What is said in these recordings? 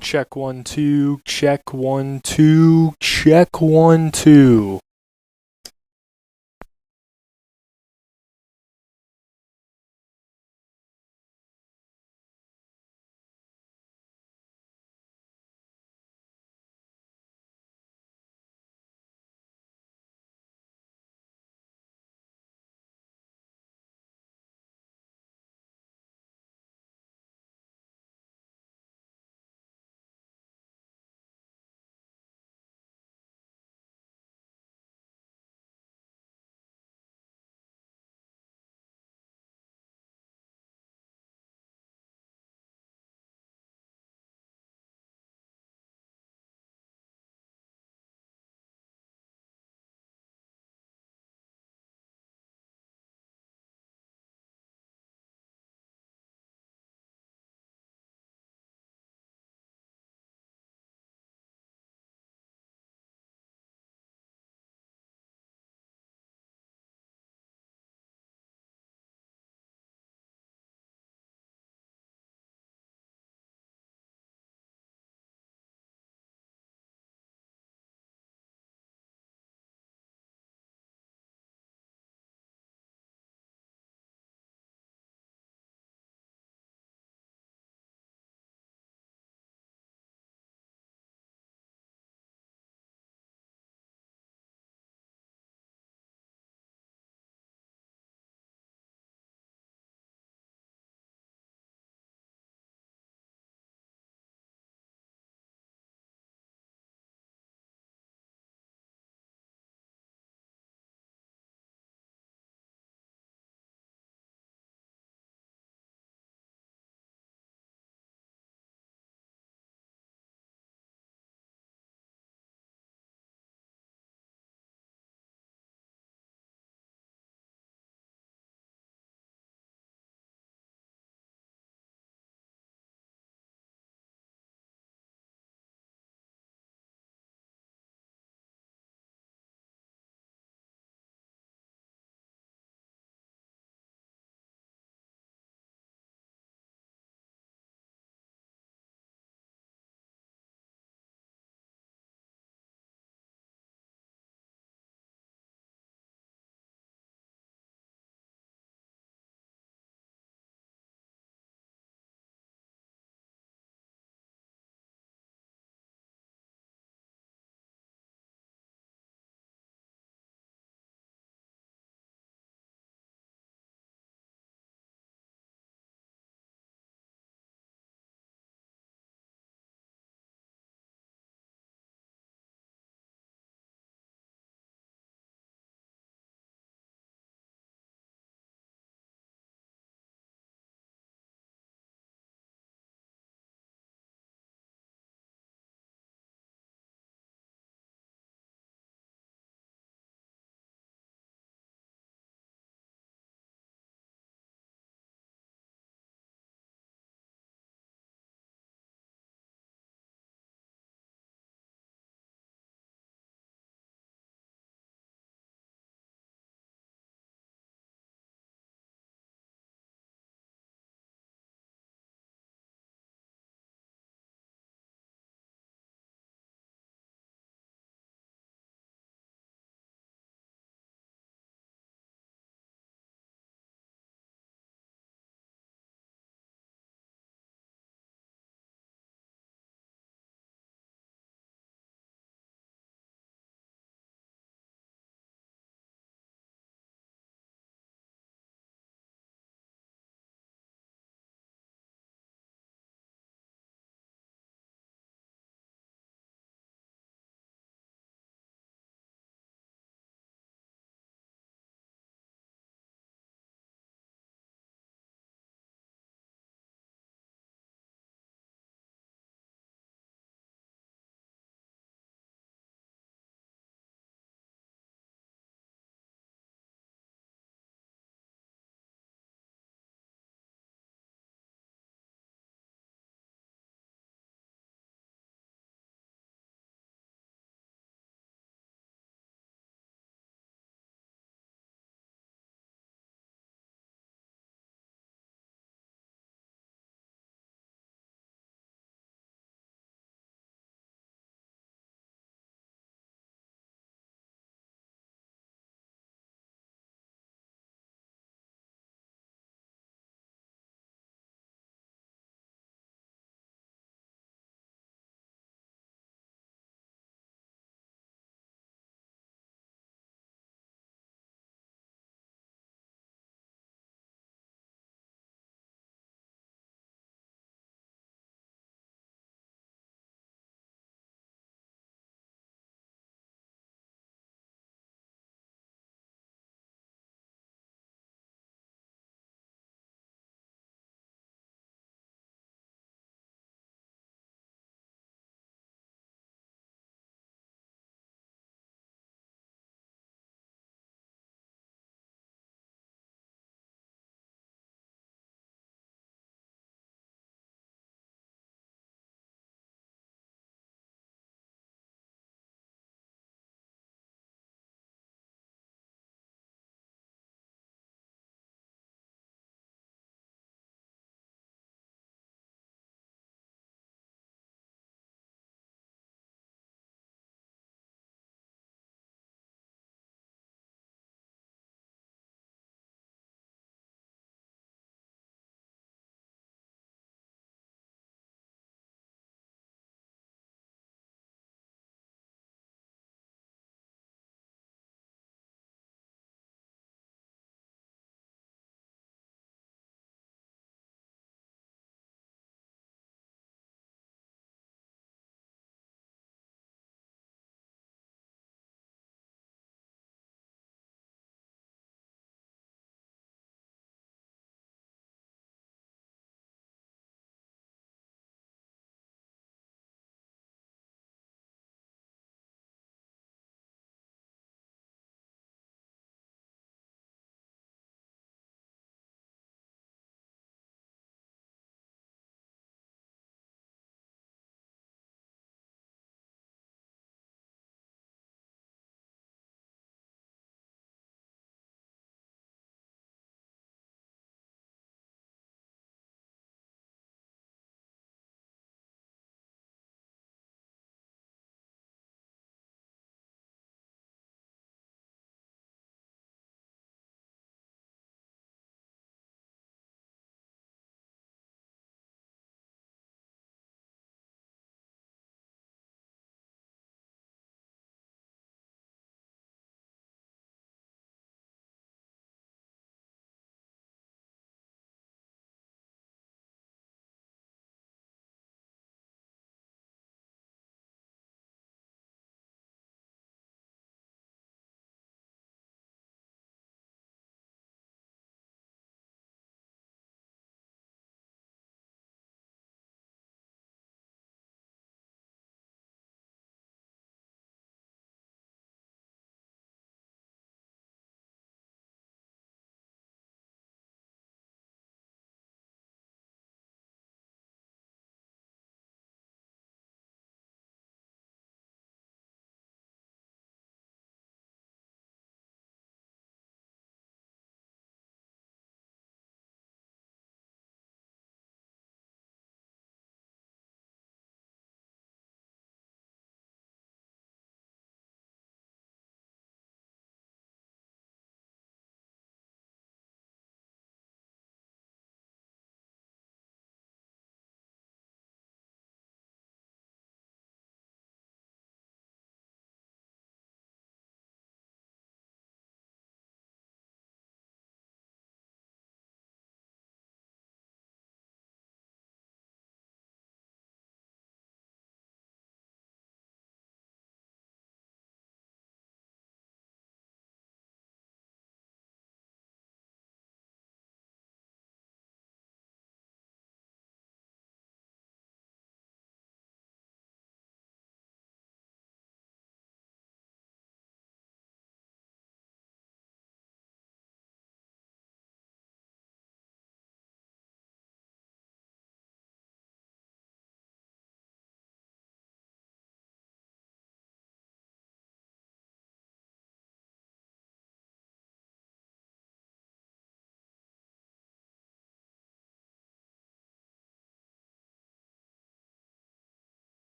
Check 1 2, check 1 2, check 1 2.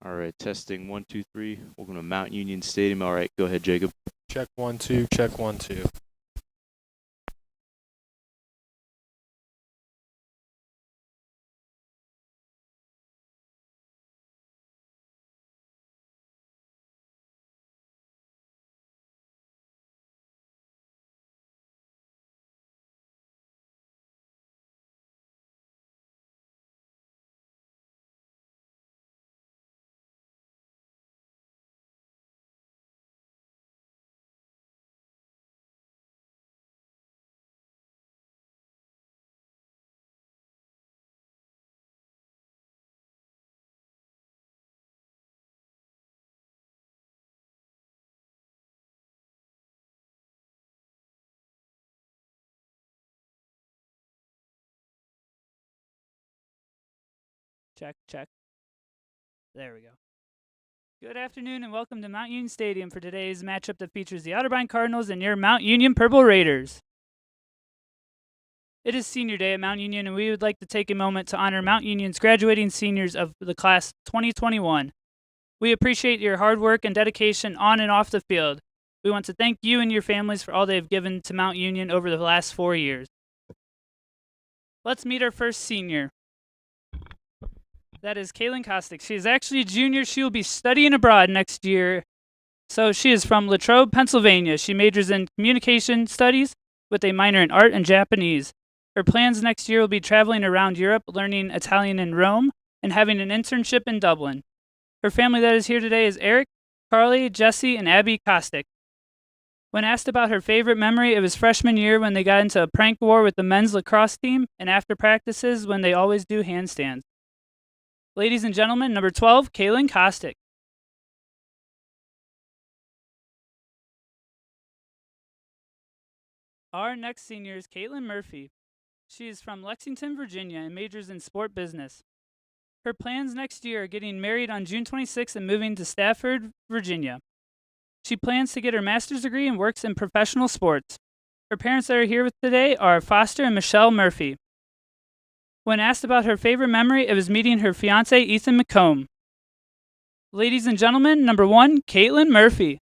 All right, testing 1, 2, 3. Welcome to Mount Union Stadium. All right, go ahead, Jacob. Check 1 2, check 1 2. Check, check. There we go. Good afternoon and welcome to Mount Union Stadium for today's matchup that features the Otterbein Cardinals and your Mount Union Purple Raiders. It is senior day at Mount Union, and we would like to take a moment to honor Mount Union's graduating seniors of the class 2021. We appreciate your hard work and dedication on and off the field. We want to thank you and your families for all they have given to Mount Union over the last 4 years. Let's meet our first senior. That is Kailyn Kostic. She is actually a junior. She will be studying abroad next year. So she is from Latrobe, Pennsylvania. She majors in communication studies with a minor in art and Japanese. Her plans next year will be traveling around Europe, learning Italian in Rome, and having an internship in Dublin. Her family that is here today is Eric, Carly, Jesse, and Abby Kostic. When asked about her favorite memory, it was freshman year when they got into a prank war with the men's lacrosse team, and after practices when they always do handstands. Ladies and gentlemen, number 12, Kailyn Kostic. Our next senior is Caitlin Murphy. She is from Lexington, Virginia, and majors in sport business. Her plans next year are getting married on June 26th and moving to Stafford, Virginia. She plans to get her master's degree and works in professional sports. Her parents that are here with today are Foster and Michelle Murphy. When asked about her favorite memory, it was meeting her fiancé, Ethan McComb. Ladies and gentlemen, number 1, Caitlin Murphy.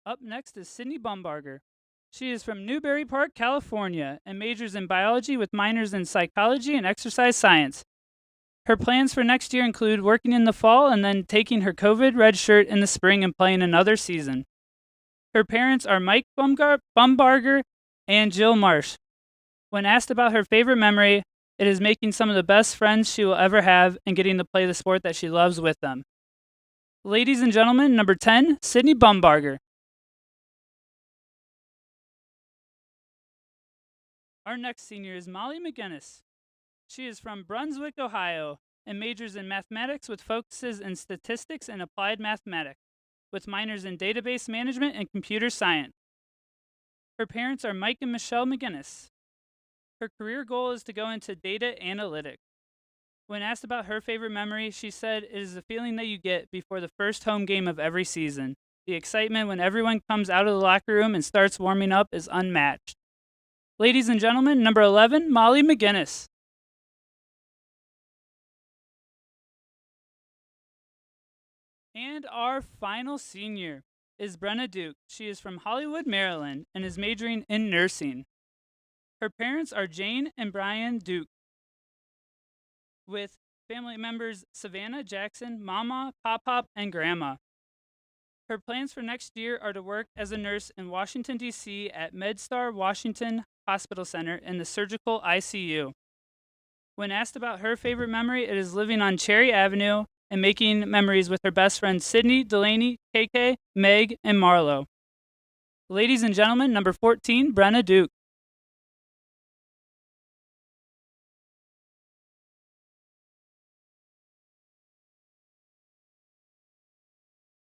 Up next is Sydney Bumbarger. She is from Newbury Park, California, and majors in biology with minors in psychology and exercise science. Her plans for next year include working in the fall and then taking her COVID red shirt in the spring and playing another season. Her parents are Mike Bumbarger and Jill Marsh. When asked about her favorite memory, it is making some of the best friends she will ever have and getting to play the sport that she loves with them. Ladies and gentlemen, number 10, Sydney Bumbarger. Our next senior is Molly Mcginnis. She is from Brunswick, Ohio, and majors in mathematics with focuses in statistics and applied mathematics, with minors in database management and computer science. Her parents are Mike and Michelle Mcginnis. Her career goal is to go into data analytics. When asked about her favorite memory, she said it is the feeling that you get before the first home game of every season. The excitement when everyone comes out of the locker room and starts warming up is unmatched. Ladies and gentlemen, number 11, Molly Mcginnis. And our final senior is Brenna Duke. She is from Hollywood, Maryland, and is majoring in nursing. Her parents are Jane and Brian Duke, with family members Savannah, Jackson, Mama, Pop, and Grandma. Her plans for next year are to work as a nurse in Washington, D.C. at MedStar Washington Hospital Center in the surgical ICU. When asked about her favorite memory, it is living on Cherry Avenue and making memories with her best friends Sydney, Delaney, KK, Meg, and Marlo. Ladies and gentlemen, number 14, Brenna Duke.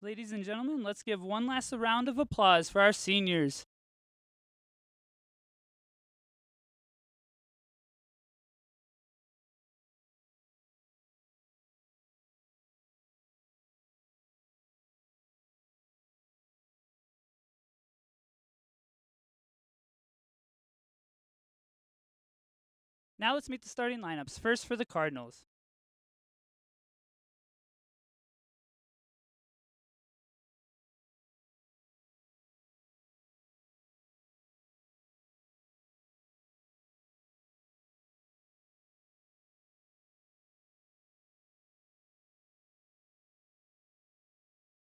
Ladies and gentlemen, let's give one last round of applause for our seniors. Now let's meet the starting lineups. First for the Cardinals.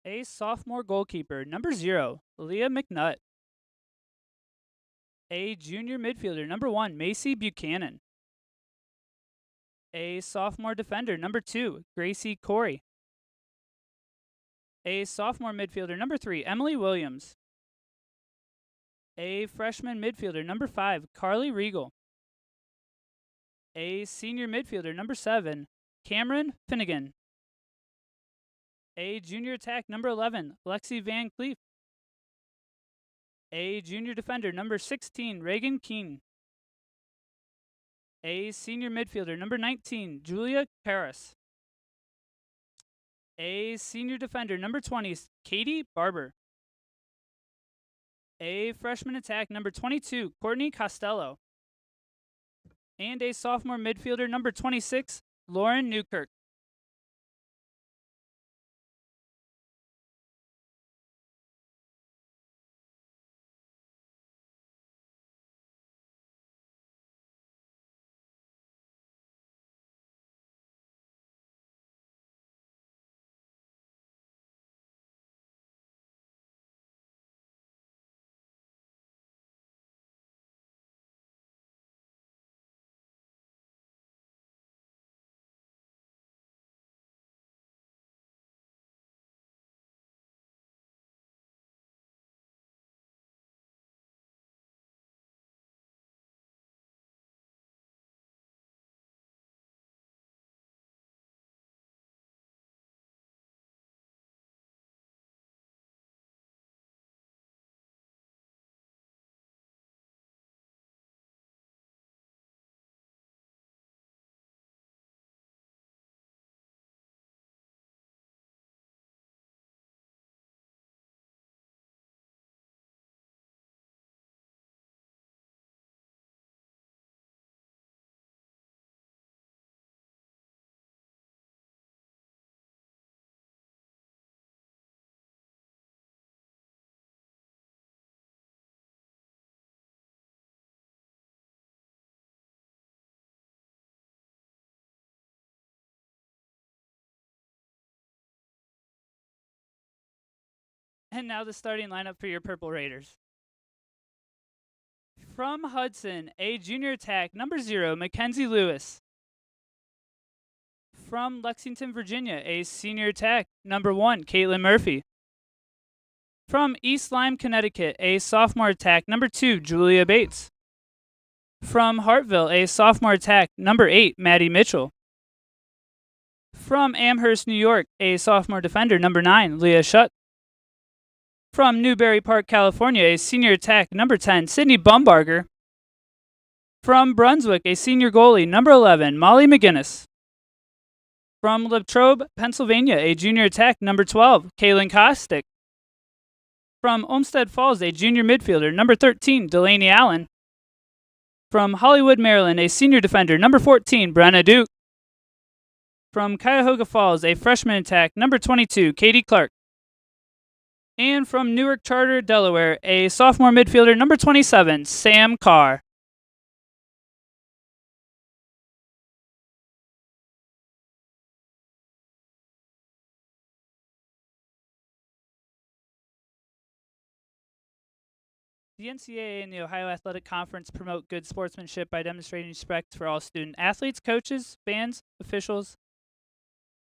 A sophomore goalkeeper, number 0, Leah McNutt. A junior midfielder, number 1, Macy Buchanan. A sophomore defender, number 2, Gracie Corey. A sophomore midfielder, number 3, Emily Williams. A freshman midfielder, number 5, Carly Regal. A senior midfielder, number 7, Cameron Finnegan. A junior attack, number 11, Lexi Van Cleef. A junior defender, number 16, Reagan Keene. A senior midfielder, number 19, Julia Paris. A senior defender, number 20, Katie Barber. A freshman attack, number 22, Courtney Costello. And a sophomore midfielder, number 26, Lauren Newkirk. And now the starting lineup for your Purple Raiders. From Hudson, a junior attack, number 0, Mackenzie Lewis. From Lexington, Virginia, a senior attack, number 1, Caitlin Murphy. From East Lyme, Connecticut, a sophomore attack, number 2, Julia Bates. From Hartville, a sophomore attack, number 8, Maddie Mitchell. From Amherst, New York, a sophomore defender, number 9, Leah Schutt. From Newbury Park, California, a senior attack, number 10, Sydney Bumbarger. From Brunswick, a senior goalie, number 11, Molly Mcginnis. From Latrobe, Pennsylvania, a junior attack, number 12, Kailyn Kostic. From Olmsted Falls, a junior midfielder, number 13, Delaney Allen. From Hollywood, Maryland, a senior defender, number 14, Brenna Duke. From Cuyahoga Falls, a freshman attack, number 22, Katie Clark. And from Newark Charter, Delaware, a sophomore midfielder, number 27, Sam Carr. The NCAA and the Ohio Athletic Conference promote good sportsmanship by demonstrating respect for all student athletes, coaches, fans, officials.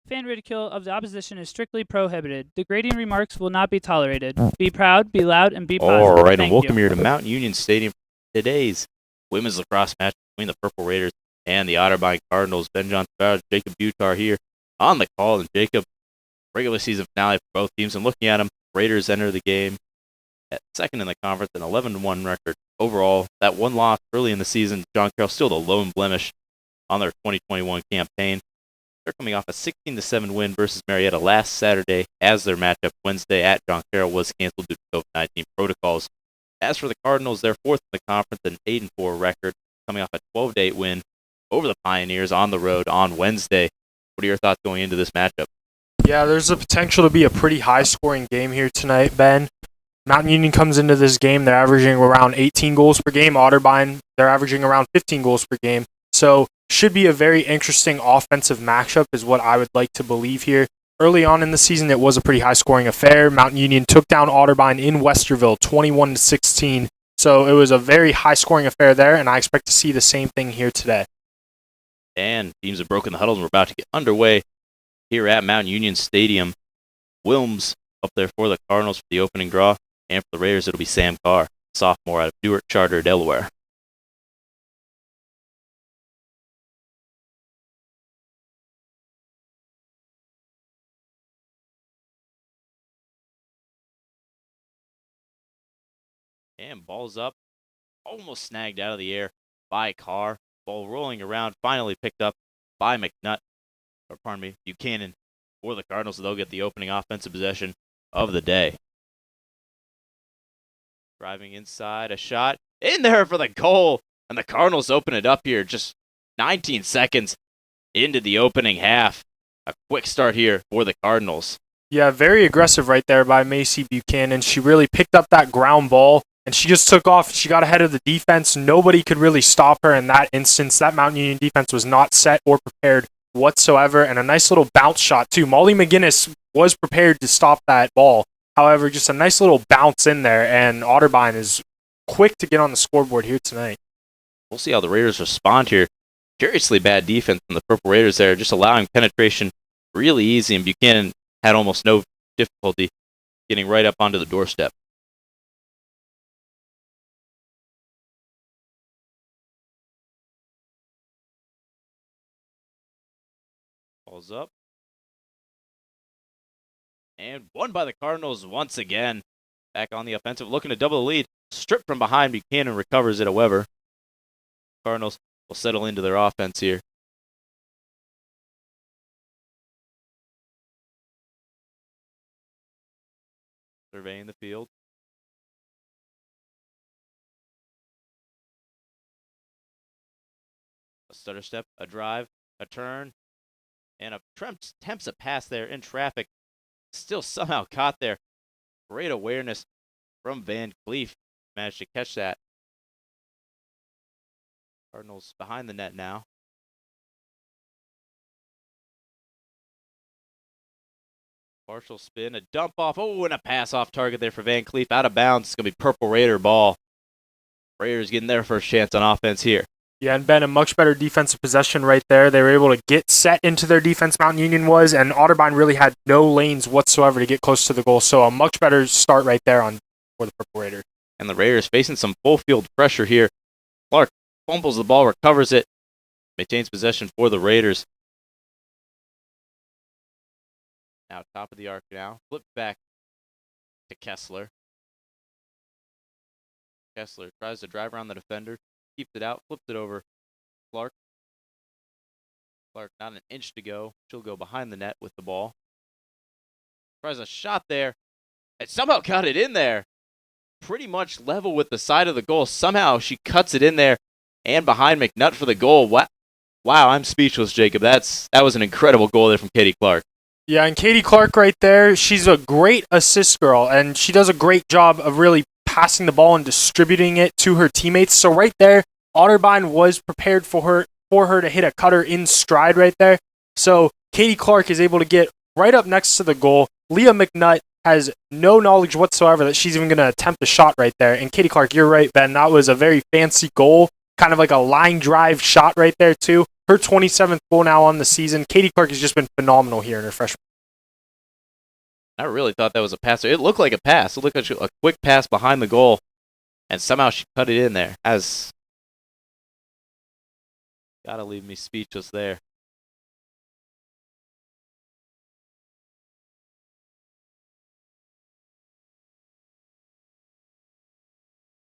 Fan ridicule of the opposition is strictly prohibited. Degrading remarks will not be tolerated. Be proud, be loud, and be positive. All right, Thank and welcome you. here to Mountain Union Stadium for today's women's lacrosse match between the Purple Raiders and the Otterbein Cardinals. Ben John Stroud, Jacob Butar here on the call. And Jacob, regular season finale for both teams. And looking at them, Raiders enter the game at second in the conference, an 11-1 record. Overall, that one loss early in the season, John Carroll still the lone blemish on their 2021 campaign. They're coming off a 16-7 win versus Marietta last Saturday, as their matchup Wednesday at John Carroll was canceled due to COVID-19 protocols. As for the Cardinals, they're fourth in the conference, an 8-4 record, coming off a 12-8 win over the Pioneers on the road on Wednesday. What are your thoughts going into this matchup? Yeah, there's a potential to be a pretty high-scoring game here tonight, Ben. Mountain Union comes into this game, they're averaging around 18 goals per game. Otterbein, they're averaging around 15 goals per game. So, should be a very interesting offensive matchup is what I would like to believe here. Early on in the season, it was a pretty high-scoring affair. Mountain Union took down Otterbein in Westerville, 21-16. So, it was a very high-scoring affair there, and I expect to see the same thing here today. And teams have broken the huddles, and we're about to get underway here at Mountain Union Stadium. Wilms up there for the Cardinals for the opening draw, and for the Raiders, it'll be Sam Carr, sophomore out of Newark Charter, Delaware. And ball's up, almost snagged out of the air by Carr. Ball rolling around, finally picked up by Buchanan for the Cardinals. So they'll get the opening offensive possession of the day. Driving inside, a shot in there for the goal, and the Cardinals open it up here just 19 seconds into the opening half. A quick start here for the Cardinals. Yeah, very aggressive right there by Macy Buchanan. She really picked up that ground ball, and she just took off. She got ahead of the defense. Nobody could really stop her in that instance. That Mountain Union defense was not set or prepared whatsoever, and a nice little bounce shot, too. Molly Mcginnis was prepared to stop that ball. However, just a nice little bounce in there, and Otterbein is quick to get on the scoreboard here tonight. We'll see how the Raiders respond here. Curiously bad defense from the Purple Raiders there, just allowing penetration really easy, and Buchanan had almost no difficulty getting right up onto the doorstep. Ball's up. And won by the Cardinals once again. Back on the offensive, looking to double the lead. Stripped from behind, Buchanan recovers it, however. Cardinals will settle into their offense here. Surveying the field. A stutter step, a drive, a turn, and attempts a pass there in traffic. Still somehow caught there. Great awareness from Van Cleef. Managed to catch that. Cardinals behind the net now. Partial spin, a dump off. Oh, and a pass off target there for Van Cleef. Out of bounds. It's going to be Purple Raider ball. Raiders getting their first chance on offense here. Yeah, and Ben, a much better defensive possession right there. They were able to get set into their defense, Mountain Union was, and Otterbein really had no lanes whatsoever to get close to the goal. So a much better start right there for the Purple Raiders. And the Raiders facing some full field pressure here. Clark fumbles the ball, recovers it, maintains possession for the Raiders. Now top of the arc now. Flip back to Kessler. Kessler tries to drive around the defender. Keeps it out, flips it over. Clark. Clark, not an inch to go. She'll go behind the net with the ball. Tries a shot there. And somehow got it in there. Pretty much level with the side of the goal. Somehow she cuts it in there and behind McNutt for the goal. Wow, I'm speechless, Jacob. That was an incredible goal there from Katie Clark. Yeah, and Katie Clark right there, she's a great assist girl, and she does a great job of really passing the ball and distributing it to her teammates. So right there, Otterbein was prepared for her to hit a cutter in stride right there. So Katie Clark is able to get right up next to the goal. Leah McNutt has no knowledge whatsoever that she's even going to attempt a shot right there. And Katie Clark, you're right, Ben. That was a very fancy goal, kind of like a line drive shot right there too. Her 27th goal now on the season. Katie Clark has just been phenomenal here in her freshman. I really thought that was a pass. It looked like a pass. It looked like a quick pass behind the goal, and somehow she cut it in there. Gotta leave me speechless there.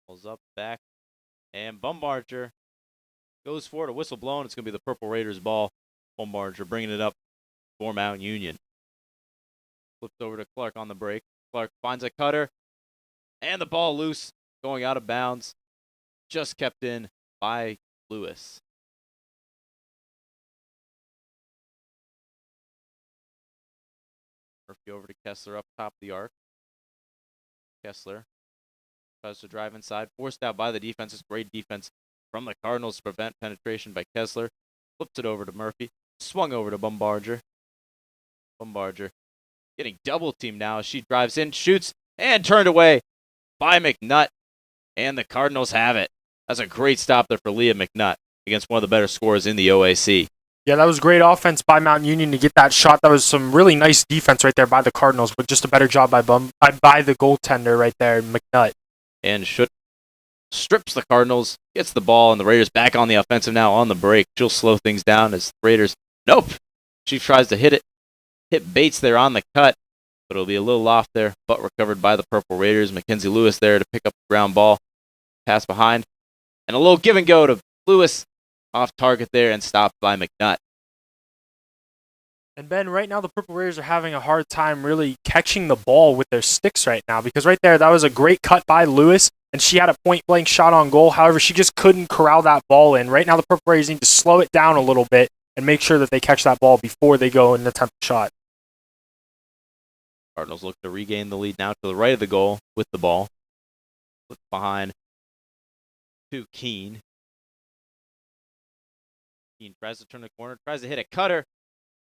Pulls up, back, and Bumbarger goes for it. A whistle blown. It's going to be the Purple Raiders ball. Bumbarger bringing it up for Mount Union. Flips over to Clark on the break. Clark finds a cutter, and the ball loose, going out of bounds. Just kept in by Lewis. Murphy over to Kessler up top of the arc. Kessler tries to drive inside, forced out by the defense. It's great defense from the Cardinals to prevent penetration by Kessler. Flipped it over to Murphy. Swung over to Bumbarger. Bumbarger getting double teamed now as she drives in, shoots, and turned away by McNutt. And the Cardinals have it. That's a great stop there for Leah McNutt against one of the better scorers in the OAC. Yeah, that was great offense by Mount Union to get that shot. That was some really nice defense right there by the Cardinals, but just a better job by the goaltender right there, McNutt. And strips the Cardinals, gets the ball, and the Raiders back on the offensive now on the break. She'll slow things down as the Raiders, nope. She tries to hit it. Hit Bates there on the cut, but it'll be a little off there, but recovered by the Purple Raiders. Mackenzie Lewis there to pick up the ground ball. Pass behind. And a little give and go to Lewis off target there and stopped by McNutt. And Ben, right now the Purple Raiders are having a hard time really catching the ball with their sticks right now because right there, that was a great cut by Lewis, and she had a point-blank shot on goal. However, she just couldn't corral that ball in. Right now the Purple Raiders need to slow it down a little bit and make sure that they catch that ball before they go and attempt a shot. Cardinals look to regain the lead now to the right of the goal with the ball. Look behind to Keene. Keene tries to turn the corner, tries to hit a cutter,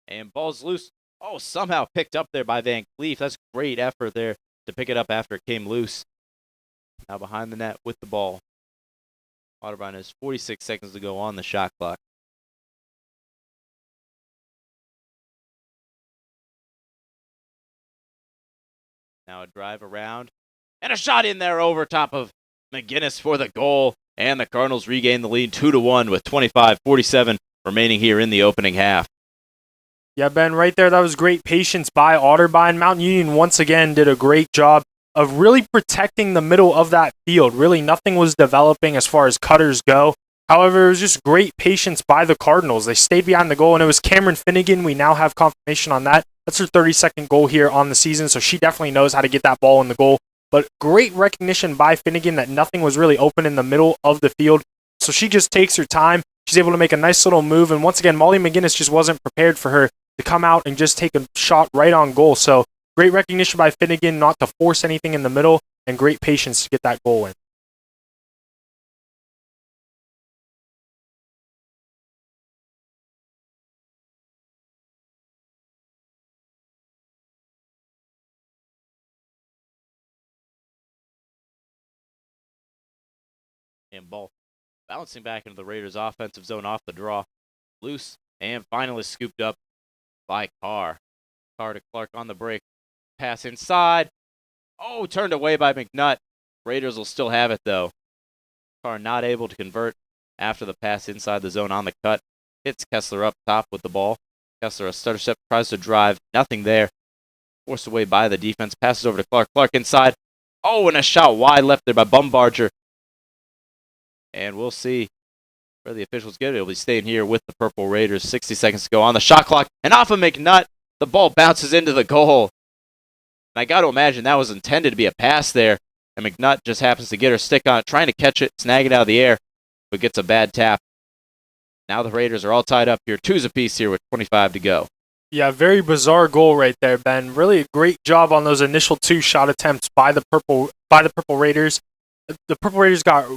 and ball's loose. Oh, somehow picked up there by Van Cleef. That's great effort there to pick it up after it came loose. Now behind the net with the ball. Otterbein has 46 seconds to go on the shot clock. Now a drive around, and a shot in there over top of Mcginnis for the goal. And the Cardinals regain the lead 2-1 with 25:47 remaining here in the opening half. Yeah, Ben, right there, that was great patience by Otterbein. Mount Union once again did a great job of really protecting the middle of that field. Really, nothing was developing as far as cutters go. However, it was just great patience by the Cardinals. They stayed behind the goal, and it was Cameron Finnegan. We now have confirmation on that. That's her 32nd goal here on the season, so she definitely knows how to get that ball in the goal. But great recognition by Finnegan that nothing was really open in the middle of the field. So she just takes her time. She's able to make a nice little move. And once again, Molly Mcginnis just wasn't prepared for her to come out and just take a shot right on goal. So great recognition by Finnegan not to force anything in the middle and great patience to get that goal in. And ball bouncing back into the Raiders' offensive zone off the draw. Loose and finally scooped up by Carr. Carr to Clark on the break. Pass inside. Oh, turned away by McNutt. Raiders will still have it, though. Carr not able to convert after the pass inside the zone on the cut. Hits Kessler up top with the ball. Kessler, a stutter step, tries to drive. Nothing there. Forced away by the defense. Passes over to Clark. Clark inside. Oh, and a shot wide left there by Bumbarger. And we'll see where the officials get it. It'll be staying here with the Purple Raiders. 60 seconds to go on the shot clock. And off of McNutt, the ball bounces into the goal. And I got to imagine that was intended to be a pass there. And McNutt just happens to get her stick on it, trying to catch it, snag it out of the air, but gets a bad tap. Now the Raiders are all tied up here. 2s apiece here with 25 to go. Yeah, very bizarre goal right there, Ben. Really a great job on those initial 2 shot attempts by the Purple Raiders. The Purple Raiders got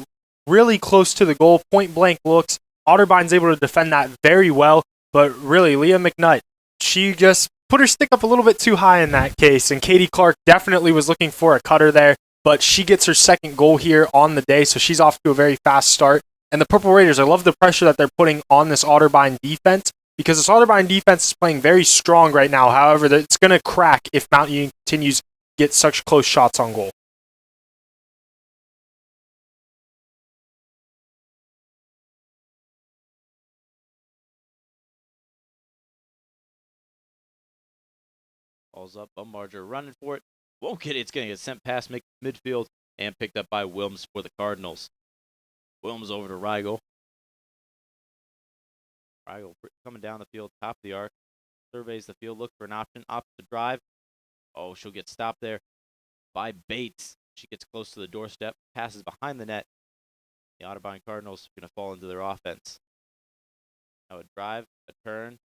really close to the goal, point blank looks. Otterbein's able to defend that very well, but really, Leah McNutt, she just put her stick up a little bit too high in that case, and Katie Clark definitely was looking for a cutter there, but she gets her second goal here on the day, so she's off to a very fast start. And the Purple Raiders, I love the pressure that they're putting on this Otterbein defense, because this Otterbein defense is playing very strong right now. However, it's going to crack if Mount Union continues to get such close shots on goal. Ball's up. Bumbarger running for it. Won't get it. It's going to get sent past midfield and picked up by Wilms for the Cardinals. Wilms over to Rigel. Rigel coming down the field, top of the arc. Surveys the field, look for an option. Opts to drive. Oh, she'll get stopped there by Bates. She gets close to the doorstep. Passes behind the net. The Otterbein Cardinals are going to fall into their offense. Now a drive, a turn.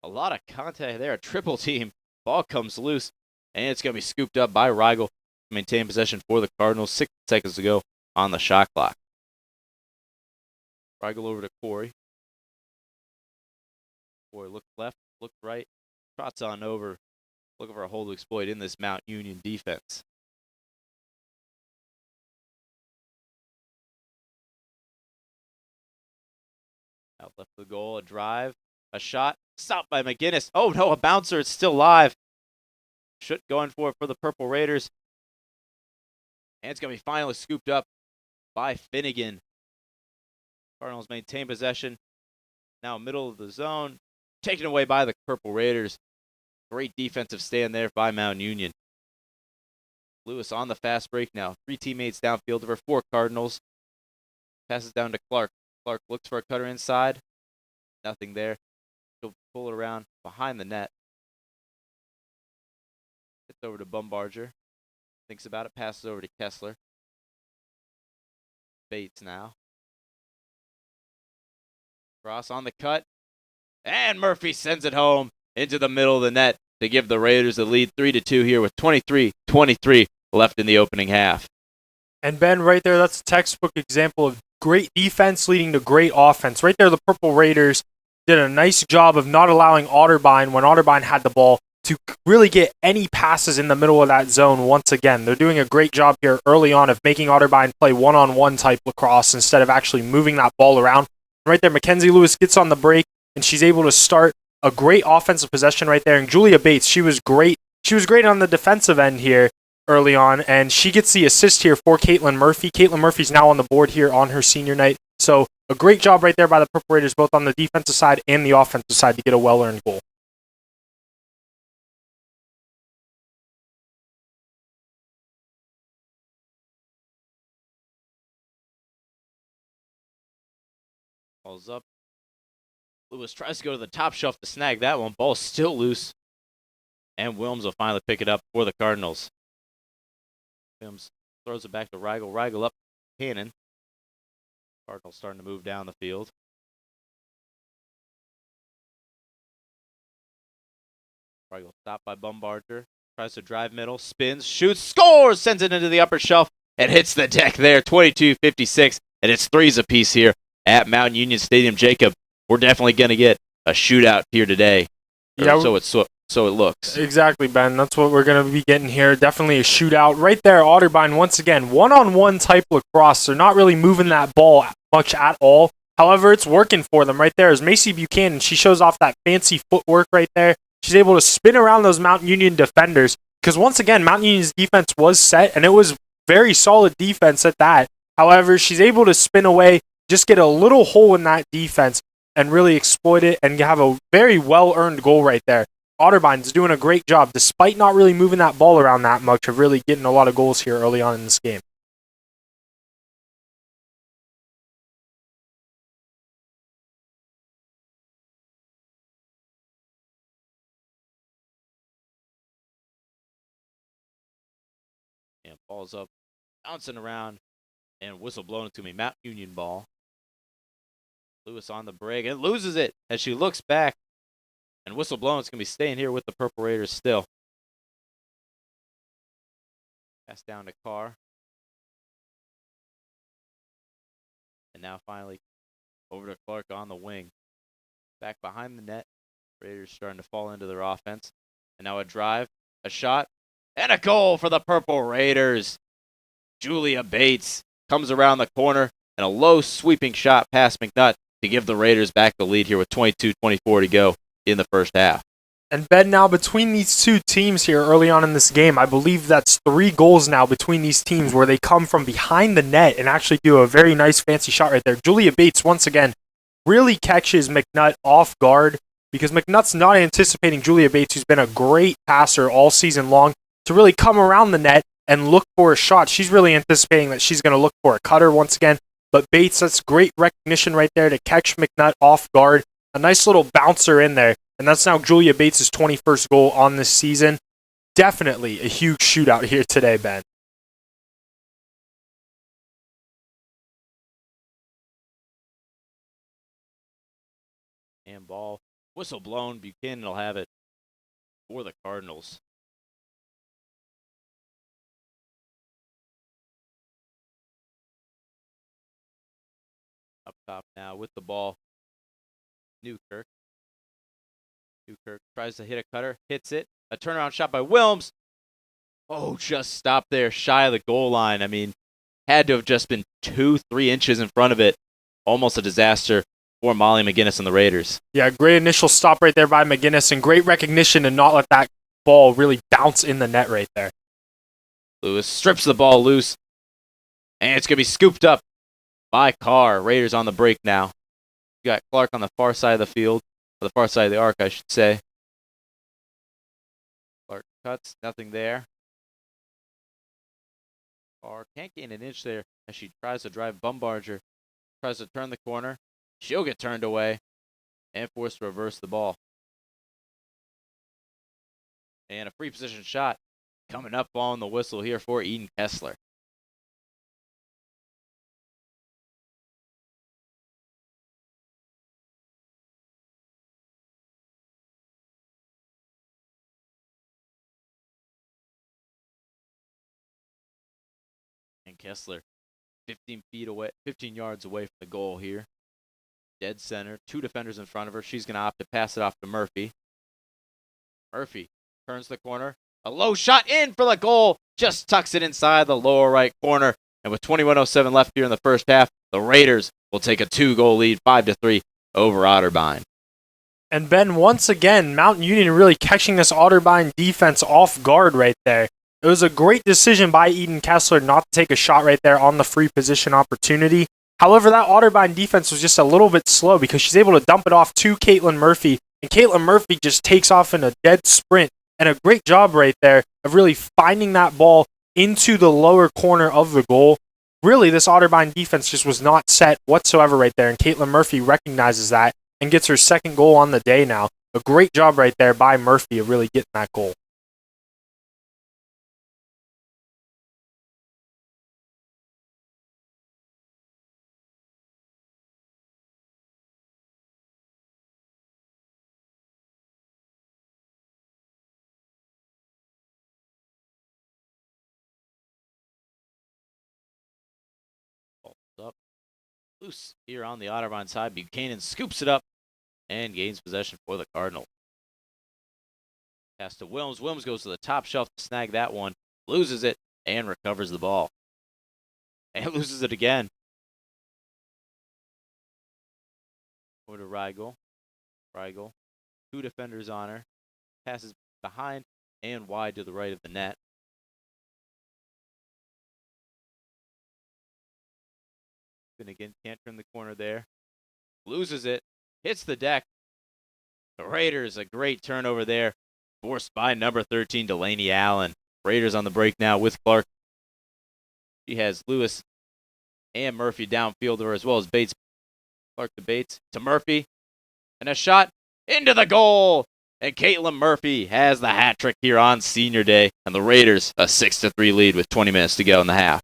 A lot of contact there. A triple team Ball comes loose, and it's going to be scooped up by Rigel to maintain possession for the Cardinals. 6 seconds to go on the shot clock. Rigel over to Corey. Corey looks left, looks right, trots on over, looking for a hold exploit in this Mount Union defense. Out left of the goal, a drive, a shot, stopped by Mcginnis. Oh no, a bouncer, it's still live. Should going for it for the Purple Raiders. And it's going to be finally scooped up by Finnegan. Cardinals maintain possession. Now middle of the zone, taken away by the Purple Raiders. Great defensive stand there by Mount Union. Lewis on the fast break now. 3 teammates downfield over 4 Cardinals. Passes down to Clark. Clark looks for a cutter inside. Nothing there. He'll pull it around behind the net. Gets over to Bumbarger. Thinks about it. Passes over to Kessler. Bates now. Cross on the cut. And Murphy sends it home into the middle of the net to give the Raiders the lead 3-2 here with 23-23 left in the opening half. And Ben, right there, that's a textbook example of great defense leading to great offense. Right there, the Purple Raiders did a nice job of not allowing Otterbein, when Otterbein had the ball, to really get any passes in the middle of that zone once again. They're doing a great job here early on of making Otterbein play one-on-one type lacrosse instead of actually moving that ball around. Right there, Mackenzie Lewis gets on the break, and she's able to start a great offensive possession right there. And Julia Bates, she was great. She was great on the defensive end here early on, and she gets the assist here for Caitlin Murphy. Caitlin Murphy's now on the board here on her senior night. So a great job right there by the Purple Raiders, both on the defensive side and the offensive side, to get a well-earned goal. Ball's up. Lewis tries to go to the top shelf to snag that one. Ball's still loose. And Wilms will finally pick it up for the Cardinals. Wilms throws it back to Rigel. Rigel up to Cannon. Cardinals starting to move down the field. Rigel stopped by Bumbarger. Tries to drive middle. Spins. Shoots. Scores! Sends it into the upper shelf. And hits the deck there. 22-56. And it's 3s apiece here at Mount Union Stadium. Jacob, we're definitely going to get a shootout here today. Yeah, so it looks. Exactly, Ben. That's what we're going to be getting here. Definitely a shootout. Right there, Otterbein, once again, one-on-one type lacrosse. They're not really moving that ball much at all. However, it's working for them right there. As Macy Buchanan, she shows off that fancy footwork right there. She's able to spin around those Mount Union defenders. Because once again, Mount Union's defense was set, and it was very solid defense at that. However, she's able to spin away, just get a little hole in that defense, and really exploit it and have a very well-earned goal right there. Otterbein's doing a great job, despite not really moving that ball around that much, of really getting a lot of goals here early on in this game. And ball's up, bouncing around, and whistle blown to me. Mount Union ball. Lewis on the break and loses it as she looks back. And whistle blown. It's going to be staying here with the Purple Raiders still. Pass down to Carr. And now finally over to Clark on the wing. Back behind the net. Raiders starting to fall into their offense. And now a drive, a shot, and a goal for the Purple Raiders. Julia Bates comes around the corner and a low sweeping shot past McNutt to give the Raiders back the lead here with 22-24 to go in the first half. And Ben, now between these two teams here early on in this game, I believe that's 3 goals now between these teams where they come from behind the net and actually do a very nice fancy shot right there. Julia Bates, once again, really catches McNutt off guard because McNutt's not anticipating Julia Bates, who's been a great passer all season long, to really come around the net and look for a shot. She's really anticipating that she's going to look for a cutter once again. But Bates, that's great recognition right there to catch McNutt off guard. A nice little bouncer in there. And that's now Julia Bates' 21st goal on this season. Definitely a huge shootout here today, Ben. And ball. Whistle blown. Buchanan will have it for the Cardinals. Up top now with the ball. Newkirk. Newkirk tries to hit a cutter, hits it. A turnaround shot by Wilms. Oh, just stopped there, shy of the goal line. I mean, had to have just been 2-3 inches in front of it. Almost a disaster for Molly Mcginnis and the Raiders. Yeah, great initial stop right there by Mcginnis, and great recognition to not let that ball really bounce in the net right there. Lewis strips the ball loose, and it's going to be scooped up by Carr. Raiders on the break now. You got Clark on the far side of the field, or the far side of the arc, I should say. Clark cuts, nothing there. Carr can't gain an inch there as she tries to drive Bumbarger. Tries to turn the corner. She'll get turned away and forced to reverse the ball. And a free position shot coming up on the whistle here for Eden Kessler. And Kessler 15 yards away from the goal here. Dead center, 2 defenders in front of her. She's going to opt to pass it off to Murphy. Murphy turns the corner. A low shot in for the goal. Just tucks it inside the lower right corner. And with 21:07 left here in the first half, the Raiders will take a 2-goal lead, 5-3 over Otterbein. And Ben, once again, Mountain Union really catching this Otterbein defense off guard right there. It was a great decision by Eden Kessler not to take a shot right there on the free position opportunity. However, that Otterbein defense was just a little bit slow because she's able to dump it off to Kailyn Murphy, and Kailyn Murphy just takes off in a dead sprint. And a great job right there of really finding that ball into the lower corner of the goal. Really, this Otterbein defense just was not set whatsoever right there, and Kailyn Murphy recognizes that and gets her second goal on the day now. A great job right there by Murphy of really getting that goal. Ball's up. Loose here on the Otterbein side. Buchanan scoops it up and gains possession for the Cardinals. Pass to Wilms. Wilms goes to the top shelf to snag that one. Loses it and recovers the ball. And loses it again. Over to Rigel. Rigel. 2 defenders on her. Passes behind and wide to the right of the net. Again, can't turn the corner there. Loses it. Hits the deck. The Raiders, a great turnover there. Forced by number 13, Delaney Allen. Raiders on the break now with Clark. She has Lewis and Murphy downfield to her, as well as Bates. Clark to Bates to Murphy. And a shot into the goal. And Kailyn Murphy has the hat trick here on senior day. And the Raiders a 6-3 lead with 20 minutes to go in the half.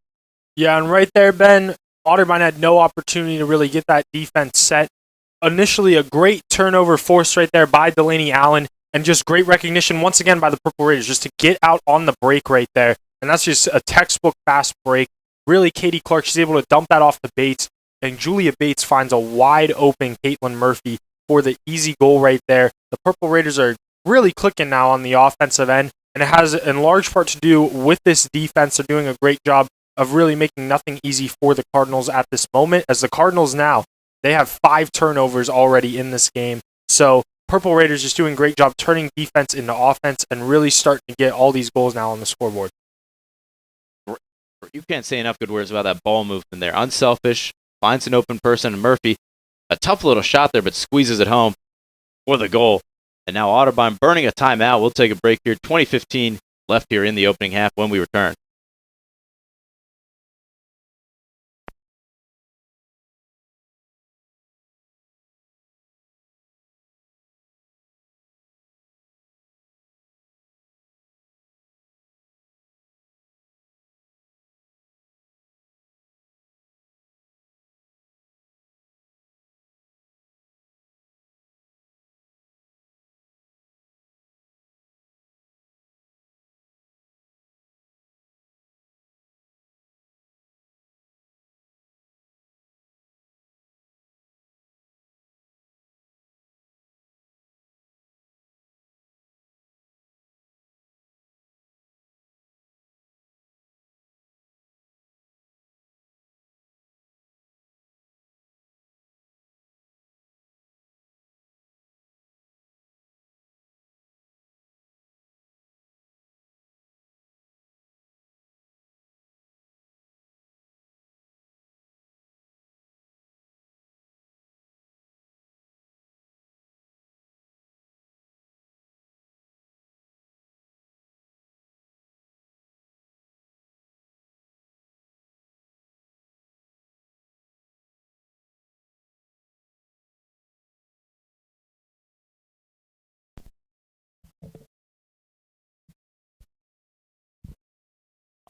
Yeah, and right there, Ben, Otterbein had no opportunity to really get that defense set. Initially, a great turnover forced right there by Delaney Allen, and just great recognition once again by the Purple Raiders just to get out on the break right there. And that's just a textbook fast break. Really, Katie Clark, she's able to dump that off to Bates, and Julia Bates finds a wide open Kailyn Murphy for the easy goal right there. The Purple Raiders are really clicking now on the offensive end, and it has in large part to do with this defense. They're doing a great job of really making nothing easy for the Cardinals at this moment, as the Cardinals now, they have 5 turnovers already in this game. So Purple Raiders just doing a great job turning defense into offense and really starting to get all these goals now on the scoreboard. You can't say enough good words about that ball movement there. Unselfish, finds an open person, and Murphy, a tough little shot there, but squeezes it home for the goal. And now Otterbein burning a timeout. We'll take a break here. 20:15 left here in the opening half when we return.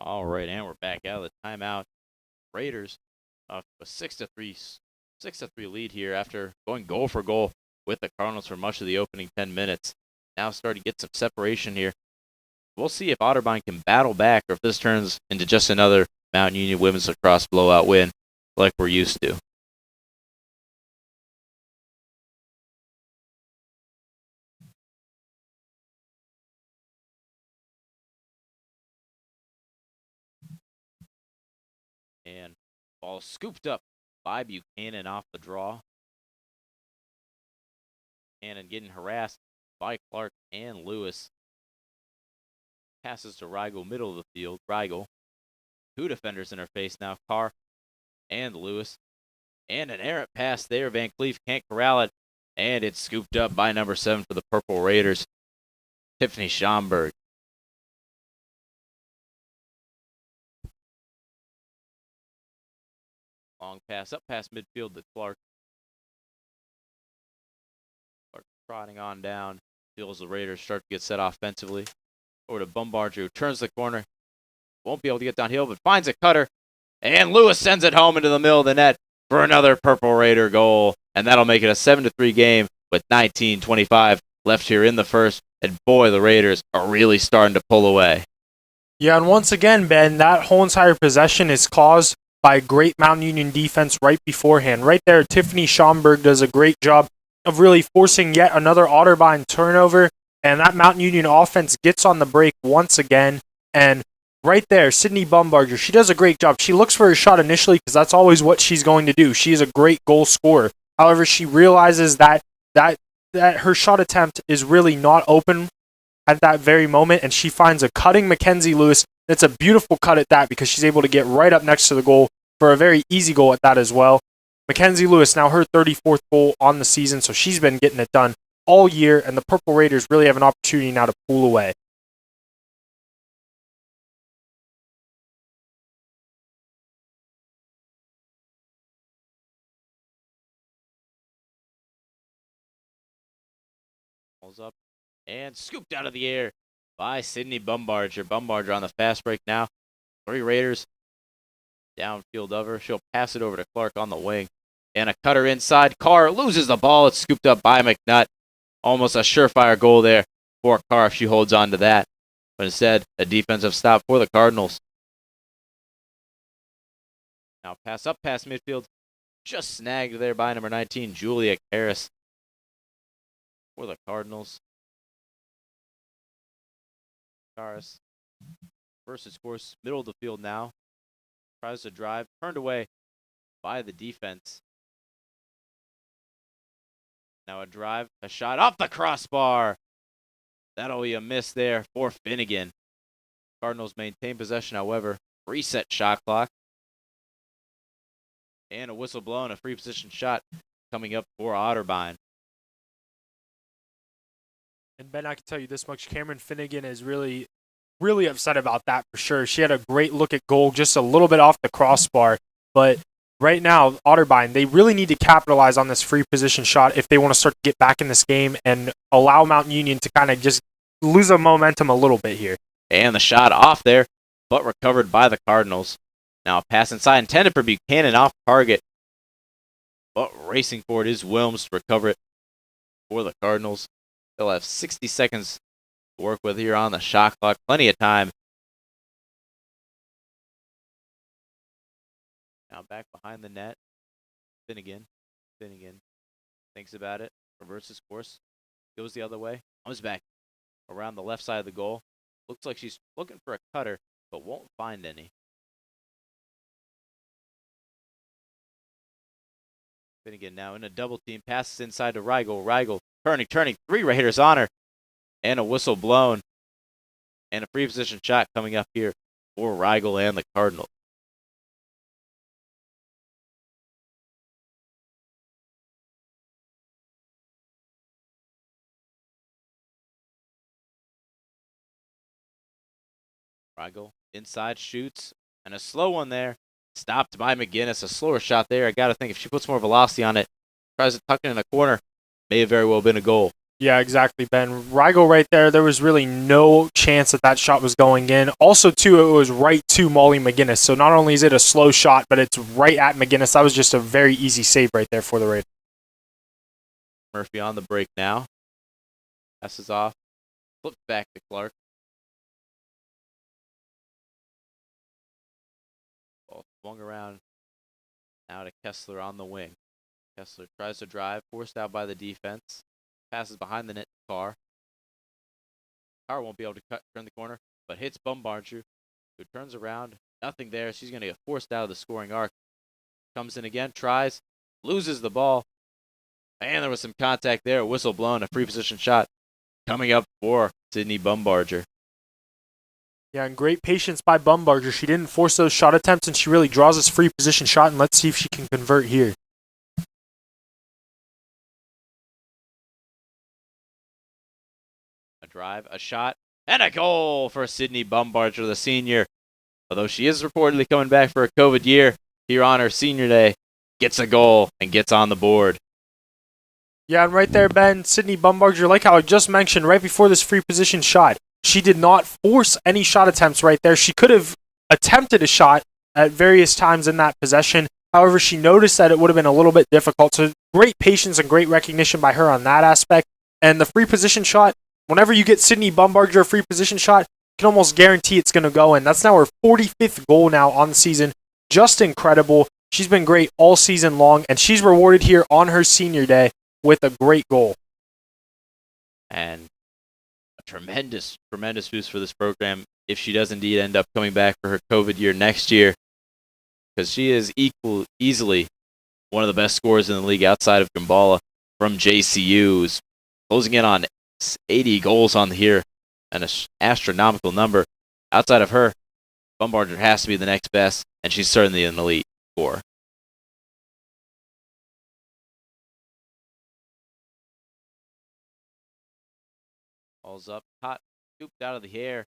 All right, and we're back out of the timeout. Raiders a 6-3 lead here after going goal for goal with the Cardinals for much of the opening 10 minutes. Now starting to get some separation here. We'll see if Otterbein can battle back or if this turns into just another Mount Union women's lacrosse blowout win like we're used to. And ball scooped up by Buchanan off the draw. Buchanan getting harassed by Clark and Lewis. Passes to Rigel, middle of the field. Rigel. Two defenders in her face now. Carr and Lewis. And an errant pass there. Van Cleef can't corral it. And it's scooped up by number 7 for the Purple Raiders, Tiffany Schomburg. Long pass up past midfield to Clark. Clark trotting on down. Feels the Raiders start to get set offensively. Over to Bumbarger, who turns the corner. Won't be able to get downhill, but finds a cutter. And Lewis sends it home into the middle of the net for another Purple Raider goal. And that'll make it a 7-3 game with 19:25 left here in the first. And boy, the Raiders are really starting to pull away. Yeah, and once again, Ben, that whole entire possession is caused by great Mount Union defense right beforehand. Right there, Tiffany Schomburg does a great job of really forcing yet another Otterbein turnover. And that Mount Union offense gets on the break once again. And right there, Sydney Bumbarger, she does a great job. She looks for a shot initially because that's always what she's going to do. She is a great goal scorer. However, she realizes that her shot attempt is really not open at that very moment, and she finds a cutting Mackenzie Lewis. It's a beautiful cut at that because she's able to get right up next to the goal for a very easy goal at that as well. Mackenzie Lewis, now her 34th goal on the season, so she's been getting it done all year, and the Purple Raiders really have an opportunity now to pull away. Up and scooped out of the air by Sydney Bumbarger. Bumbarger on the fast break now. 3 Raiders downfield of her. She'll pass it over to Clark on the wing. And a cutter inside. Carr loses the ball. It's scooped up by McNutt. Almost a surefire goal there for Carr if she holds on to that. But instead, a defensive stop for the Cardinals. Now pass up past midfield. Just snagged there by number 19, Julia Harris. For the Cardinals. Harris versus course, middle of the field now. Tries to drive, turned away by the defense. Now a drive, a shot off the crossbar. That'll be a miss there for Finnegan. Cardinals maintain possession, however. Reset shot clock. And a whistle blown, a free position shot coming up for Otterbein. And Ben, I can tell you this much, Cameron Finnegan is really, really upset about that for sure. She had a great look at goal, just a little bit off the crossbar. But right now, Otterbein, they really need to capitalize on this free position shot if they want to start to get back in this game and allow Mount Union to kind of just lose a momentum a little bit here. And the shot off there, but recovered by the Cardinals. Now a pass inside intended for Buchanan off target. But racing for it is Wilms to recover it for the Cardinals. They'll have 60 seconds to work with here on the shot clock. Plenty of time. Now back behind the net. Finnegan thinks about it. Reverses course. Goes the other way. Comes back around the left side of the goal. Looks like she's looking for a cutter, but won't find any. Finnegan now in a double team. Passes inside to Rigel. Rigel turning. 3 Raiders on her. And a whistle blown. And a free position shot coming up here for Rigel and the Cardinals. Rigel inside shoots. And a slow one there. Stopped by Mcginnis. A slower shot there. I got to think if she puts more velocity on it, tries to tuck it in a corner, may have very well been a goal. Yeah, exactly, Ben. Rigel right there was really no chance that that shot was going in. Also, too, it was right to Molly Mcginnis. So not only is it a slow shot, but it's right at Mcginnis. That was just a very easy save right there for the Raiders. Murphy on the break now. Passes off. Flips back to Clark. Ball swung around. Now to Kessler on the wing. Kessler tries to drive, forced out by the defense. Passes behind the net to Carr. Carr won't be able to turn the corner, but hits Bumbarger, who turns around. Nothing there. She's going to get forced out of the scoring arc. Comes in again, tries, loses the ball. And there was some contact there. Whistle blown, a free position shot coming up for Sydney Bumbarger. Yeah, and great patience by Bumbarger. She didn't force those shot attempts, and she really draws this free position shot, and let's see if she can convert here. A drive, a shot, and a goal for Sydney Bumbarger, the senior. Although she is reportedly coming back for a COVID year here on her senior day, gets a goal and gets on the board. Yeah, and right there, Ben, Sydney Bumbarger, like how I just mentioned, right before this free position shot, she did not force any shot attempts right there. She could have attempted a shot at various times in that possession. However, she noticed that it would have been a little bit difficult. So great patience and great recognition by her on that aspect. And the free position shot, whenever you get Sydney Bumbarger a free position shot, you can almost guarantee it's going to go in. That's now her 45th goal now on the season. Just incredible. She's been great all season long, and she's rewarded here on her senior day with a great goal. And a tremendous boost for this program if she does indeed end up coming back for her COVID year next year, because she is easily one of the best scorers in the league outside of Gambala from JCU's, closing in on 80 goals on here, an astronomical number. Outside of her, Bumbarger has to be the next best, and she's certainly an elite scorer. Ball's up, hot, scooped out of the air,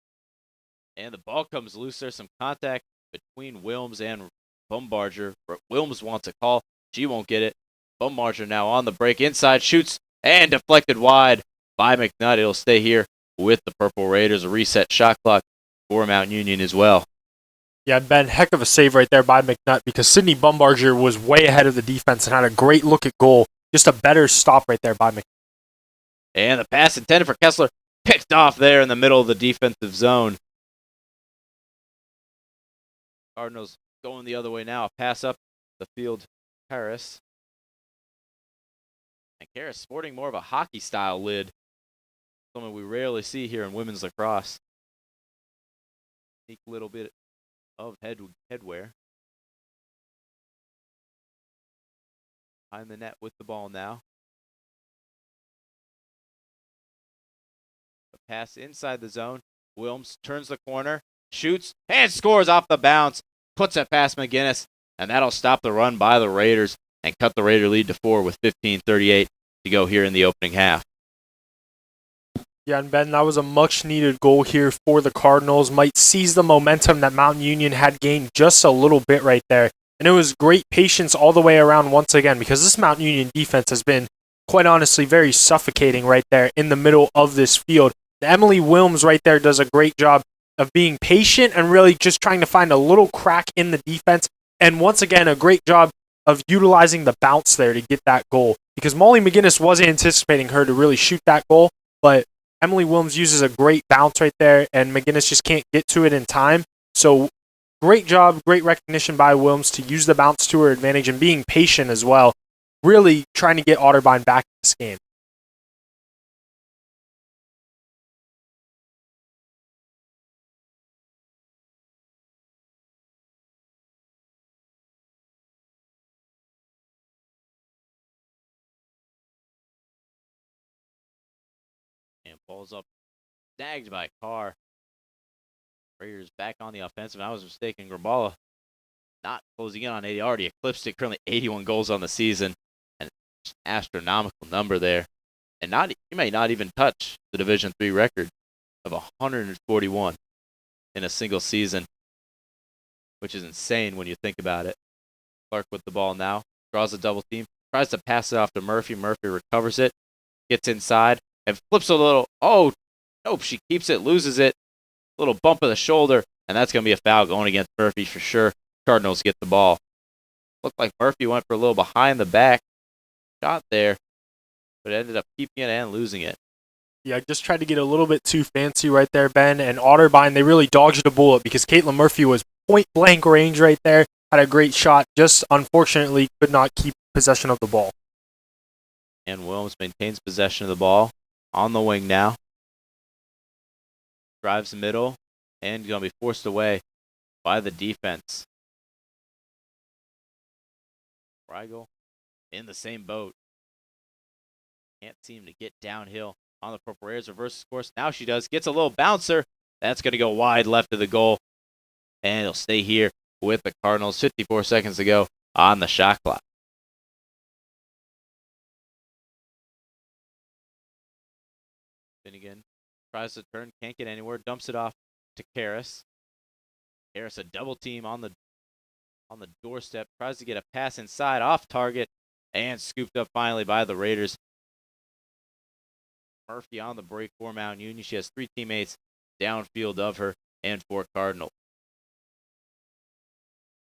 and the ball comes loose. There's some contact between Wilms and Bumbarger. Wilms wants a call. She won't get it. Bumbarger now on the break. Inside, shoots, and deflected wide by McNutt. It'll stay here with the Purple Raiders. A reset shot clock for Mount Union as well. Yeah, Ben, heck of a save right there by McNutt, because Sydney Bumbarger was way ahead of the defense and had a great look at goal. Just a better stop right there by McNutt. And the pass intended for Kessler, picked off there in the middle of the defensive zone. Cardinals going the other way now. A pass up the field, Harris. And Karras sporting more of a hockey-style lid, something we rarely see here in women's lacrosse. Unique little bit of headwear. Behind the net with the ball now. A pass inside the zone. Wilms turns the corner, shoots, and scores off the bounce. Puts it past Mcginnis, and that'll stop the run by the Raiders and cut the Raider lead to 4 with 15:38 to go here in the opening half. Yeah, and Ben, that was a much-needed goal here for the Cardinals. Might seize the momentum that Mountain Union had gained just a little bit right there. And it was great patience all the way around once again, because this Mountain Union defense has been, quite honestly, very suffocating right there in the middle of this field. Emily Wilms right there does a great job of being patient and really just trying to find a little crack in the defense. And once again, a great job of utilizing the bounce there to get that goal, because Molly Mcginnis wasn't anticipating her to really shoot that goal, but Emily Wilms uses a great bounce right there, and Mcginnis just can't get to it in time. So great job, great recognition by Wilms to use the bounce to her advantage and being patient as well, really trying to get Otterbein back in this game. And balls up, snagged by Carr. Raiders back on the offensive. I was mistaken. Grabala not closing in on 80. Already eclipsed it. Currently 81 goals on the season. An astronomical number there. And you may not even touch the Division III record of 141 in a single season, which is insane when you think about it. Clark with the ball now. Draws a double team. Tries to pass it off to Murphy. Murphy recovers it. Gets inside. and flips a little. Oh, nope, she keeps it, loses it. Little bump of the shoulder, and that's going to be a foul going against Murphy for sure. Cardinals get the ball. Looked like Murphy went for a little behind the back shot there, but ended up keeping it and losing it. Yeah, just tried to get a little bit too fancy right there, Ben. And Otterbein, they really dodged a bullet because Kailyn Murphy was point-blank range right there. Had a great shot, just unfortunately could not keep possession of the ball. And Williams maintains possession of the ball on the wing now. Drives the middle and going to be forced away by the defense. Rigel in the same boat. Can't seem to get downhill on the Purple Raiders. Reverses course. Now she does. Gets a little bouncer. That's going to go wide left of the goal. And it'll stay here with the Cardinals. 54 seconds to go on the shot clock. Finnegan tries to turn. Can't get anywhere. Dumps it off to Karras. Karras a double team on the doorstep. Tries to get a pass inside off target. And scooped up finally by the Raiders. Murphy on the break for Mount Union. She has 3 teammates downfield of her and 4 Cardinal.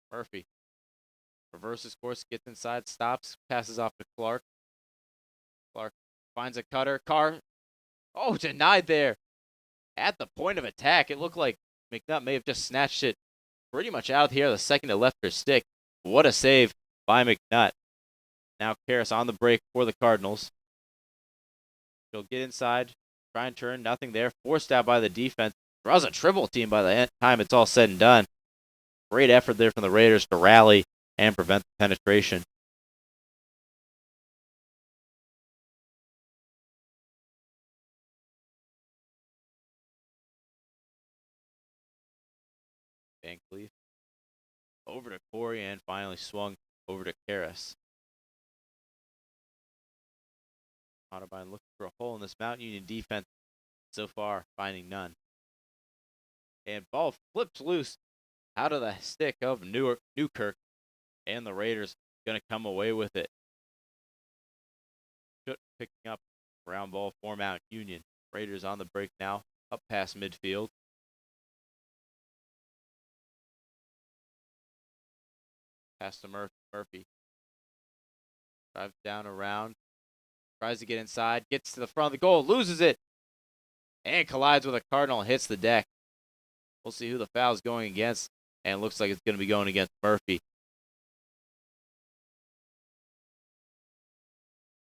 Murphy reverses course, gets inside, stops, passes off to Clark. Clark finds a cutter. Carr, denied there. At the point of attack, it looked like McNutt may have just snatched it pretty much out here the second it left her stick. What a save by McNutt. Now Karras on the break for the Cardinals. She'll get inside, try and turn, nothing there. Forced out by the defense. Draws a triple team by the time it's all said and done. Great effort there from the Raiders to rally and prevent the penetration. Van Cleef over to Corey and finally swung over to Karras. Otterbein looking for a hole in this Mount Union defense. So far, finding none. And ball flips loose out of the stick of Newkirk. And the Raiders going to come away with it. Picking up ground ball for Mount Union. Raiders on the break now, up past midfield. Pass to Murphy. Drives down around. Tries to get inside. Gets to the front of the goal. Loses it. And collides with a Cardinal and hits the deck. We'll see who the foul is going against. And it looks like it's going to be going against Murphy.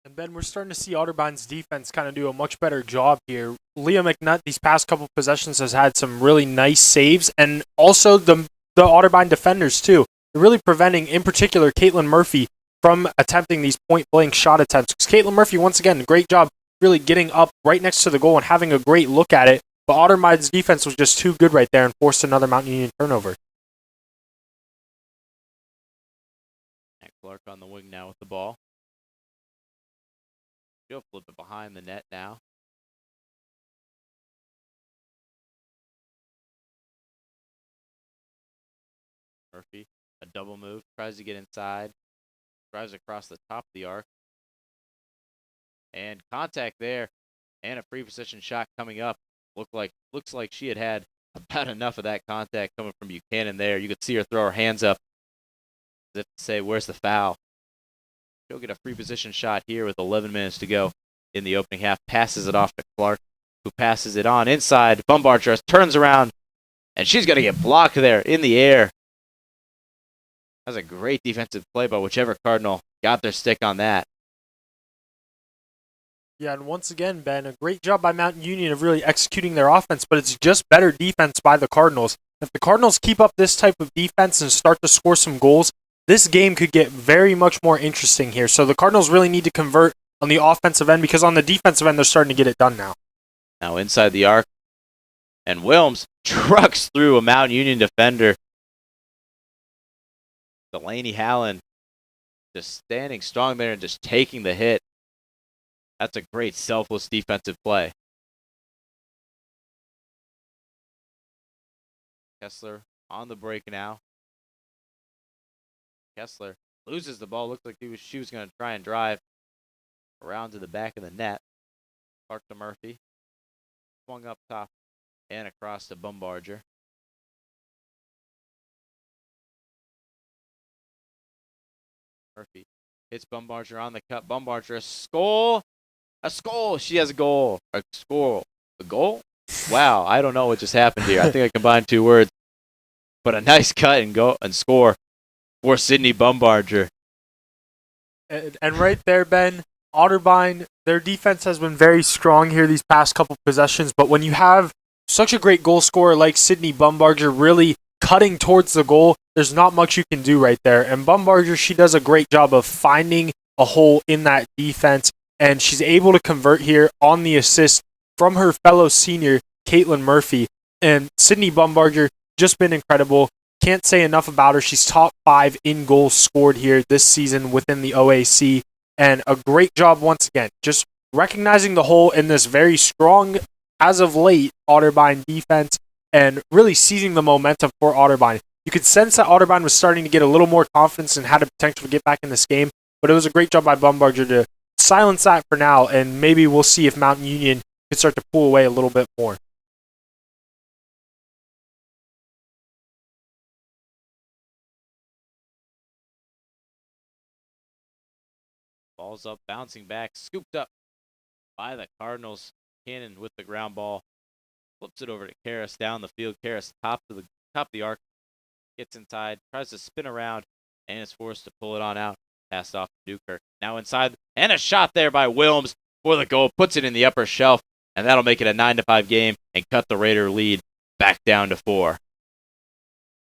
And Ben, we're starting to see Otterbein's defense kind of do a much better job here. Leah McNutt, these past couple possessions, has had some really nice saves. And also the Otterbein defenders, too. They're really preventing, in particular, Kailyn Murphy from attempting these point-blank shot attempts. Because Kailyn Murphy, once again, great job really getting up right next to the goal and having a great look at it. But Otterbein's defense was just too good right there and forced another Mount Union turnover. And Clark on the wing now with the ball. She'll flip it behind the net now. Murphy, a double move, tries to get inside. Drives across the top of the arc. And contact there. And a free position shot coming up. Looks like she had about enough of that contact coming from Buchanan there. You could see her throw her hands up as if to say, where's the foul? She'll get a free position shot here with 11 minutes to go in the opening half. Passes it off to Clark, who passes it on inside. Bumbarger turns around, and she's going to get blocked there in the air. That was a great defensive play by whichever Cardinal got their stick on that. Yeah, and once again, Ben, a great job by Mount Union of really executing their offense, but it's just better defense by the Cardinals. If the Cardinals keep up this type of defense and start to score some goals, this game could get very much more interesting here. So the Cardinals really need to convert on the offensive end because on the defensive end, they're starting to get it done now. Now inside the arc, and Wilms trucks through a Mount Union defender. Delaney Hallen just standing strong there and just taking the hit. That's a great selfless defensive play. Kessler on the break now. Kessler loses the ball. Looks like she was going to try and drive around to the back of the net. Clark to Murphy. Swung up top and across to Bumbarger. Murphy hits Bumbarger on the cut. Bumbarger, a score. A score. She has a goal. A score. A goal? Wow, I don't know what just happened here. I think I combined two words. But a nice cut and go and score for Sydney Bumbarger. And right there, Ben, Otterbein, their defense has been very strong here these past couple possessions, but when you have such a great goal scorer like Sydney Bumbarger really cutting towards the goal, there's not much you can do right there. And Bumbarger, she does a great job of finding a hole in that defense, and she's able to convert here on the assist from her fellow senior, Kailyn Murphy. And Sydney Bumbarger, just been incredible. Can't say enough about her. She's top 5 in goals scored here this season within the OAC. And a great job once again, just recognizing the hole in this very strong, as of late, Otterbein defense and really seizing the momentum for Otterbein. You could sense that Otterbein was starting to get a little more confidence and had a potential to get back in this game, but it was a great job by Bumbarger to silence that for now, and maybe we'll see if Mountain Union could start to pull away a little bit more. Ball's up, bouncing back, scooped up by the Cardinals. Cannon with the ground ball. Flips it over to Karras down the field. Karras top of the arc. Gets inside, tries to spin around, and is forced to pull it on out. Passed off to Newkirk. Now inside, and a shot there by Wilms for the goal. Puts it in the upper shelf, and that'll make it a 9-5 game and cut the Raider lead back down to 4.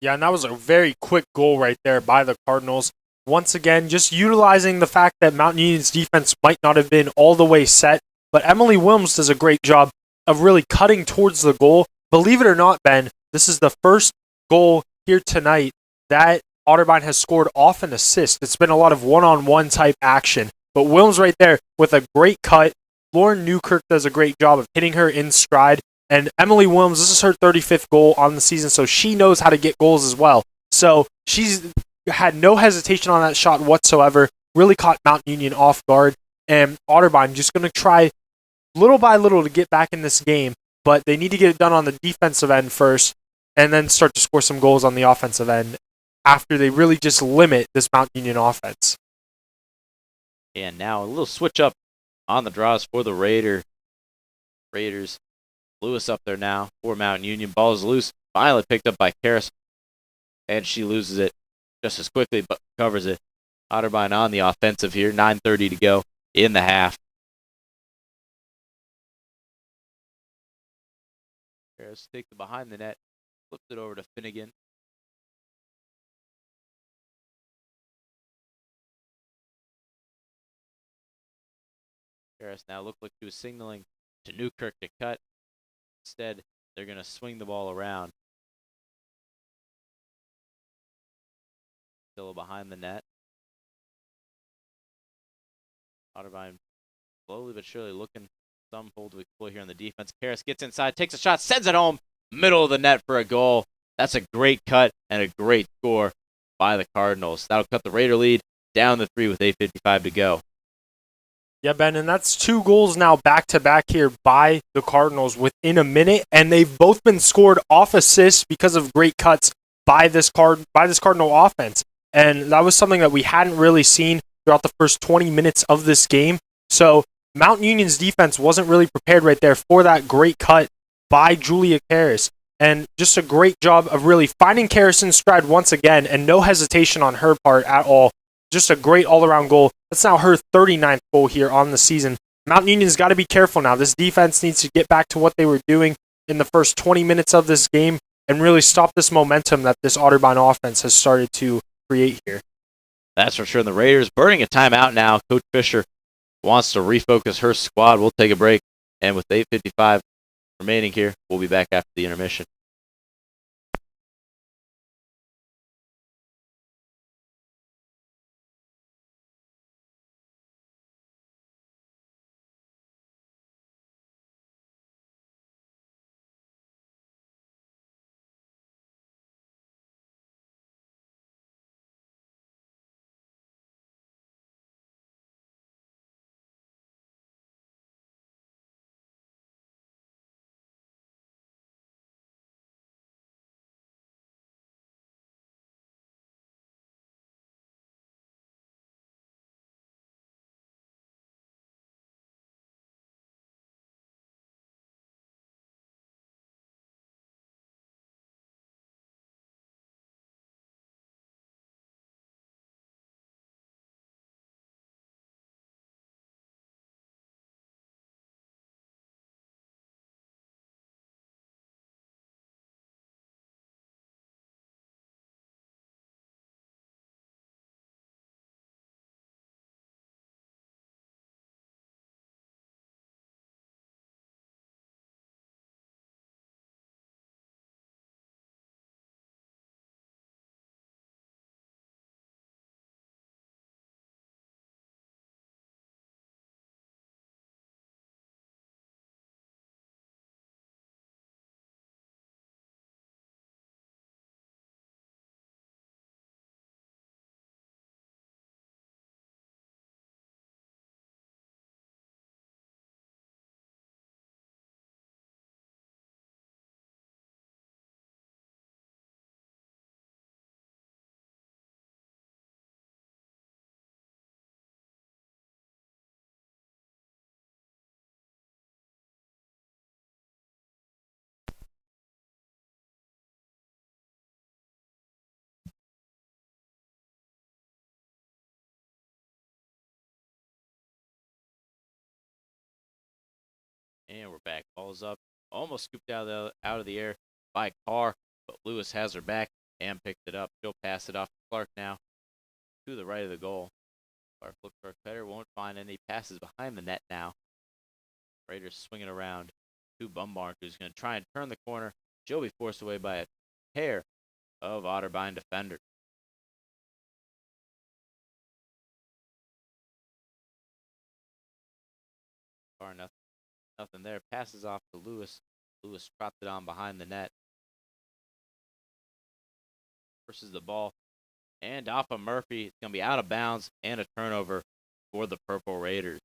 Yeah, and that was a very quick goal right there by the Cardinals. Once again, just utilizing the fact that Mountain Union's defense might not have been all the way set, but Emily Wilms does a great job of really cutting towards the goal. Believe it or not, Ben, this is the first goal here tonight that Otterbein has scored off an assist. It's been a lot of one-on-one type action, but Wilms right there with a great cut. Lauren Newkirk does a great job of hitting her in stride, and Emily Wilms, this is her 35th goal on the season, so she knows how to get goals as well. So she's had no hesitation on that shot whatsoever, really caught Mountain Union off guard, and Otterbein just going to try little by little to get back in this game, but they need to get it done on the defensive end first, and then start to score some goals on the offensive end after they really just limit this Mountain Union offense. And now a little switch up on the draws for the Raiders. Lewis up there now for Mountain Union. Ball is loose, finally picked up by Karras, and she loses it just as quickly, but covers it. Otterbein on the offensive here, 9:30 to go in the half. Karras takes it behind the net, flips it over to Finnegan. Karras now looked like she was signaling to Newkirk to cut. Instead, they're going to swing the ball around. Still behind the net. Otterbein slowly but surely looking some hole to exploit here on the defense. Karras gets inside, takes a shot, sends it home, middle of the net for a goal. That's a great cut and a great score by the Cardinals. That'll cut the Raider lead down to 3 with 8:55 to go. Yeah, Ben, and that's 2 goals now back-to-back here by the Cardinals within a minute, and they've both been scored off assists because of great cuts by this Cardinal offense. And that was something that we hadn't really seen throughout the first 20 minutes of this game. So Mountain Union's defense wasn't really prepared right there for that great cut by Julia Karras. And just a great job of really finding Karras in stride once again, and no hesitation on her part at all. Just a great all-around goal. That's now her 39th goal here on the season. Mountain Union's got to be careful now. This defense needs to get back to what they were doing in the first 20 minutes of this game and really stop this momentum that this Otterbein offense has started to create here. That's for sure. And the Raiders burning a timeout now. Coach Fisher wants to refocus her squad. We'll take a break. And with 8:55 remaining here, we'll be back after the intermission. And we're back. Ball's up. Almost scooped out of the air by Carr, but Lewis has her back and picked it up. She'll pass it off to Clark now to the right of the goal. Clark looks for a cutter, won't find any passes behind the net now. Raiders swinging around to Bumbarger, who's going to try and turn the corner. She'll be forced away by a pair of Otterbein defenders. Carr, nothing there. Passes off to Lewis. Lewis dropped it on behind the net. Versus the ball. And off of Murphy. It's going to be out of bounds and a turnover for the Purple Raiders.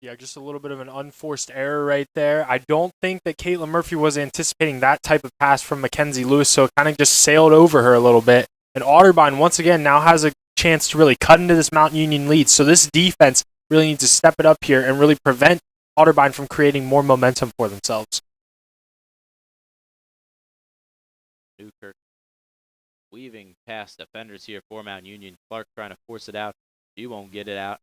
Yeah, just a little bit of an unforced error right there. I don't think that Kailyn Murphy was anticipating that type of pass from Mackenzie Lewis, so it kind of just sailed over her a little bit. And Otterbein, once again, now has a chance to really cut into this Mount Union lead. So this defense really needs to step it up here and really prevent Otterbein from creating more momentum for themselves. Newkirk weaving past defenders here for Mount Union. Clark trying to force it out. She won't get it out.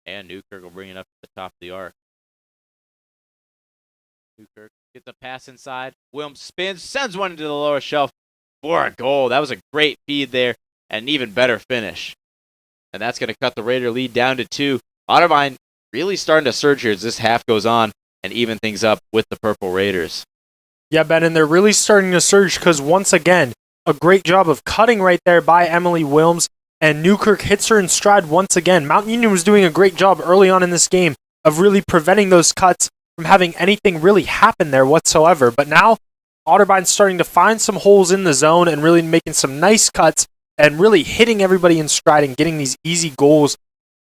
And Newkirk will bring it up to the top of the arc. Newkirk gets a pass inside. Williams spins, sends one into the lower shelf for a goal. That was a great feed there and an even better finish. And that's going to cut the Raider lead down to 2. Otterbein really starting to surge here as this half goes on and even things up with the Purple Raiders. Yeah, Ben, and they're really starting to surge because once again, a great job of cutting right there by Emily Wilms. And Newkirk hits her in stride once again. Mount Union was doing a great job early on in this game of really preventing those cuts from having anything really happen there whatsoever. But now, Otterbein's starting to find some holes in the zone and really making some nice cuts and really hitting everybody in stride and getting these easy goals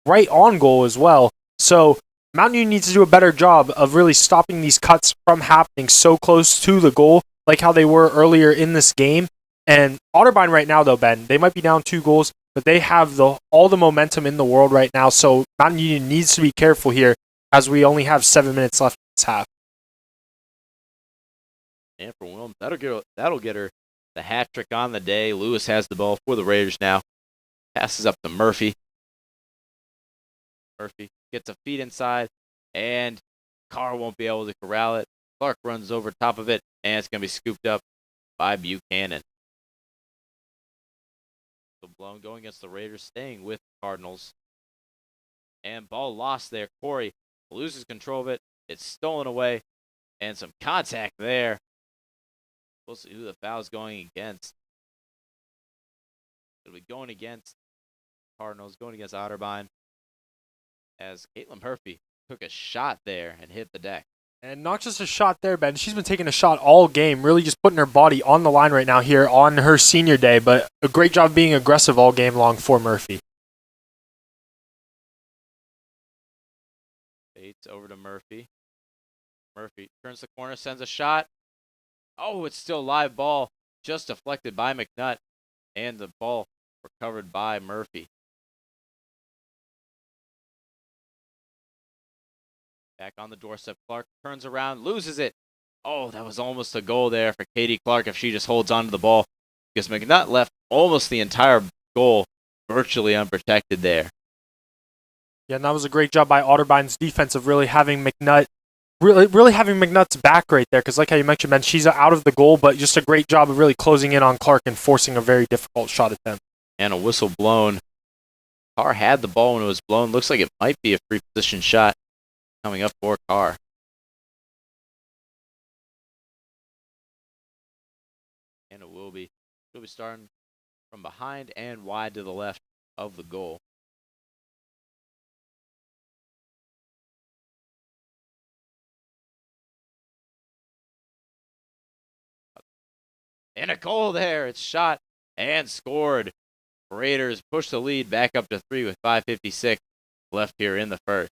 right on goal as well. So Mount Union needs to do a better job of really stopping these cuts from happening so close to the goal like how they were earlier in this game. And Otterbein right now, though, Ben, they might be down 2 goals, but they have all the momentum in the world right now, so Mount Union needs to be careful here as we only have 7 minutes left in this half. And for Wilms, that'll get her the hat trick on the day. Lewis has the ball for the Raiders now. Passes up to Murphy. Murphy gets a feed inside, and Carr won't be able to corral it. Clark runs over top of it, and it's going to be scooped up by Buchanan. So blown going against the Raiders, staying with the Cardinals. And ball lost there. Corey loses control of it. It's stolen away. And some contact there. We'll see who the foul is going against. It'll be going against Cardinals, going against Otterbein. As Kailyn Murphy took a shot there and hit the deck. And not just a shot there, Ben. She's been taking a shot all game, really just putting her body on the line right now here on her senior day, but a great job being aggressive all game long for Murphy. Bates over to Murphy. Murphy turns the corner, sends a shot. Oh, it's still live ball, just deflected by McNutt, and the ball recovered by Murphy. Back on the doorstep, Clark turns around, loses it. Oh, that was almost a goal there for Katie Clark if she just holds on to the ball. Because McNutt left almost the entire goal virtually unprotected there. Yeah, and that was a great job by Otterbein's defense of really having McNutt, really having McNutt's back right there. Because like how you mentioned, Ben, she's out of the goal, but just a great job of really closing in on Clark and forcing a very difficult shot attempt. And a whistle blown. Carr had the ball when it was blown. Looks like it might be a free position shot coming up for Carr. And it will be. She'll be starting from behind and wide to the left of the goal. And a goal there. It's shot and scored. Raiders push the lead back up to 3 with 5:56 left here in the first.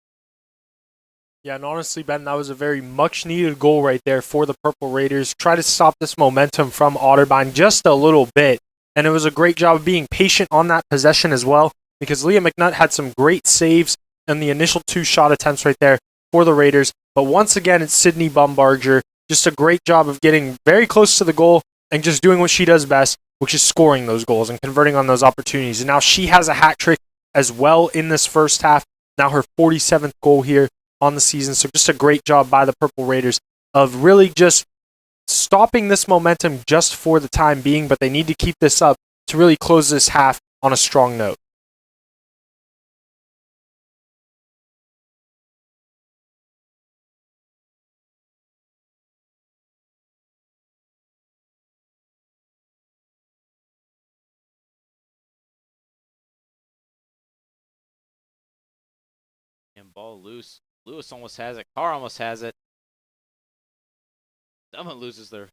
Yeah, and honestly, Ben, that was a very much-needed goal right there for the Purple Raiders. Try to stop this momentum from Otterbein just a little bit. And it was a great job of being patient on that possession as well, because Leah McNutt had some great saves in the initial 2 shot attempts right there for the Raiders. But once again, it's Sydney Bumbarger. Just a great job of getting very close to the goal and just doing what she does best, which is scoring those goals and converting on those opportunities. And now she has a hat trick as well in this first half. Now her 47th goal here on the season. So just a great job by the Purple Raiders of really just stopping this momentum just for the time being, but they need to keep this up to really close this half on a strong note. And ball loose. Lewis almost has it. Carr almost has it. Someone loses their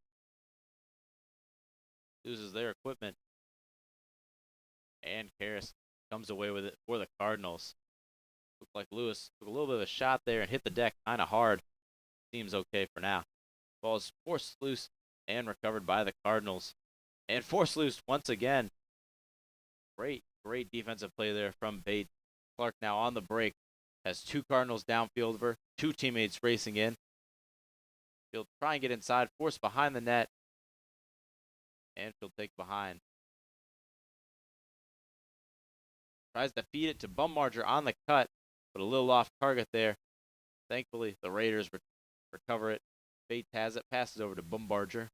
equipment. And Karras comes away with it for the Cardinals. Looked like Lewis took a little bit of a shot there and hit the deck kind of hard. Seems okay for now. Ball is forced loose and recovered by the Cardinals. And forced loose once again. Great defensive play there from Bates. Clark now on the break. Has two Cardinals downfield over, two teammates racing in. He'll try and get inside, force behind the net. And she'll take behind. Tries to feed it to Bumbarger on the cut, but a little off target there. Thankfully, the Raiders recover it. Bates has it, passes over to Bumbarger.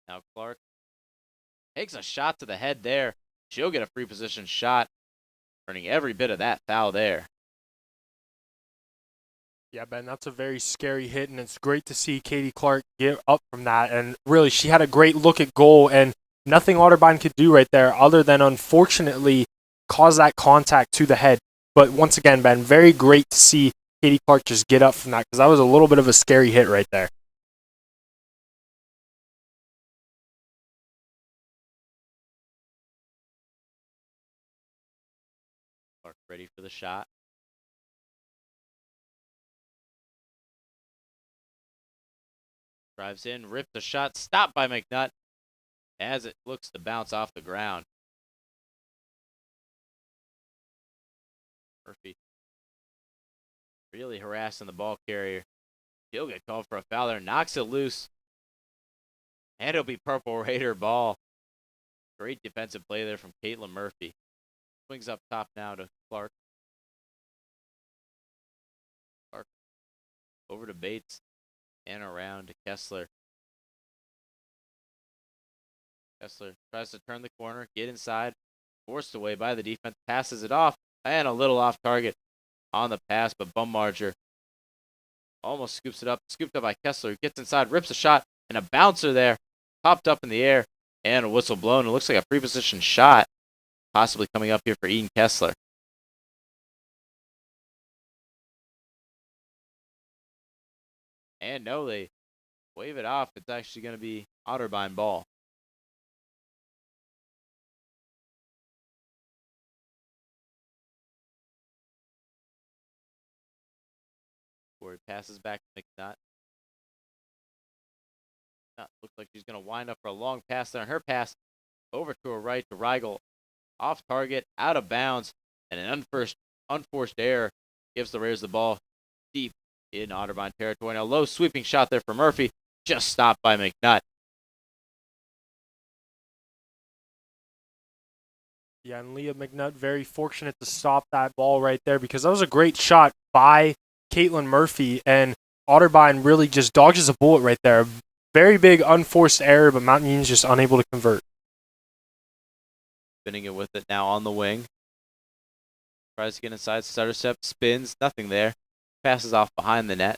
Now Clark takes a shot to the head there. She'll get a free position shot, earning every bit of that foul there. Yeah, Ben, that's a very scary hit, and it's great to see Katie Clark get up from that. And really, she had a great look at goal, and nothing Otterbein could do right there other than, unfortunately, cause that contact to the head. But once again, Ben, very great to see Katie Clark just get up from that, because that was a little bit of a scary hit right there. Clark ready for the shot. Drives in, ripped the shot, stopped by McNutt as it looks to bounce off the ground. Murphy really harassing the ball carrier. He'll get called for a foul there, knocks it loose. And it'll be Purple Raider ball. Great defensive play there from Caitlin Murphy. Swings up top now to Clark. Clark over to Bates and around to Kessler. Kessler tries to turn the corner, get inside, forced away by the defense, passes it off, and a little off target on the pass, but Bumbarger almost scoops it up, scooped up by Kessler, gets inside, rips a shot, and a bouncer there, popped up in the air, and a whistle blown. It looks like a pre-position shot, possibly coming up here for Eden Kessler. And no, they wave it off. It's actually going to be Otterbein ball. Where he passes back to McNutt. Looks like she's going to wind up for a long pass there. And her pass over to her right to Rigel. Off target, out of bounds, and an unforced error gives the Raiders the ball deep in Otterbein territory. Now, low sweeping shot there for Murphy, just stopped by McNutt. Yeah, and Leah McNutt very fortunate to stop that ball right there, because that was a great shot by Caitlin Murphy, and Otterbein really just dodges a bullet right there. Very big unforced error, but Mount Union's just unable to convert. Spinning it with it now on the wing. Tries to get inside, stutter step, spins, nothing there. Passes off behind the net.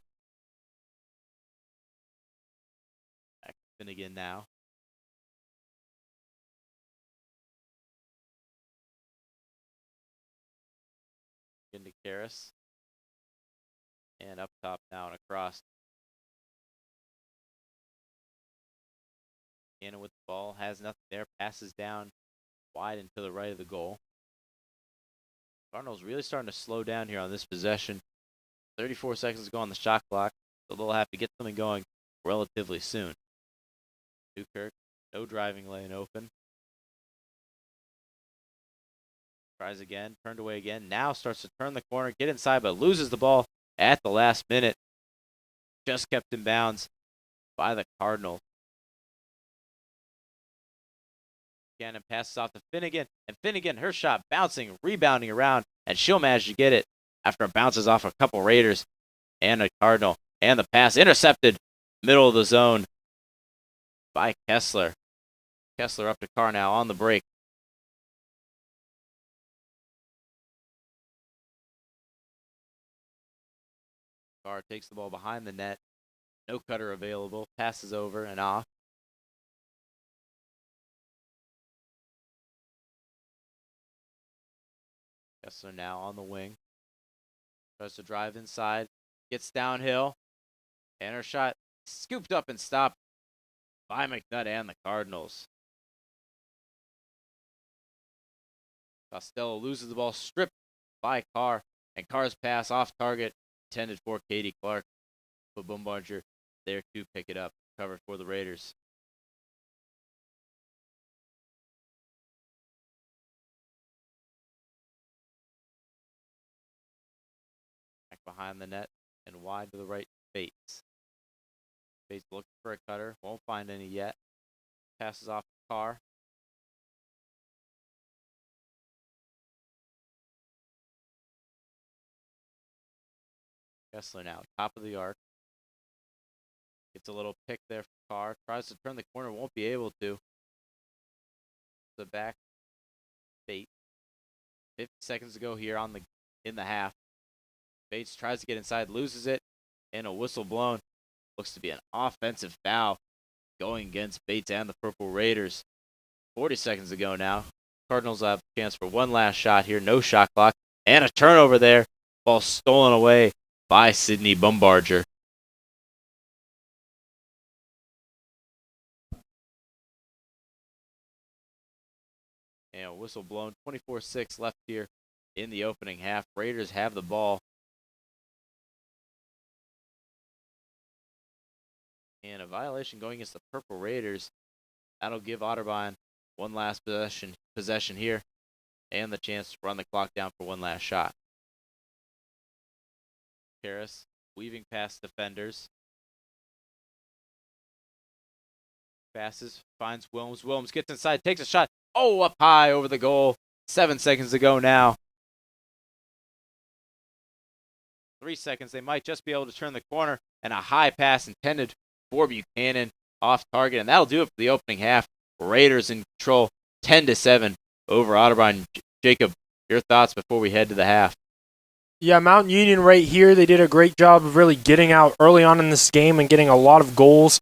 Back to Finnegan now. Into Karras. And up top now and across. Anna with the ball, has nothing there, passes down wide and to the right of the goal. Cardinals really starting to slow down here on this possession. 34 seconds to go on the shot clock, so they'll have to get something going relatively soon. Newkirk, no driving lane open. Tries again, turned away again, now starts to turn the corner, get inside, but loses the ball at the last minute. Just kept in bounds by the Cardinals. Again, and passes off to Finnegan, and Finnegan, her shot bouncing, rebounding around, and she'll manage to get it after it bounces off a couple Raiders and a Cardinal. And the pass intercepted, middle of the zone by Kessler. Kessler up to Carr now on the break. Carr takes the ball behind the net. No cutter available. Passes over and off. Kessler now on the wing. Tries to drive inside. Gets downhill. And her shot scooped up and stopped by McNutt and the Cardinals. Costello loses the ball, stripped by Carr, and Carr's pass off target intended for Katie Clark. But Bumbarger there to pick it up, covered for the Raiders. Back behind the net and wide to the right, Bates. Bates looking for a cutter, won't find any yet. Passes off to Carr. Kessler now, top of the arc. Gets a little pick there for Carr. Tries to turn the corner, won't be able to. The back, Bates. 50 seconds to go here in the half. Bates tries to get inside, loses it, and a whistle blown. Looks to be an offensive foul going against Bates and the Purple Raiders. 40 seconds to go now. Cardinals have a chance for one last shot here. No shot clock. And a turnover there. Ball stolen away by Sydney Bumbarger. And a whistle blown. 24-6 left here in the opening half. Raiders have the ball. And a violation going against the Purple Raiders. That'll give Otterbein one last possession here and the chance to run the clock down for one last shot. Harris weaving past defenders. Passes, finds Wilms. Wilms gets inside, takes a shot. Oh, up high over the goal. 7 seconds to go now. 3 seconds. They might just be able to turn the corner. And a high pass intended for Buchanan off target. And that'll do it for the opening half. Raiders in control 10-7 over Otterbein. Jacob, your thoughts before we head to the half? Yeah, Mount Union right here, they did a great job of really getting out early on in this game and getting a lot of goals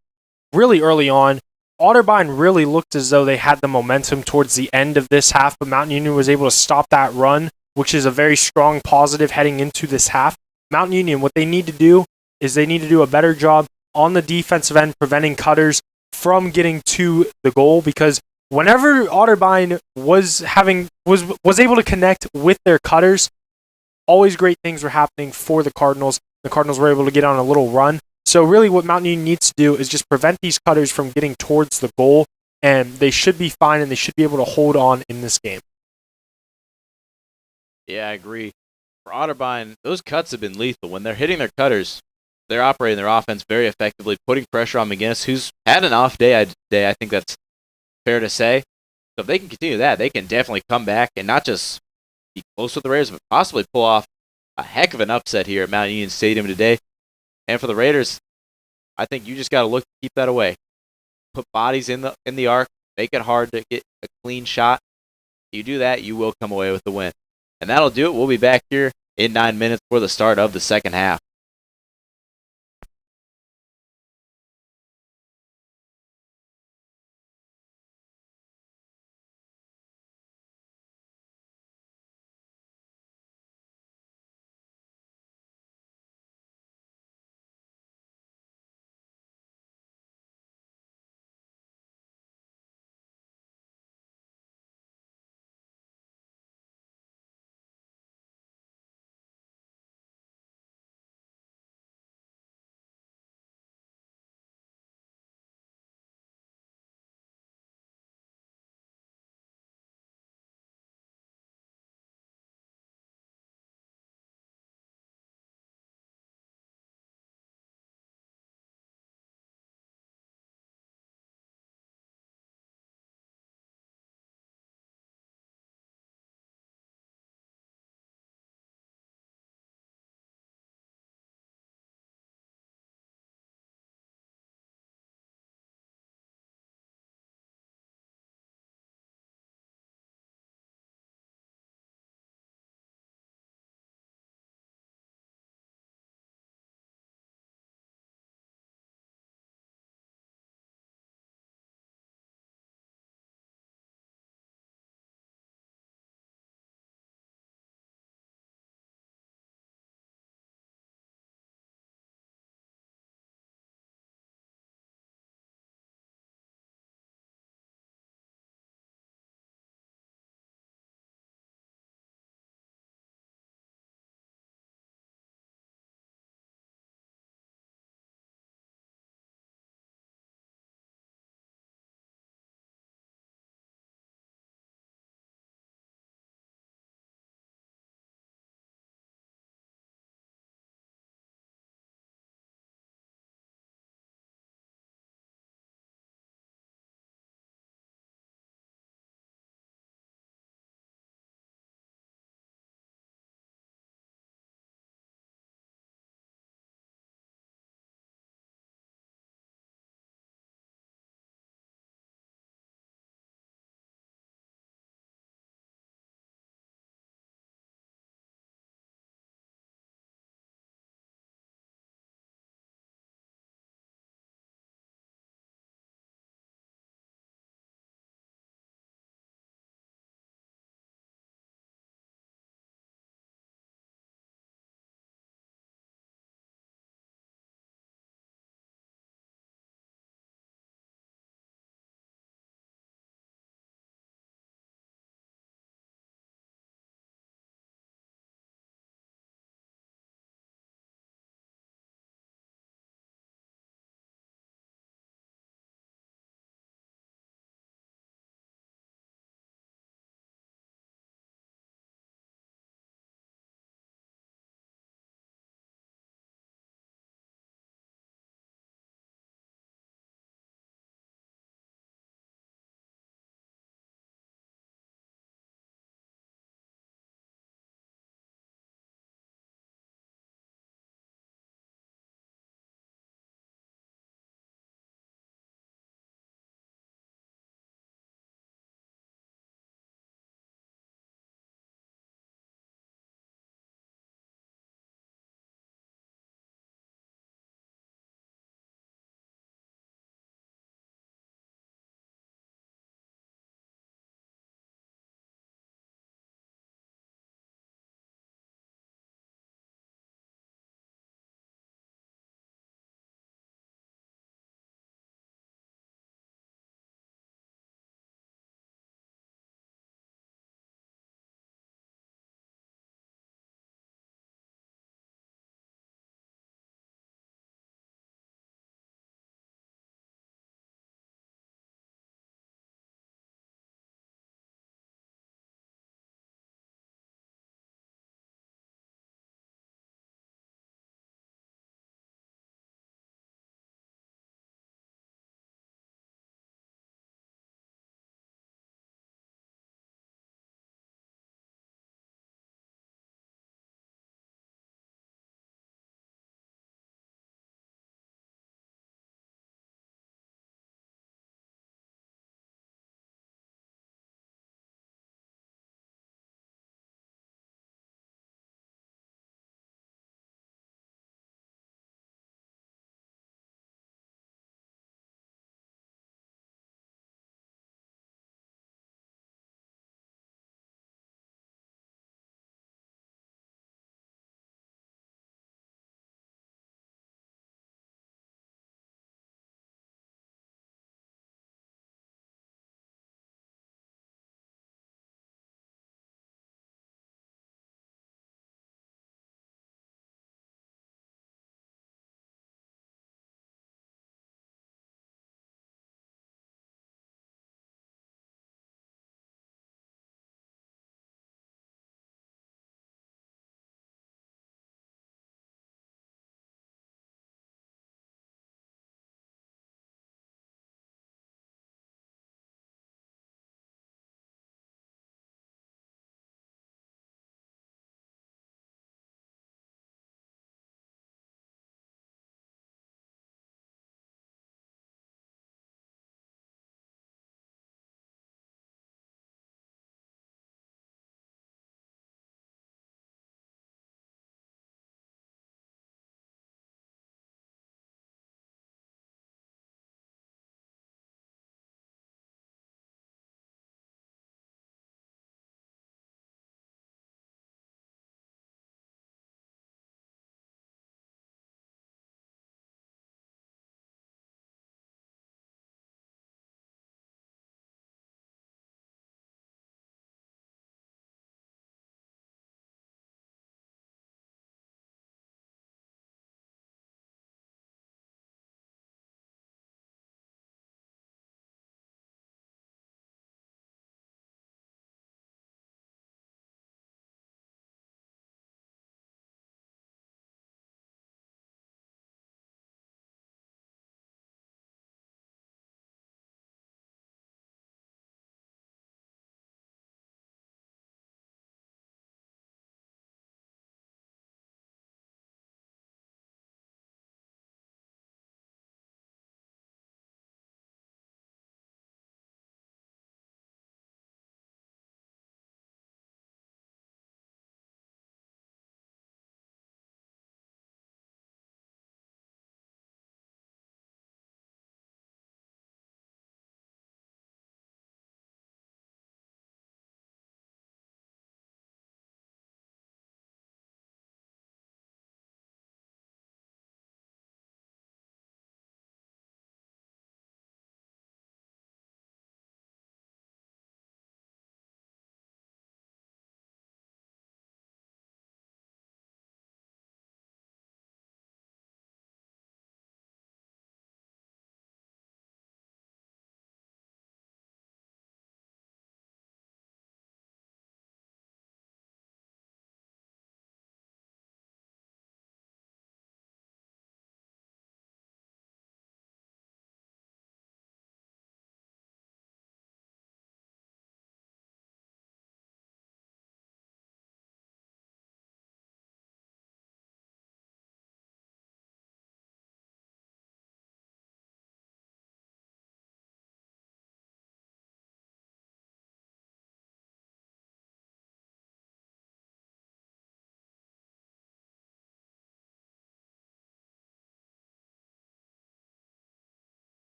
really early on. Otterbein really looked as though they had the momentum towards the end of this half, but Mount Union was able to stop that run, which is a very strong positive heading into this half. Mount Union, what they need to do is they need to do a better job on the defensive end, preventing cutters from getting to the goal, because whenever Otterbein was able to connect with their cutters, always great things were happening for the Cardinals. The Cardinals were able to get on a little run. So really what Mount Union needs to do is just prevent these cutters from getting towards the goal, and they should be fine, and they should be able to hold on in this game. Yeah, I agree. For Otterbein, those cuts have been lethal. When they're hitting their cutters, they're operating their offense very effectively, putting pressure on Mcginnis, who's had an off day. I think that's fair to say. So if they can continue that, they can definitely come back and not just be close with the Raiders, but possibly pull off a heck of an upset here at Mount Union Stadium today. And for the Raiders, I think you just got to look to keep that away. Put bodies in the arc, make it hard to get a clean shot. If you do that, you will come away with the win. And that'll do it. We'll be back here in 9 minutes for the start of the second half.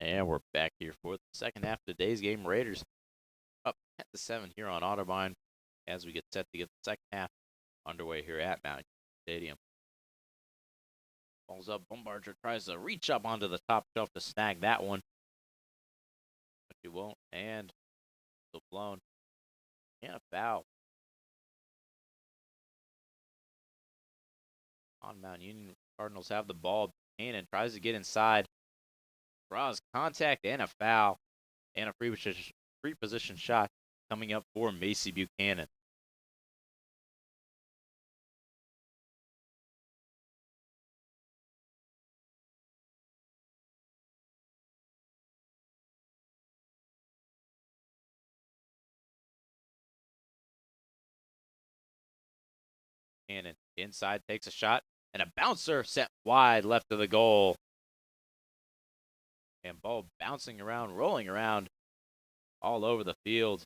And we're back here for the second half of today's game. Raiders up 10-7 here on Otterbein as we get set to get the second half underway here at Mount Stadium. Balls up. Bumbarger tries to reach up onto the top shelf to snag that one, but he won't. And still blown. And a foul on Mount Union. Cardinals have the ball. Buchanan tries to get inside. Draws contact and a foul. And a free position shot coming up for Macy Buchanan. Buchanan inside takes a shot, and a bouncer sent wide left of the goal. And ball bouncing around, rolling around all over the field.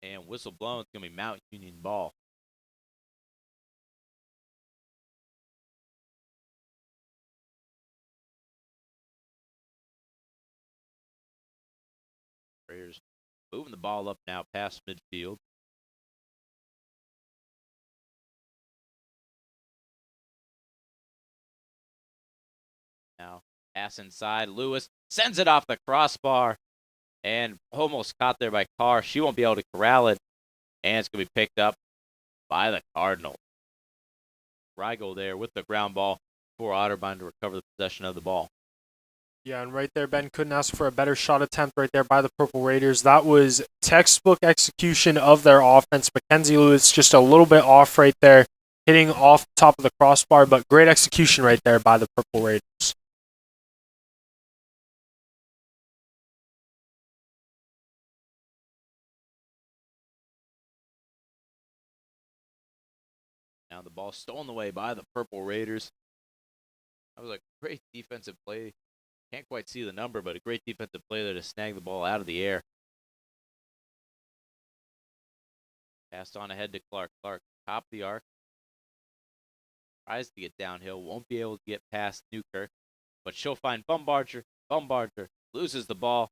And whistle blown. It's going to be Mount Union ball. Raiders moving the ball up now past midfield. Now pass inside. Lewis sends it off the crossbar and almost caught there by Carr. She won't be able to corral it, and it's going to be picked up by the Cardinals. Rigel there with the ground ball for Otterbein to recover the possession of the ball. Yeah, and right there, Ben couldn't ask for a better shot attempt right there by the Purple Raiders. That was textbook execution of their offense. Mackenzie Lewis just a little bit off right there, hitting off the top of the crossbar, but great execution right there by the Purple Raiders. Now the ball stolen away by the Purple Raiders. That was a great defensive play. Can't quite see the number, but a great defensive play there to snag the ball out of the air. Passed on ahead to Clark. Clark, top of the arc. Tries to get downhill. Won't be able to get past Newkirk. But she'll find Bumbarger. Bumbarger loses the ball.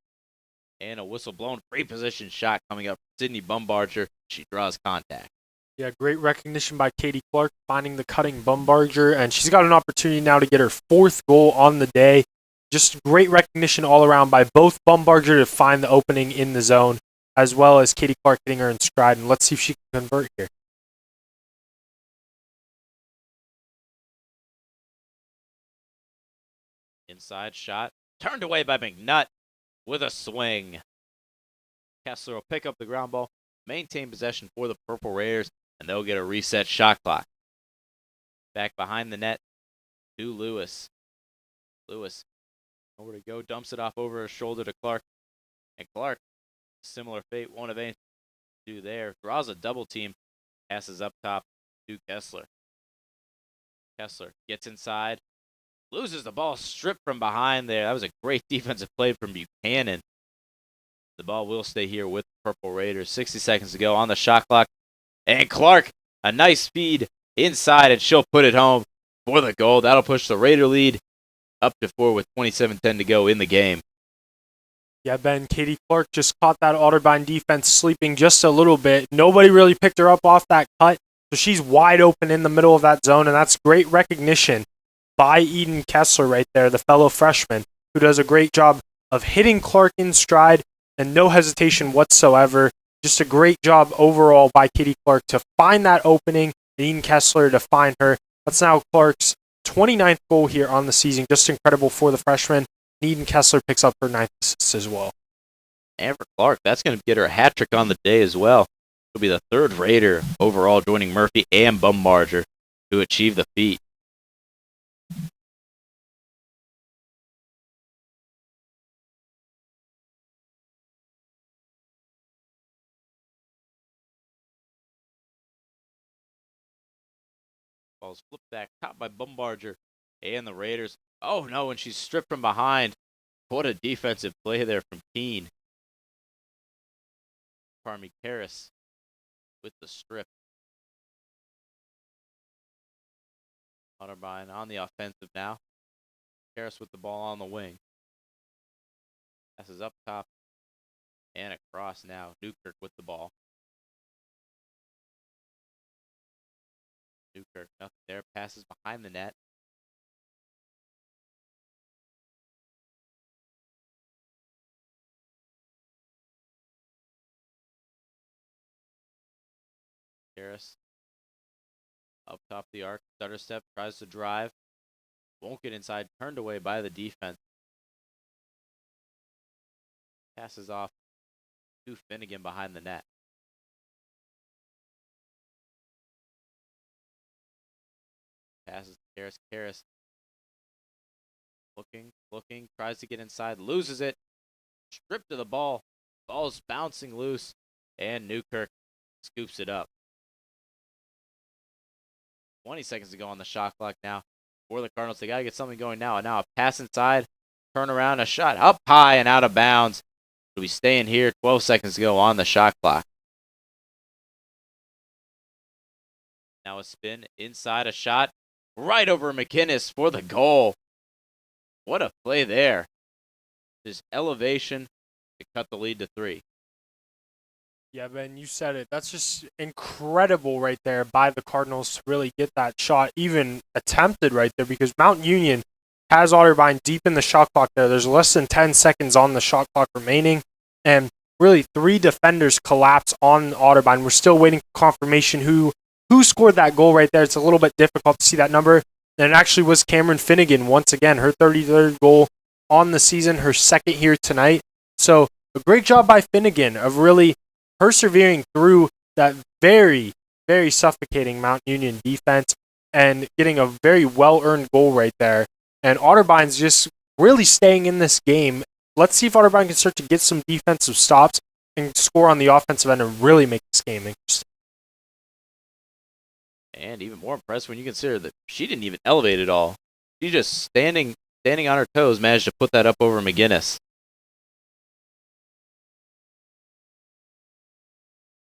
And a whistle blown. Free position shot coming up from Sydney Bumbarger. She draws contact. Yeah, great recognition by Katie Clark, finding the cutting Bumbarger, and she's got an opportunity now to get her fourth goal on the day. Just great recognition all around by both Bumbarger to find the opening in the zone, as well as Katie Clark hitting her in stride. And let's see if she can convert here. Inside shot. Turned away by McNutt with a swing. Kessler will pick up the ground ball, maintain possession for the Purple Raiders, and they'll get a reset shot clock. Back behind the net to Lewis. Lewis, nowhere to go, dumps it off over her shoulder to Clark. And Clark, similar fate, won't have anything to do there. Draws a double team, passes up top to Kessler. Kessler gets inside, loses the ball, stripped from behind there. That was a great defensive play from Buchanan. The ball will stay here with the Purple Raiders. 60 seconds to go on the shot clock. And Clark, a nice feed inside, and she'll put it home for the goal. That'll push the Raider lead up to 4 with 27:10 to go in the game. Yeah, Ben, Katie Clark just caught that Otterbein defense sleeping just a little bit. Nobody really picked her up off that cut, so she's wide open in the middle of that zone, and that's great recognition by Eden Kessler right there, the fellow freshman, who does a great job of hitting Clark in stride and no hesitation whatsoever. Just a great job overall by Katie Clark to find that opening, and Eden Kessler to find her. That's now Clark's 29th goal here on the season. Just incredible for the freshman. Eden Kessler picks up her 9th assist as well. And for Clark, that's going to get her a hat trick on the day as well. She'll be the third Raider overall, joining Murphy and Bumbarger to achieve the feat. Ball's flipped back, caught by Bumbarger and the Raiders. Oh no, and she's stripped from behind. What a defensive play there from Keene. Parmi Karras with the strip. Otterbein on the offensive now. Karras with the ball on the wing. Passes up top and across now. Newkirk with the ball. Newkirk, nothing there. Passes behind the net. Karras up top of the arc. Stutter step, tries to drive. Won't get inside. Turned away by the defense. Passes off to Finnegan behind the net. Passes to Karras. Karras looking, tries to get inside, loses it. Stripped of the ball. Ball's bouncing loose, and Newkirk scoops it up. 20 seconds to go on the shot clock now for the Cardinals. They got to get something going now. And now a pass inside, turn around, a shot up high and out of bounds. It'll be staying here. 12 seconds to go on the shot clock. Now a spin inside, a shot right over Mcginnis for the goal. What a play there. His elevation to cut the lead to 3. Yeah, Ben, you said it. That's just incredible right there by the Cardinals to really get that shot even attempted right there, because Mount Union has Otterbein deep in the shot clock there. There's less than 10 seconds on the shot clock remaining, and really 3 defenders collapse on Otterbein. We're still waiting for confirmation who scored that goal right there. It's a little bit difficult to see that number. And it actually was Cameron Finnegan once again, her 33rd goal on the season, her second here tonight. So a great job by Finnegan of really persevering through that very, very suffocating Mount Union defense and getting a very well-earned goal right there. And Otterbein's just really staying in this game. Let's see if Otterbein can start to get some defensive stops and score on the offensive end and really make this game interesting. And even more impressed when you consider that she didn't even elevate at all. She just standing on her toes managed to put that up over Mcginnis.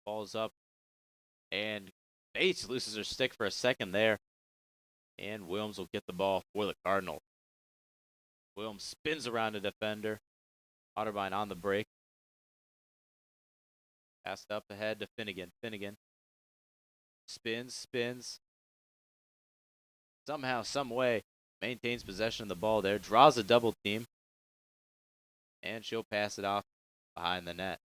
Ball's up, and Bates loses her stick for a second there. And Williams will get the ball for the Cardinals. Williams spins around a defender. Otterbein on the break. Passed up ahead to Finnegan. Finnegan spins. Somehow, some way, maintains possession of the ball there. Draws a double team. And she'll pass it off behind the net.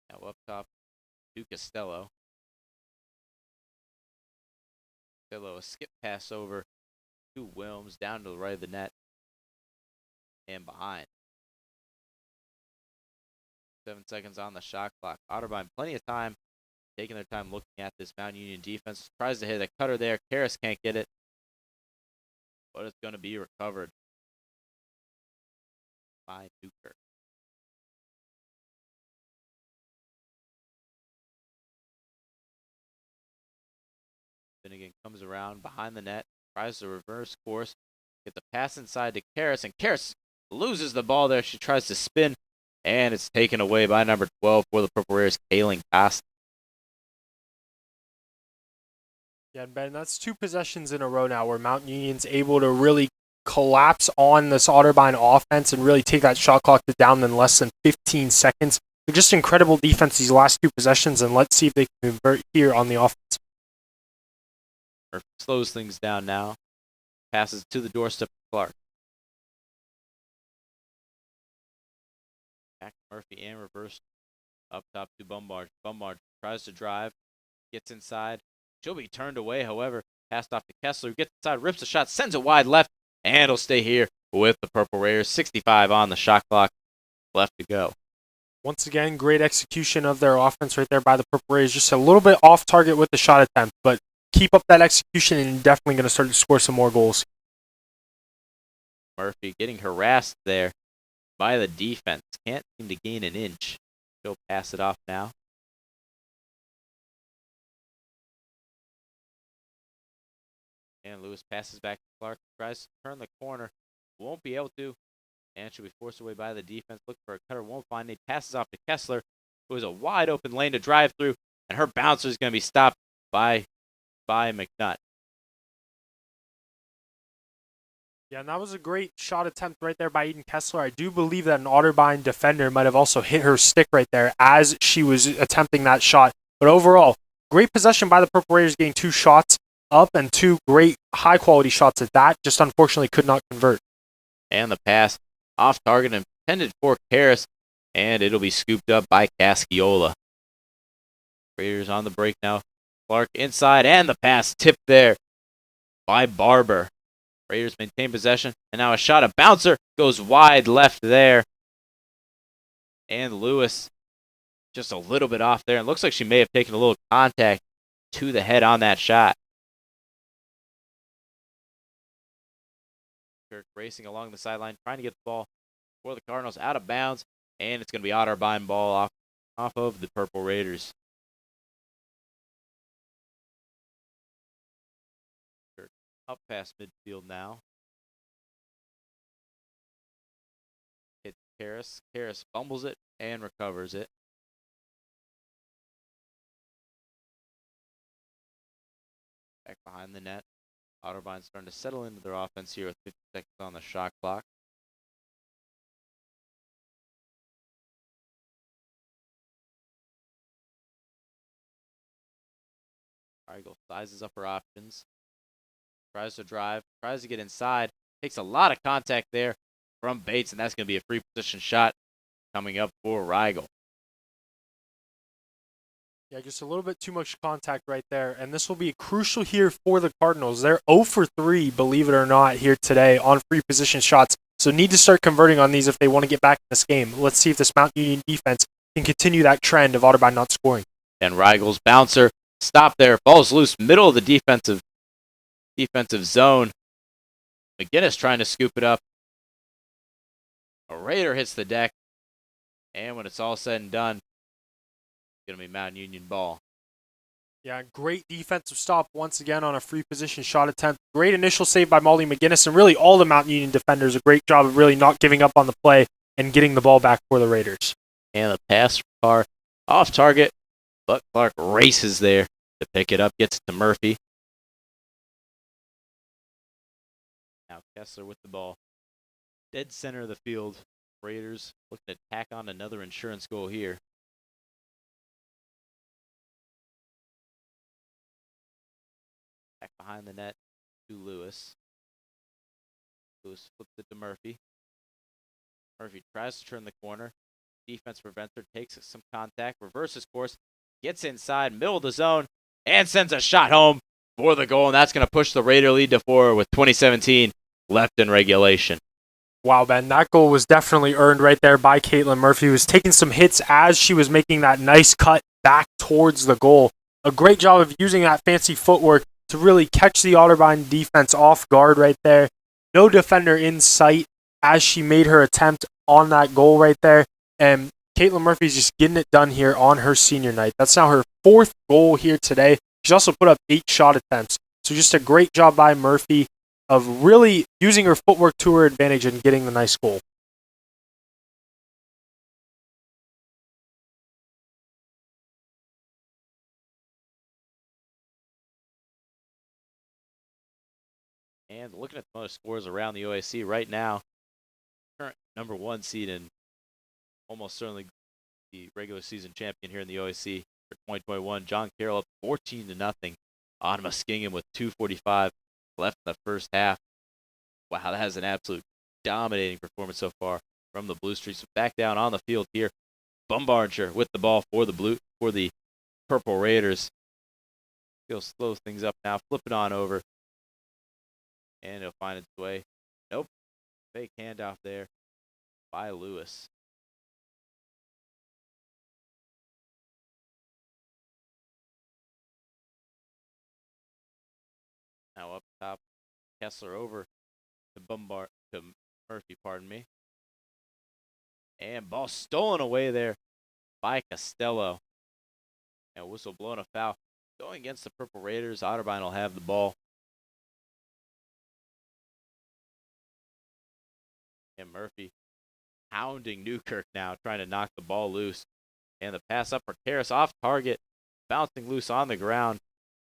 Now up top to Costello. Costello, a skip pass over to Williams, down to the right of the net. And behind. 7 seconds on the shot clock. Otterbein, plenty of time, taking their time looking at this Mount Union defense. Tries to hit a cutter there. Karras can't get it, but it's going to be recovered by Newkirk. Finnegan comes around behind the net, tries to reverse course, get the pass inside to Karras, and Karras loses the ball there. She tries to spin, and it's taken away by number 12 for the Purple Raiders, Kailyn Kostic. Yeah, Ben, that's 2 possessions in a row now where Mount Union's able to really collapse on this Otterbein offense and really take that shot clock to down in less than 15 seconds. They're just incredible defense these last 2 possessions, and let's see if they can convert here on the offense. Murphy slows things down now. Passes to the doorstep of Clark. Back to Murphy and reverse up top to Bumbarger. Bumbarger tries to drive, gets inside. She'll be turned away, however. Passed off to Kessler, who gets inside, rips a shot, sends it wide left, and it'll stay here with the Purple Raiders. 65 on the shot clock, left to go. Once again, great execution of their offense right there by the Purple Raiders. Just a little bit off target with the shot attempt, but keep up that execution and you're definitely going to start to score some more goals. Murphy getting harassed there by the defense. Can't seem to gain an inch. She'll pass it off now. And Lewis passes back to Clark. Tries to turn the corner. Won't be able to. And she'll be forced away by the defense. Looking for a cutter. Won't find it. Passes off to Kessler, who has a wide open lane to drive through. And her bouncer is going to be stopped by McNutt. Yeah, and that was a great shot attempt right there by Eden Kessler. I do believe that an Otterbein defender might have also hit her stick right there as she was attempting that shot. But overall, great possession by the Purple Raiders, getting 2 shots up and 2 great high-quality shots at that. Just unfortunately could not convert. And the pass off target intended for Karras, and it'll be scooped up by Casciola. Raiders on the break now. Clark inside, and the pass tipped there by Barber. Raiders maintain possession, and now a shot, a bouncer, goes wide left there. And Lewis just a little bit off there, and looks like she may have taken a little contact to the head on that shot. Kirk racing along the sideline, trying to get the ball for the Cardinals out of bounds, and it's going to be Otterbein ball off of the Purple Raiders. Kirk up past midfield now. Hits Karras. Karras fumbles it and recovers it. Back behind the net. Otterbein's starting to settle into their offense here with 50 seconds on the shot clock. Weigel sizes up her options. Tries to drive. Tries to get inside. Takes a lot of contact there from Bates, and that's going to be a free position shot coming up for Weigel. Yeah, just a little bit too much contact right there, and this will be crucial here for the Cardinals. They're 0 for 3, believe it or not, here today on free position shots, so need to start converting on these if they want to get back in this game. Let's see if this Mount Union defense can continue that trend of Otterbein not scoring. And Weigel's bouncer stopped there, falls loose, middle of the defensive zone. Mcginnis trying to scoop it up. A Raider hits the deck, and when it's all said and done, going to be Mount Union ball. Yeah, great defensive stop once again on a free position shot attempt. Great initial save by Molly Mcginnis, and really all the Mount Union defenders. A great job of really not giving up on the play and getting the ball back for the Raiders. And the pass car off target, but Clark races there to pick it up, gets it to Murphy. Now Kessler with the ball. Dead center of the field. Raiders looking to tack on another insurance goal here. Back behind the net to Lewis. Lewis flips it to Murphy. Murphy tries to turn the corner. Defense prevents her, takes some contact, reverses course, gets inside, middle of the zone, and sends a shot home for the goal. And that's going to push the Raider lead to 4 with 20:17 left in regulation. Wow, Ben, that goal was definitely earned right there by Kailyn Murphy, who was taking some hits as she was making that nice cut back towards the goal. A great job of using that fancy footwork to really catch the Otterbein defense off guard right there. No defender in sight as she made her attempt on that goal right there. And Kailyn Murphy's just getting it done here on her senior night. That's now her 4th goal here today. She's also put up 8 shot attempts. So just a great job by Murphy of really using her footwork to her advantage and getting the nice goal. And looking at the most scores around the OAC right now, current number 1 seed and almost certainly the regular season champion here in the OAC for 2021, John Carroll up 14-0 on Mcginnis with 2:45 left in the first half. Wow, that has an absolute dominating performance so far from the Blue Streets. Back down on the field here, Bumbarger with the ball for the Purple Raiders. He'll slow things up now, flip it on over. And it'll find its way. Nope. Fake handoff there by Lewis. Now up top, Kessler over to Murphy, pardon me. And ball stolen away there by Costello. And whistle blowing a foul. Going against the Purple Raiders, Otterbein will have the ball. And Murphy hounding Newkirk now, trying to knock the ball loose. And the pass up for Karras off target, bouncing loose on the ground.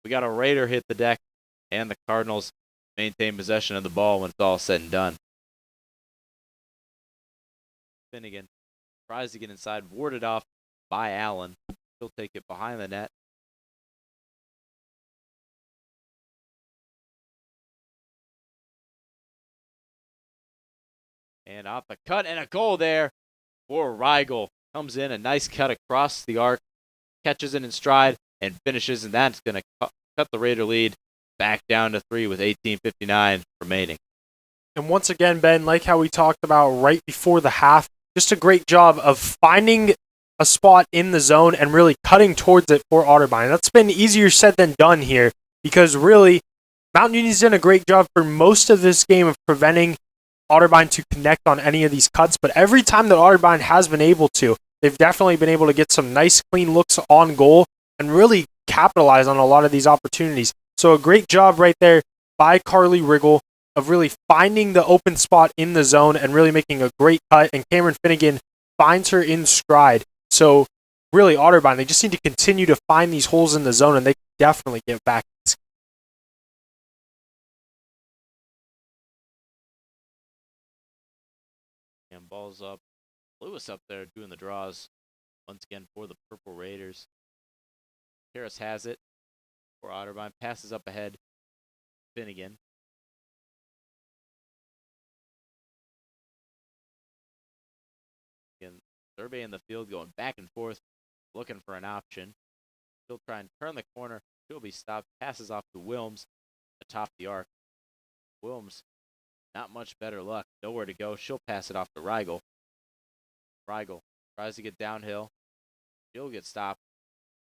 We got a Raider hit the deck, and the Cardinals maintain possession of the ball when it's all said and done. Finnegan tries to get inside, warded off by Allen. He'll take it behind the net. And off the cut, and a goal there for Rigel. Comes in, a nice cut across the arc, catches it in stride, and finishes, and that's going to cut the Raider lead back down to 3 with 18:59 remaining. And once again, Ben, like how we talked about right before the half, just a great job of finding a spot in the zone and really cutting towards it for Otterbein. That's been easier said than done here, because really, Mount Union's done a great job for most of this game of preventing Otterbein to connect on any of these cuts, but every time that Otterbein has been able to, they've definitely been able to get some nice, clean looks on goal and really capitalize on a lot of these opportunities. So a great job right there by Carly Riggle of really finding the open spot in the zone and really making a great cut, and Cameron Finnegan finds her in stride. So really, Otterbein, they just need to continue to find these holes in the zone, and they can definitely get back. And balls up. Lewis up there doing the draws once again for the Purple Raiders. Harris has it for Otterbein. Passes up ahead. Finnegan. Again, survey in the field, going back and forth, looking for an option. She'll try and turn the corner. She'll be stopped. Passes off to Wilms atop the arc. Wilms, not much better luck. Nowhere to go. She'll pass it off to Rigel. Rigel tries to get downhill. She'll get stopped.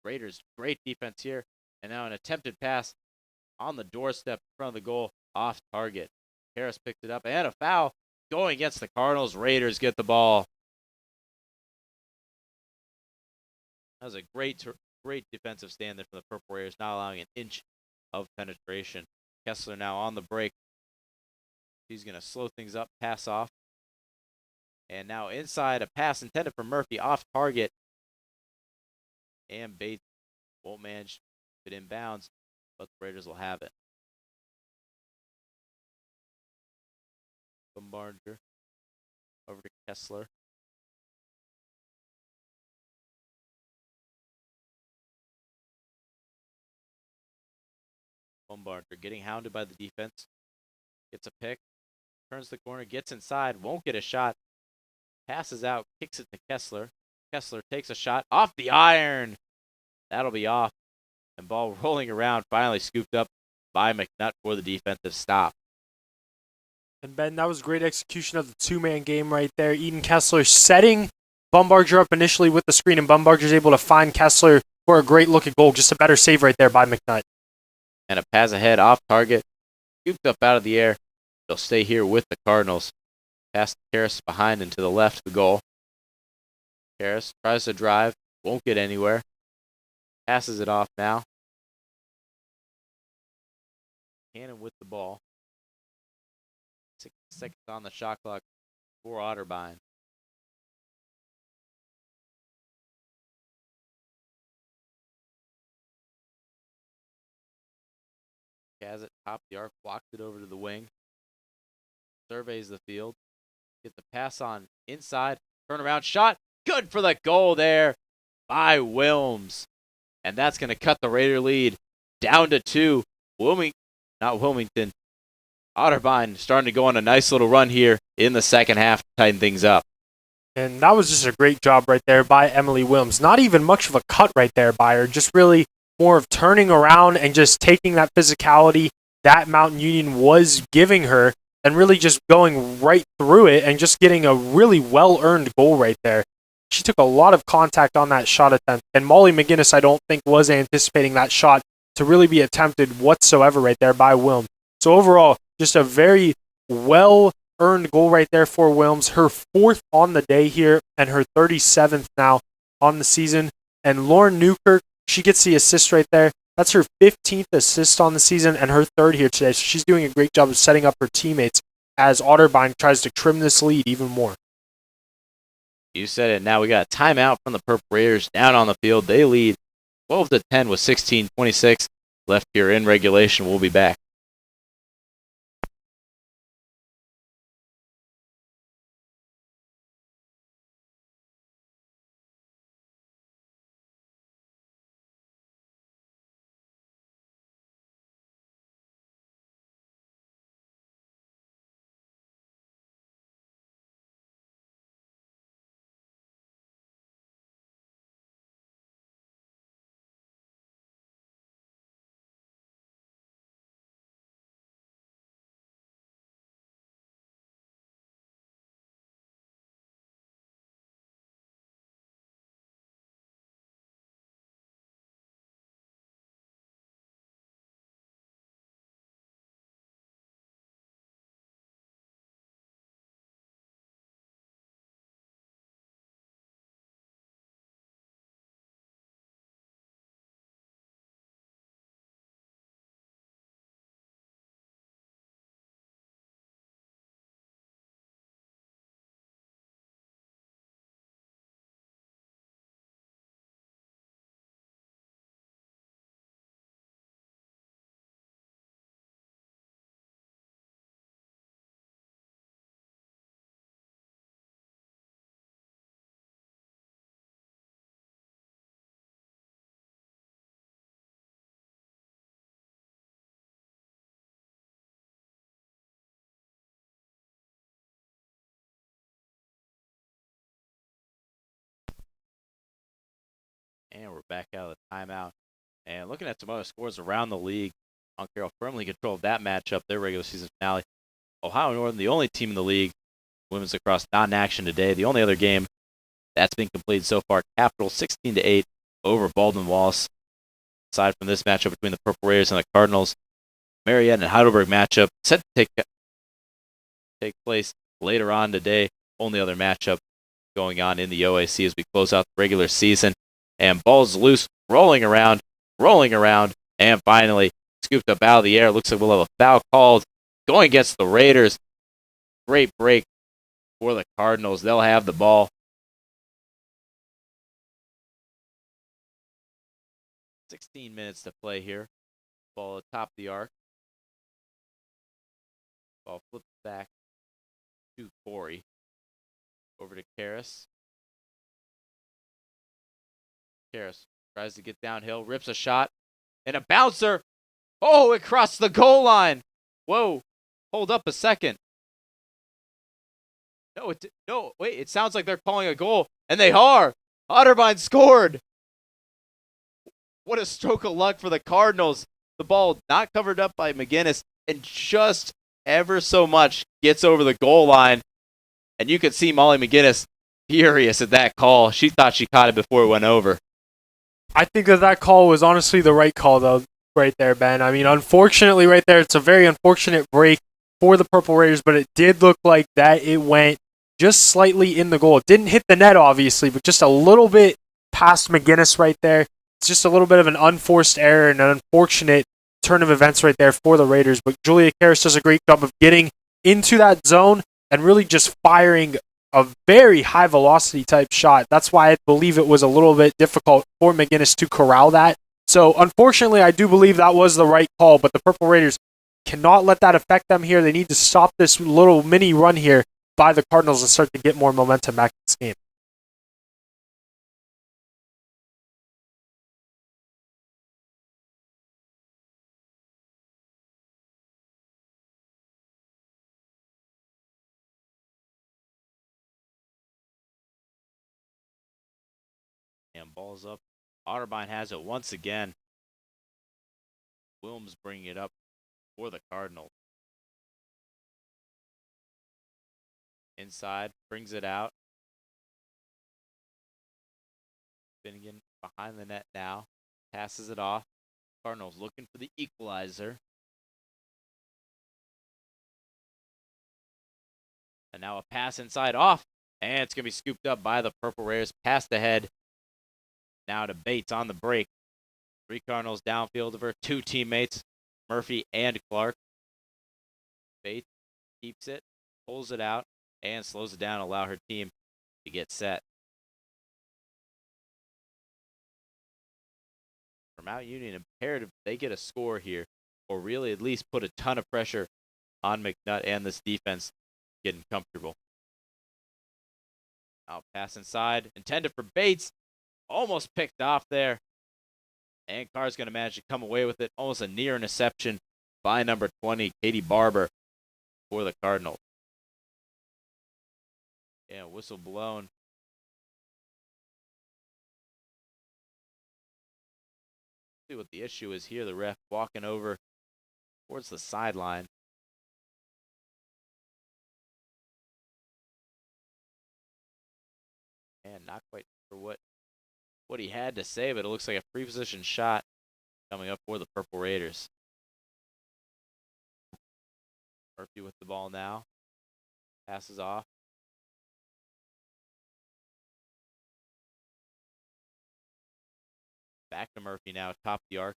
Raiders, great defense here. And now an attempted pass on the doorstep in front of the goal, off target. Harris picked it up, and a foul going against the Cardinals. Raiders get the ball. That was a great defensive stand there from the Purple Raiders, not allowing an inch of penetration. Kessler now on the break. He's going to slow things up, pass off. And now inside, a pass intended for Murphy, off target. And Bates won't manage it inbounds, but the Raiders will have it. Bumbarger over to Kessler. Bumbarger getting hounded by the defense. Gets a pick. Turns the corner, gets inside, won't get a shot. Passes out, kicks it to Kessler. Kessler takes a shot off the iron. That'll be off. And ball rolling around, finally scooped up by McNutt for the defensive stop. And Ben, that was great execution of the two-man game right there. Eden Kessler setting Bumbarger up initially with the screen, and Bumbarger's able to find Kessler for a great look at goal. Just a better save right there by McNutt. And a pass ahead, off target, scooped up out of the air. They'll stay here with the Cardinals. Pass to Karras behind and to the left of the goal. Karras tries to drive, won't get anywhere. Passes it off now. Cannon with the ball. 6 seconds on the shot clock for Otterbein. Has it top the arc, blocks it over to the wing. Surveys the field. Get the pass on inside. Turnaround shot. Good for the goal there by Wilms. And that's going to cut the Raider lead down to 2. Wilmington. Otterbein starting to go on a nice little run here in the second half to tighten things up. And that was just a great job right there by Emily Wilms. Not even much of a cut right there by her. Just really more of turning around and just taking that physicality that Mountain Union was giving her and really just going right through it and just getting a really well-earned goal right there. She took a lot of contact on that shot attempt, and Molly Mcginnis, I don't think, was anticipating that shot to really be attempted whatsoever right there by Wilms. So overall, just a very well-earned goal right there for Wilms. Her 4th on the day here and her 37th now on the season. And Lauren Newkirk, she gets the assist right there. That's her 15th assist on the season and her 3rd here today. So she's doing a great job of setting up her teammates as Otterbein tries to trim this lead even more. You said it. Now we got a timeout from the Purple Raiders down on the field. They lead 12-10 with 16:26 left here in regulation. We'll be back. And we're back out of the timeout. And looking at some other scores around the league, Mount Carroll firmly controlled that matchup, their regular season finale. Ohio Northern, the only team in the league, women's lacrosse not in action today. The only other game that's been completed so far, Capital 16-8 over Baldwin Wallace. Aside from this matchup between the Purple Raiders and the Cardinals, Marietta and Heidelberg matchup set to take place later on today. Only other matchup going on in the OAC as we close out the regular season. And ball's loose, rolling around, and finally scooped up out of the air. Looks like we'll have a foul called going against the Raiders. Great break for the Cardinals. They'll have the ball. 16 minutes to play here. Ball atop the arc. Ball flips back to Corey. Over to Karras. Karras tries to get downhill, rips a shot, and a bouncer. Oh, it crossed the goal line. Whoa, hold up a second. No, wait, it sounds like they're calling a goal, and they are. Otterbein scored. What a stroke of luck for the Cardinals. The ball not covered up by Mcginnis, and just ever so much gets over the goal line. And you could see Molly Mcginnis furious at that call. She thought she caught it before it went over. I think that call was honestly the right call, though, right there, Ben. I mean, unfortunately, right there, it's a very unfortunate break for the Purple Raiders, but it did look like that it went just slightly in the goal. It didn't hit the net, obviously, but just a little bit past Mcginnis right there. It's just a little bit of an unforced error and an unfortunate turn of events right there for the Raiders. But Julia Karras does a great job of getting into that zone and really just firing a very high velocity type shot. That's why I believe it was a little bit difficult for Mcginnis to corral that. So unfortunately, I do believe that was the right call, but the Purple Raiders cannot let that affect them here. They need to stop this little mini run here by the Cardinals and start to get more momentum back in this game. And ball's up. Otterbein has it once again. Wilms bringing it up for the Cardinals. Inside, brings it out. Finnegan behind the net now. Passes it off. Cardinals looking for the equalizer. And now a pass inside off. And it's going to be scooped up by the Purple Raiders. Past the head. Now to Bates on the break. 3 Cardinals downfield of her. 2 teammates, Murphy and Clark. Bates keeps it, pulls it out, and slows it down to allow her team to get set. For Mount Union, imperative they get a score here, or really at least put a ton of pressure on McNutt and this defense getting comfortable. Out pass inside, intended for Bates. Almost picked off there. And Carr's going to manage to come away with it. Almost a near interception by number 20, Katie Barber, for the Cardinals. Yeah, whistle blown. See what the issue is here. The ref walking over towards the sideline. And not quite sure what he had to say, but it looks like a free position shot coming up for the Purple Raiders. Murphy with the ball now. Passes off. Back to Murphy now, top the arc.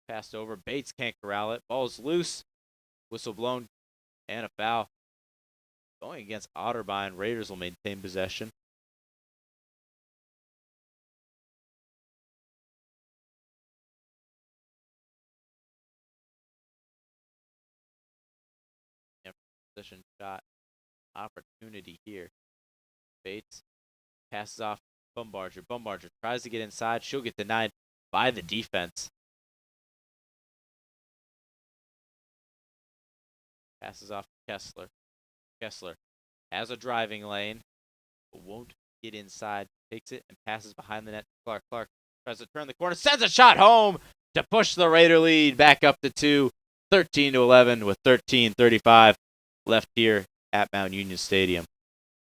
Passed over. Bates can't corral it. Ball's loose. Whistle blown. And a foul. Going against Otterbein. Raiders will maintain possession. Position shot opportunity here. Bates passes off Bumbarger. Bumbarger tries to get inside. She'll get denied by the defense. Passes off to Kessler. Kessler has a driving lane, but won't get inside. Takes it and passes behind the net to Clark. Clark Tries to turn the corner, sends a shot home to push the Raider lead back up to 2, 13-11 with 13:35 left here at Mount Union Stadium.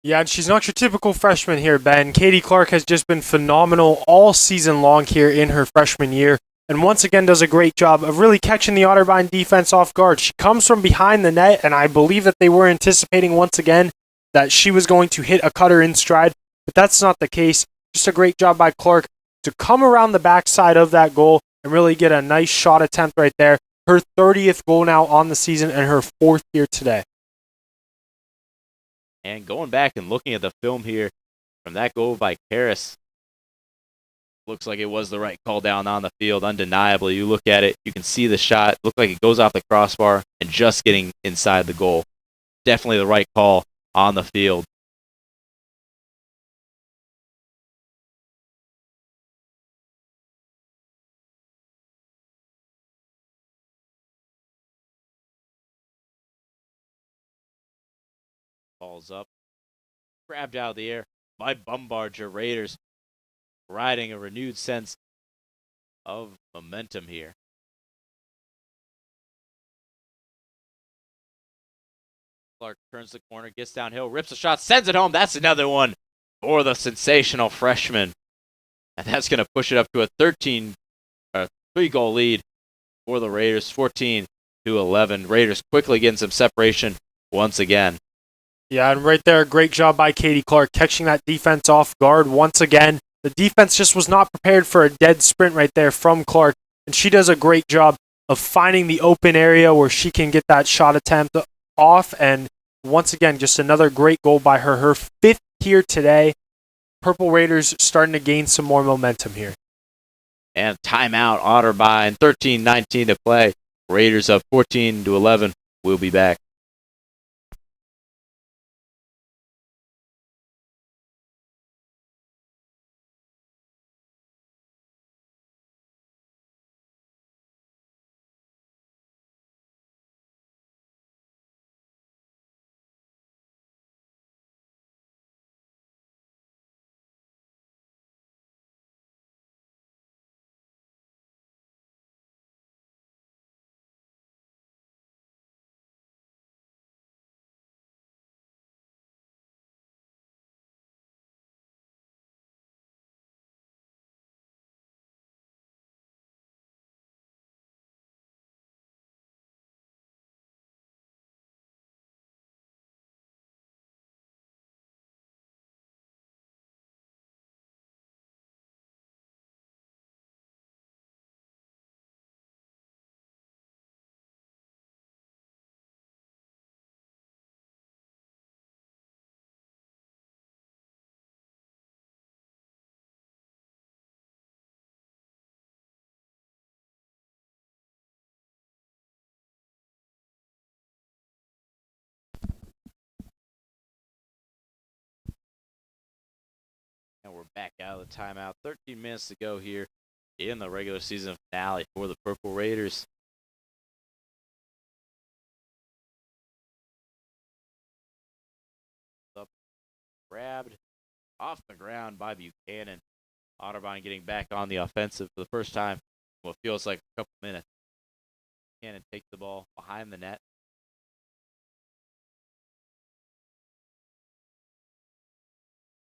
Yeah, and she's not your typical freshman here, Ben. Katie Clark has just been phenomenal all season long here in her freshman year, and once again does a great job of really catching the Otterbein defense off guard. She comes from behind the net, and I believe that they were anticipating once again that she was going to hit a cutter in stride, but that's not the case. Just a great job by Clark to come around the backside of that goal and really get a nice shot attempt right there. Her 30th goal now on the season and her 4th here today. And going back and looking at the film here from that goal by Karis, looks like it was the right call down on the field, undeniably. You look at it, you can see the shot. Looked like it goes off the crossbar and just getting inside the goal. Definitely the right call on the field. Balls up. Grabbed out of the air by Bumbarger. Raiders riding a renewed sense of momentum here. Clark turns the corner, gets downhill, rips a shot, sends it home. That's another one for the sensational freshman. And that's going to push it up to a 3-goal lead for the Raiders, 14-11. Raiders quickly getting some separation once again. Yeah, and right there, great job by Katie Clark catching that defense off guard once again. The defense just was not prepared for a dead sprint right there from Clark, and she does a great job of finding the open area where she can get that shot attempt off, and once again, just another great goal by her. Her 5th here today. Purple Raiders starting to gain some more momentum here. And timeout, Otterbein, 13:19 to play. Raiders up 14-11. We'll be back. And we're back out of the timeout. 13 minutes to go here in the regular season finale for the Purple Raiders. Up, grabbed off the ground by Buchanan. Otterbein getting back on the offensive for the first time in what feels like a couple minutes. Buchanan takes the ball behind the net.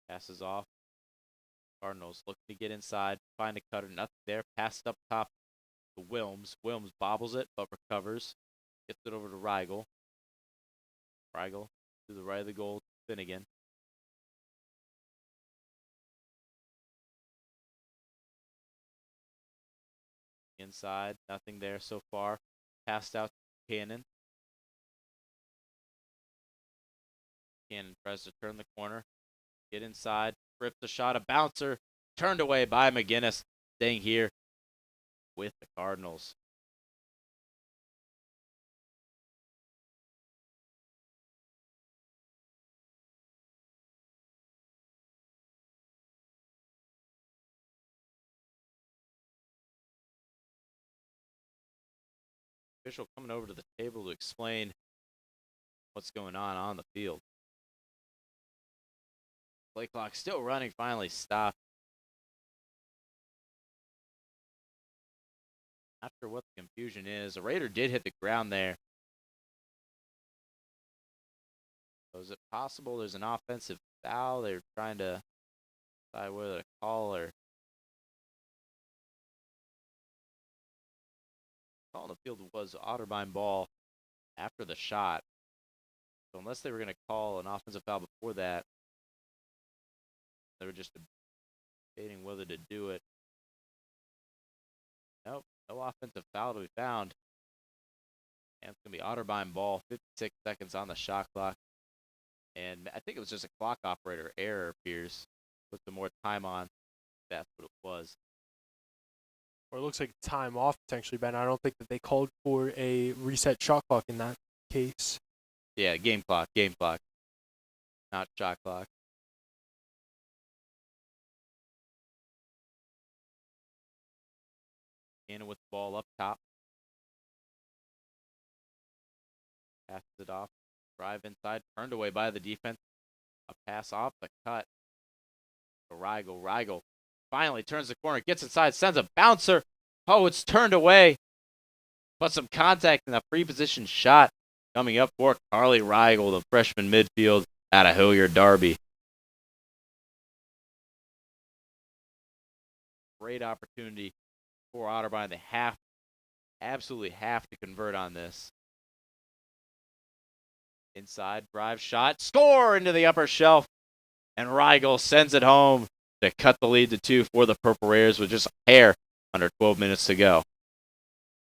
Passes off. Cardinals looking to get inside, find a cutter, nothing there. Passed up top to Wilms. Wilms bobbles it, but recovers. Gets it over to Rigel. Rigel to the right of the goal, Finnegan. Inside, nothing there so far. Passed out to Cannon. Cannon tries to turn the corner. Get inside, rips the shot, a bouncer, turned away by Mcginnis, staying here with the Cardinals. Official coming over to the table to explain what's going on the field. Play clock still running, finally stopped. Not sure what the confusion is. A Raider did hit the ground there. So is it possible there's an offensive foul? They're trying to decide whether to call or call on the field was Otterbein ball after the shot. So unless they were going to call an offensive foul before that, they were just debating whether to do it. Nope, no offensive foul to be found. And it's going to be Otterbein ball, 56 seconds on the shot clock. And I think it was just a clock operator error, appears. Put some more time on. That's what it was. Or it looks like time off, potentially, Ben. I don't think that they called for a reset shot clock in that case. Yeah, game clock, not shot clock. In with the ball up top. Passes it off. Drive inside. Turned away by the defense. A pass off the cut. Rigel finally turns the corner. Gets inside. Sends a bouncer. Oh, it's turned away. But some contact in a free position shot. Coming up for Carly Rigel, the freshman midfield out of Hilliard Derby. Great opportunity for Otterbein. They absolutely have to convert on this. Inside, drive shot, score into the upper shelf. And Rigel sends it home to cut the lead to 2 for the Purple Raiders with just a hair under 12 minutes to go.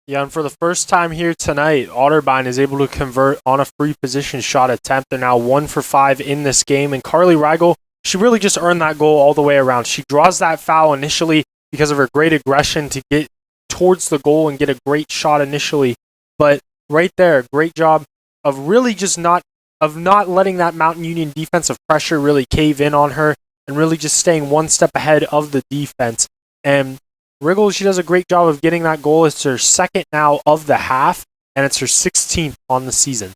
Yeah, and for the first time here tonight, Otterbein is able to convert on a free position shot attempt. They're now 1 for 5 in this game. And Carly Rigel, she really just earned that goal all the way around. She draws that foul initially because of her great aggression to get towards the goal and get a great shot initially. But right there, great job of really just not letting that Mountain Union defensive pressure really cave in on her and really just staying one step ahead of the defense. And Rigel, she does a great job of getting that goal. It's her second now of the half, and it's her 16th on the season.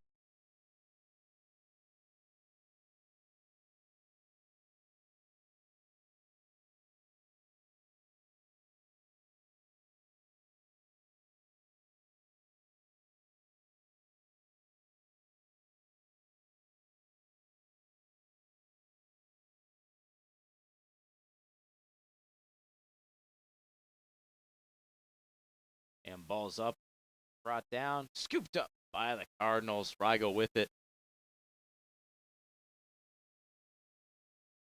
And ball's up, brought down, scooped up by the Cardinals. Rigel with it.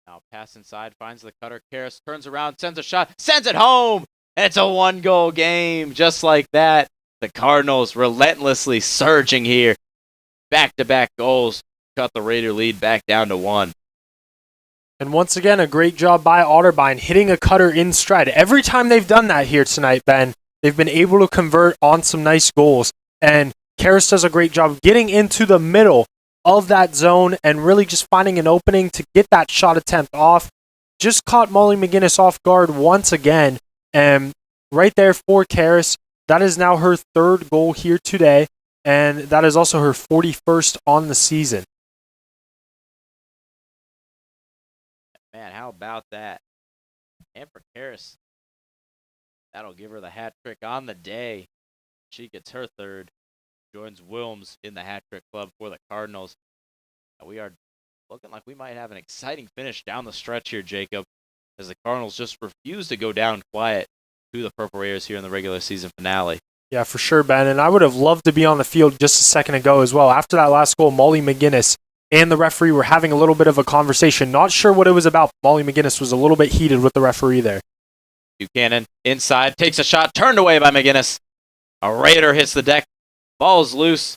Now pass inside, finds the cutter. Karras turns around, sends a shot, sends it home. And it's a 1-goal game, just like that. The Cardinals relentlessly surging here. Back-to-back goals, cut the Raider lead back down to 1. And once again, a great job by Otterbein hitting a cutter in stride. Every time they've done that here tonight, Ben, they've been able to convert on some nice goals. And Karras does a great job getting into the middle of that zone and really just finding an opening to get that shot attempt off. Just caught Molly Mcginnis off guard once again. And right there for Karras, that is now her 3rd goal here today. And that is also her 41st on the season. Man, how about that? And for Karras, that'll give her the hat trick on the day. She gets her 3rd. Joins Wilms in the hat trick club for the Cardinals. We are looking like we might have an exciting finish down the stretch here, Jacob, as the Cardinals just refuse to go down quiet to the Purple Raiders here in the regular season finale. Yeah, for sure, Ben. And I would have loved to be on the field just a second ago as well. After that last goal, Molly Mcginnis and the referee were having a little bit of a conversation. Not sure what it was about. Molly Mcginnis was a little bit heated with the referee there. Buchanan inside, takes a shot, turned away by Mcginnis. A Raider hits the deck. Ball's loose.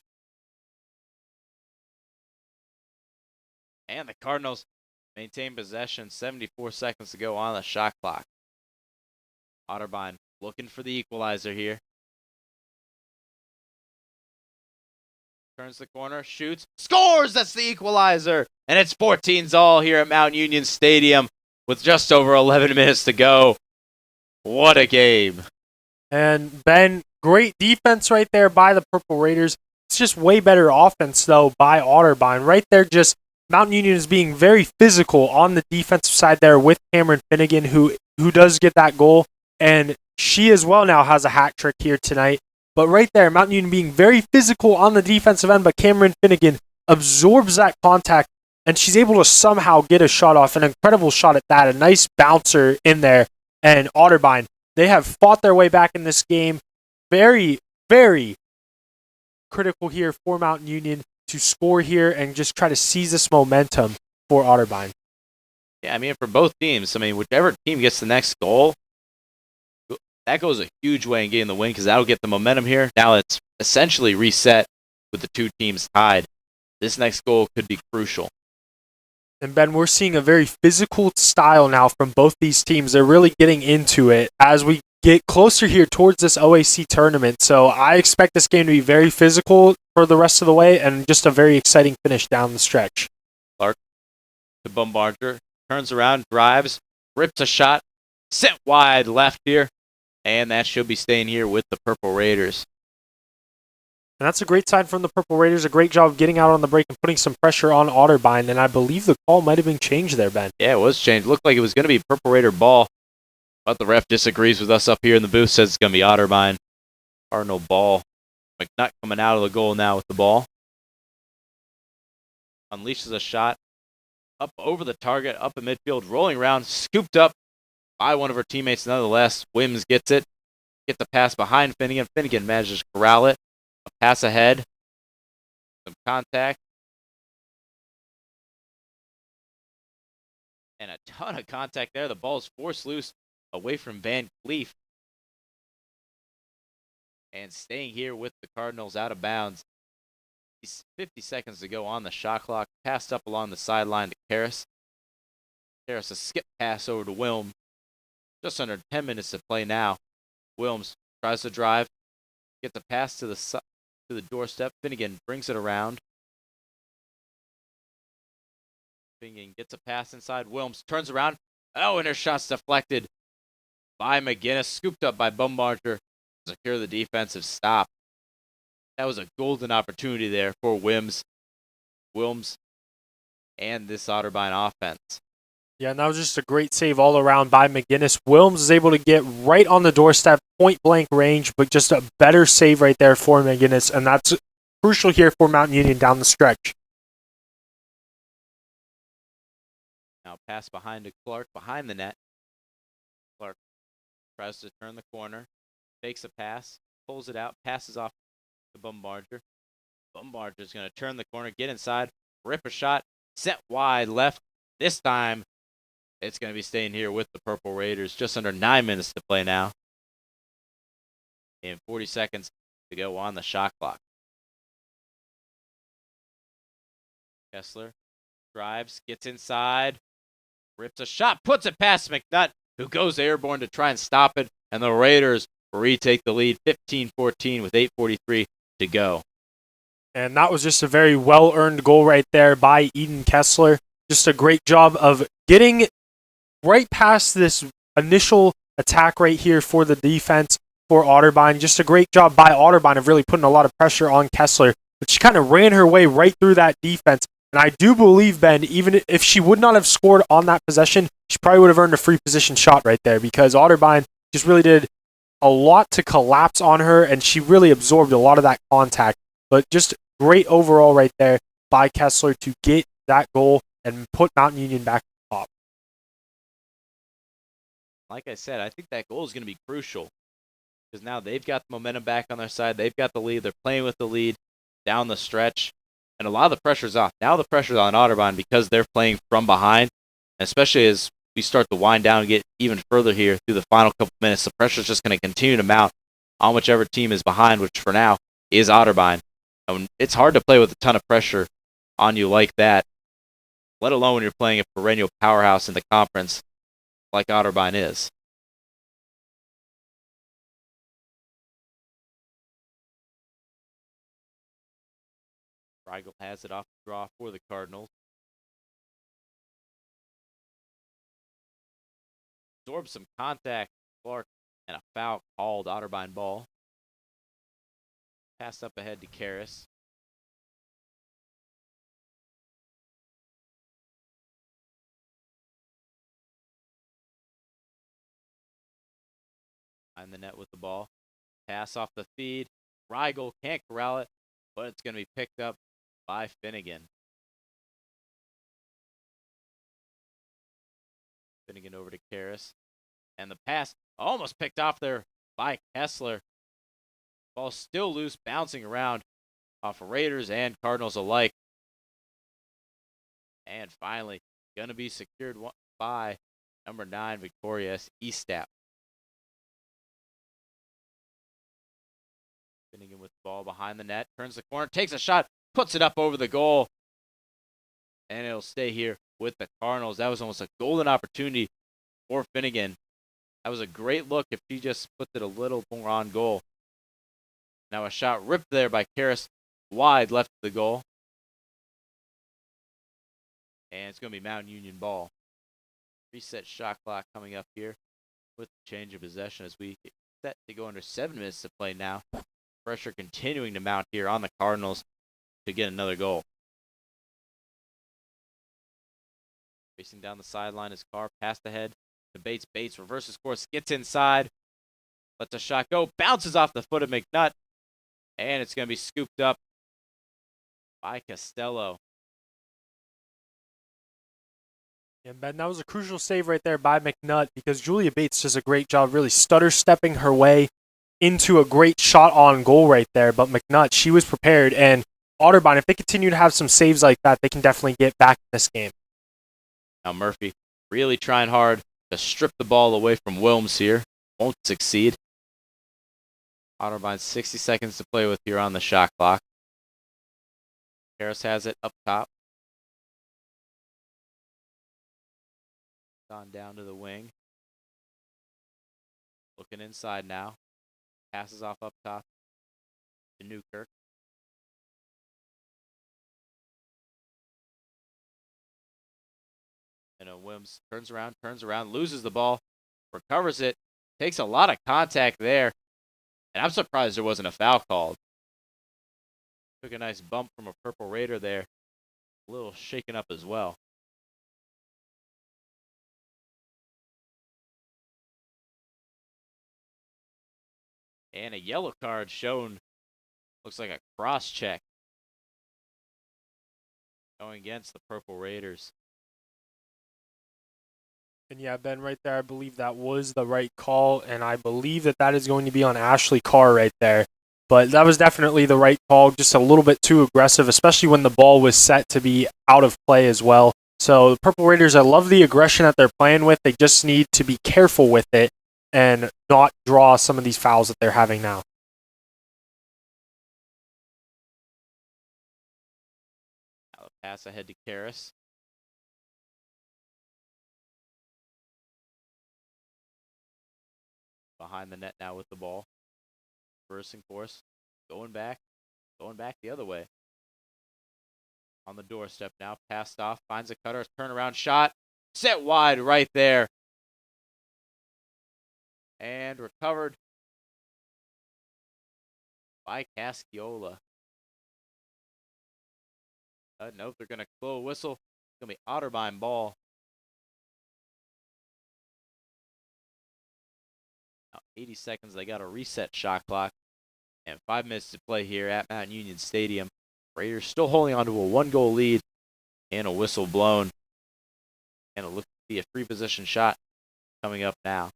And the Cardinals maintain possession. 74 seconds to go on the shot clock. Otterbein looking for the equalizer here. Turns the corner, shoots, scores! That's the equalizer! And it's 14-all here at Mount Union Stadium with just over 11 minutes to go. What a game. And Ben, great defense right there by the Purple Raiders. It's just way better offense, though, by Otterbein. Right there, just Mountain Union is being very physical on the defensive side there with Cameron Finnegan, who does get that goal. And She as well now has a hat trick here tonight. But right there, Mountain Union being very physical on the defensive end, but Cameron Finnegan absorbs that contact, and she's able to somehow get a shot off, an incredible shot at that, a nice bouncer in there. And Otterbein, they have fought their way back in this game. Very, very critical here for Mountain Union to score here and just try to seize this momentum for Otterbein. Yeah, I mean, for both teams, I mean, whichever team gets the next goal, that goes a huge way in getting the win because that'll get the momentum here. Now it's essentially reset with the two teams tied. This next goal could be crucial. And Ben, we're seeing a very physical style now from both these teams. They're really getting into it as we get closer here towards this OAC tournament. So I expect this game to be very physical for the rest of the way and just a very exciting finish down the stretch. Clark to Bumbarger, turns around, drives, rips a shot, sent wide left here, and that should be staying here with the Purple Raiders. And that's a great sign from the Purple Raiders. A great job of getting out on the break and putting some pressure on Otterbein. And I believe the call might have been changed there, Ben. Yeah, it was changed. Looked like it was going to be Purple Raider ball, but the ref disagrees with us up here in the booth, says it's going to be Otterbein. Cardinal ball. McNutt coming out of the goal now with the ball. Unleashes a shot up over the target, up in midfield, rolling around, scooped up by one of her teammates nonetheless. Wims gets it. Get the pass behind Finnegan. Finnegan manages to corral it. A pass ahead. Some contact. And a ton of contact there. The ball is forced loose away from Van Cleef. And staying here with the Cardinals out of bounds. 50 seconds to go on the shot clock. Passed up along the sideline to Karras. Karras a skip pass over to Wilm. Just under 10 minutes to play now. Wilms tries to drive. Gets a pass to the doorstep. Finnegan brings it around. Finnegan gets a pass inside. Wilms turns around. Oh, and her shot's deflected by Mcginnis. Scooped up by Bumbarger. Secure the defensive stop. That was a golden opportunity there for Wilms and this Otterbein offense. Yeah, and that was just a great save all around by Mcginnis. Wilms is able to get right on the doorstep, point blank range, but just a better save right there for Mcginnis, and that's crucial here for Mountain Union down the stretch. Now pass behind to Clark, behind the net. Clark tries to turn the corner, fakes a pass, pulls it out, passes off to Bumbarger. Bumbarger's going to turn the corner, get inside, rip a shot, set wide left. This time, it's going to be staying here with the Purple Raiders. Just under 9 minutes to play now. And 40 seconds to go on the shot clock. Kessler drives, gets inside, rips a shot, puts it past McNutt, who goes airborne to try and stop it. And the Raiders retake the lead 15-14 with 8:43 to go. And that was just a very well-earned goal right there by Eden Kessler. Just a great job of getting right past this initial attack right here for the defense for Otterbein. Just a great job by Otterbein of really putting a lot of pressure on Kessler. But she kind of ran her way right through that defense. And I do believe, Ben, even if she would not have scored on that possession, she probably would have earned a free position shot right there because Otterbein just really did a lot to collapse on her, and she really absorbed a lot of that contact. But just great overall right there by Kessler to get that goal and put Mountain Union back at the top. Like I said, I think that goal is going to be crucial because now they've got the momentum back on their side. They've got the lead. They're playing with the lead down the stretch. And a lot of the pressure's off. Now the pressure's on Otterbein because they're playing from behind, especially as we start to wind down and get even further here through the final couple minutes. The pressure's just going to continue to mount on whichever team is behind, which for now is Otterbein. It's hard to play with a ton of pressure on you like that, let alone when you're playing a perennial powerhouse in the conference like Otterbein is. Rigel has it off the draw for the Cardinals. Absorbs some contact, Clark, and a foul called Otterbein ball. Pass up ahead to Karras. Behind the net with the ball. Pass off the feed. Rigel can't corral it, but it's going to be picked up by Finnegan. Finnegan over to Karras. And the pass almost picked off there by Kessler. Ball still loose, bouncing around off Raiders and Cardinals alike. And finally, going to be secured by number 9, Victoria Eastap. Finnegan with the ball behind the net, turns the corner, takes a shot, puts it up over the goal. And it'll stay here with the Cardinals. That was almost a golden opportunity for Finnegan. That was a great look if she just put it a little more on goal. Now a shot ripped there by Karras, wide left of the goal. And it's going to be Mount Union ball. Reset shot clock coming up here with the change of possession as we get set to go under 7 minutes to play now. Pressure continuing to mount here on the Cardinals to get another goal. Racing down the sideline is Carr, passed ahead to Bates. Bates reverses course, gets inside, lets a shot go, bounces off the foot of McNutt, and it's going to be scooped up by Costello. And Ben, that was a crucial save right there by McNutt because Julia Bates does a great job really stutter stepping her way into a great shot on goal right there. But McNutt, she was prepared. And Otterbein, if they continue to have some saves like that, they can definitely get back in this game. Now Murphy really trying hard to strip the ball away from Wilms here. Won't succeed. Otterbein 60 seconds to play with here on the shot clock. Karras has it up top. Gone down to the wing. Looking inside now. Passes off up top to Newkirk. And Wims turns around, loses the ball, recovers it, takes a lot of contact there. And I'm surprised there wasn't a foul called. Took a nice bump from a Purple Raider there. A little shaken up as well. And a yellow card shown. Looks like a cross check. Going against the Purple Raiders. And yeah, Ben, right there, I believe that was the right call, and I believe that that is going to be on Ashley Carr right there. But that was definitely the right call, just a little bit too aggressive, especially when the ball was set to be out of play as well. So the Purple Raiders, I love the aggression that they're playing with. They just need to be careful with it and not draw some of these fouls that they're having now. Now the pass ahead to Karras. Behind the net now with the ball. Reversing course. Going back the other way. On the doorstep now. Passed off. Finds a cutter. Turnaround shot. Set wide right there. And recovered by Casciola. Nope, they're going to blow a whistle. It's going to be Otterbein ball. Now 80 seconds. They got a reset shot clock. And 5 minutes to play here at Mount Union Stadium. Raiders still holding on to a 1-goal lead. And a whistle blown. And it looks to be a free position shot coming up now.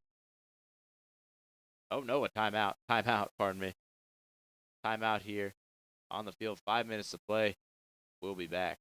Oh, no, a timeout. Timeout, pardon me. Timeout here on the field. 5 minutes to play. We'll be back.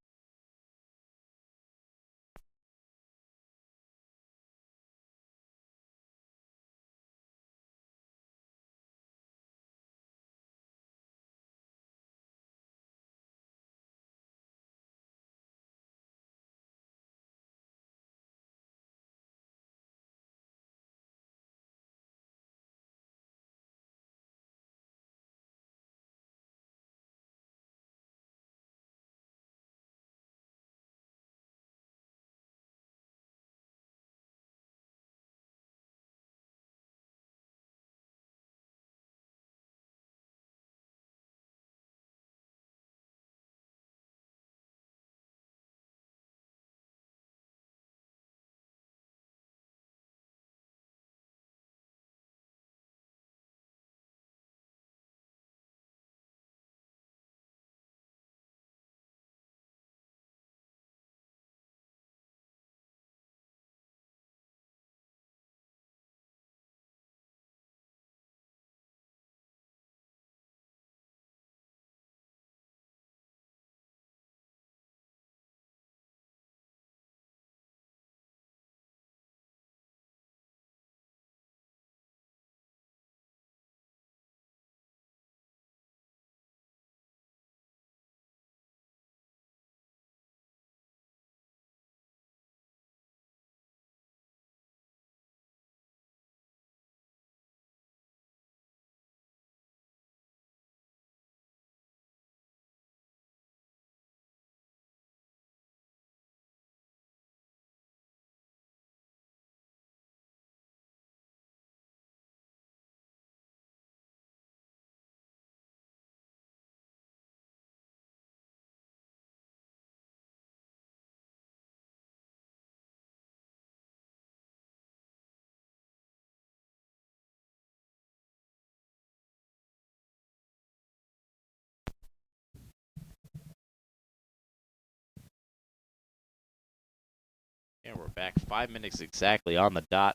And we're back 5 minutes exactly on the dot.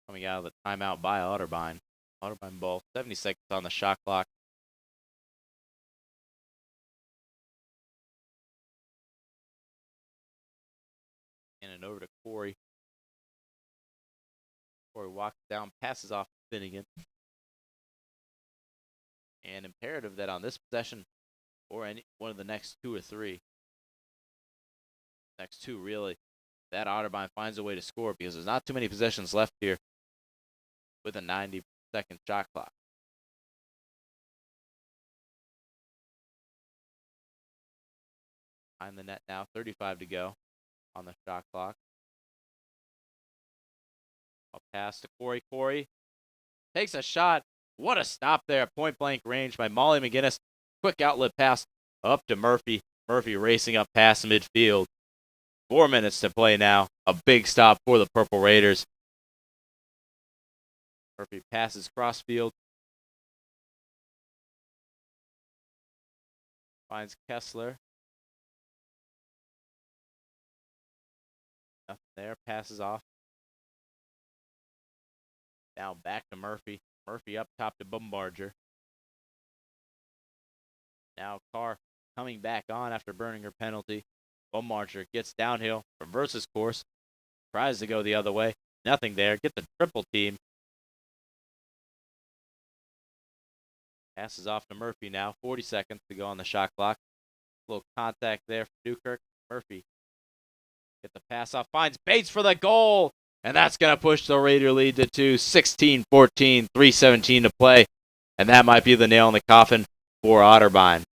Coming out of the timeout by Otterbein. Otterbein ball, 70 seconds on the shot clock. And it over to Corey. Corey walks down, passes off to Finnegan. And imperative that on this possession, or any one of the next two or three, next two really, that Otterbein finds a way to score because there's not too many possessions left here with a 90-second shot clock. Behind the net now, 35 to go on the shot clock. I'll pass to Corey. Corey takes a shot. What a stop there. Point blank range by Molly Mcginnis. Quick outlet pass up to Murphy. Murphy racing up past midfield. 4 minutes to play now. A big stop for the Purple Raiders. Murphy passes crossfield. Finds Kessler. Nothing there. Passes off. Now back to Murphy. Murphy up top to Bumbarger. Now Carr coming back on after burning her penalty. Bumbarger gets downhill, reverses course, tries to go the other way. Nothing there. Get the triple team. Passes off to Murphy now. 40 seconds to go on the shot clock. A little contact there for Newkirk. Murphy get the pass off. Finds Bates for the goal. And that's going to push the Raider lead to 2. 16-14, 3:17 to play. And that might be the nail in the coffin for Otterbein.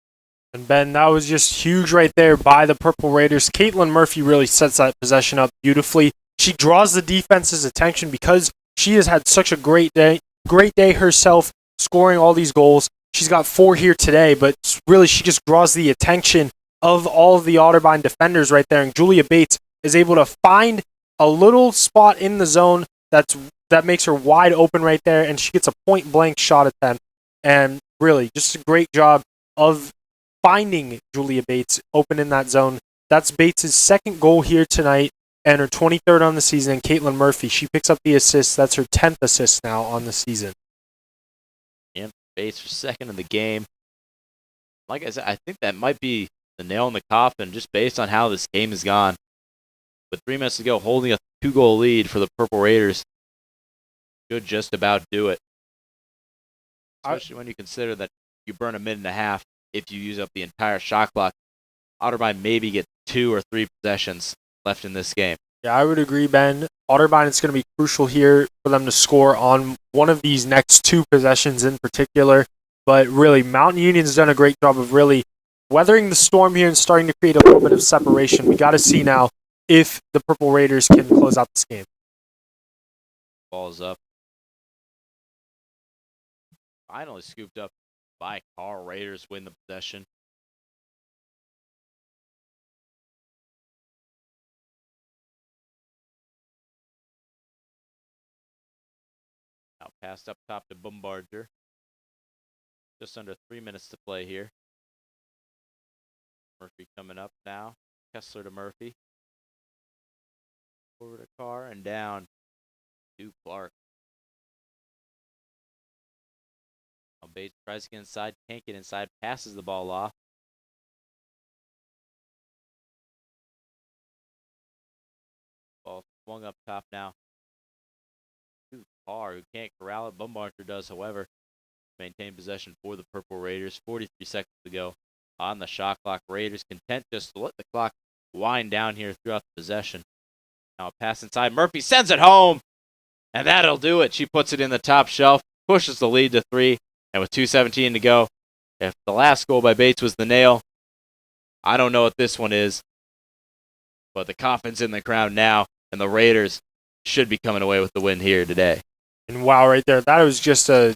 And Ben, that was just huge right there by the Purple Raiders. Kailyn Murphy really sets that possession up beautifully. She draws the defense's attention because she has had such a great day herself, scoring all these goals. She's got 4 here today, but really she just draws the attention of all of the Otterbein defenders right there. And Julia Bates is able to find a little spot in the zone that makes her wide open right there, and she gets a point-blank shot attempt. And really, just a great job of finding Julia Bates open in that zone. That's Bates' second goal here tonight and her 23rd on the season. And Kailyn Murphy, she picks up the assist. That's her 10th assist now on the season. Yeah, Bates for second in the game. Like I said, I think that might be the nail in the coffin just based on how this game has gone. With 3 minutes to go, holding a 2-goal lead for the Purple Raiders should just about do it. Especially when you consider that you burn a minute and a half if you use up the entire shot clock. Otterbein maybe get 2 or 3 possessions left in this game. Yeah, I would agree, Ben. Otterbein, it's going to be crucial here for them to score on one of these next 2 possessions in particular. But really, Mountain Union's done a great job of really weathering the storm here and starting to create a little bit of separation. We got to see now if the Purple Raiders can close out this game. Ball's up. Finally scooped up by Carl. Raiders win the possession. Now passed up top to Bumbarger. Just under 3 minutes to play here. Murphy coming up now. Kessler to Murphy. Over to Carr and down to Clark. Now Bates tries to get inside, can't get inside, passes the ball off. Ball swung up top now to Carr, who can't corral it. Bumbarger does, however, maintain possession for the Purple Raiders. 43 seconds to go on the shot clock. Raiders content just to let the clock wind down here throughout the possession. Now a pass inside. Murphy sends it home. And that'll do it. She puts it in the top shelf. Pushes the lead to 3. And with 2:17 to go, if the last goal by Bates was the nail, I don't know what this one is. But the coffin's in the ground now. And the Raiders should be coming away with the win here today. And wow, right there. That was just a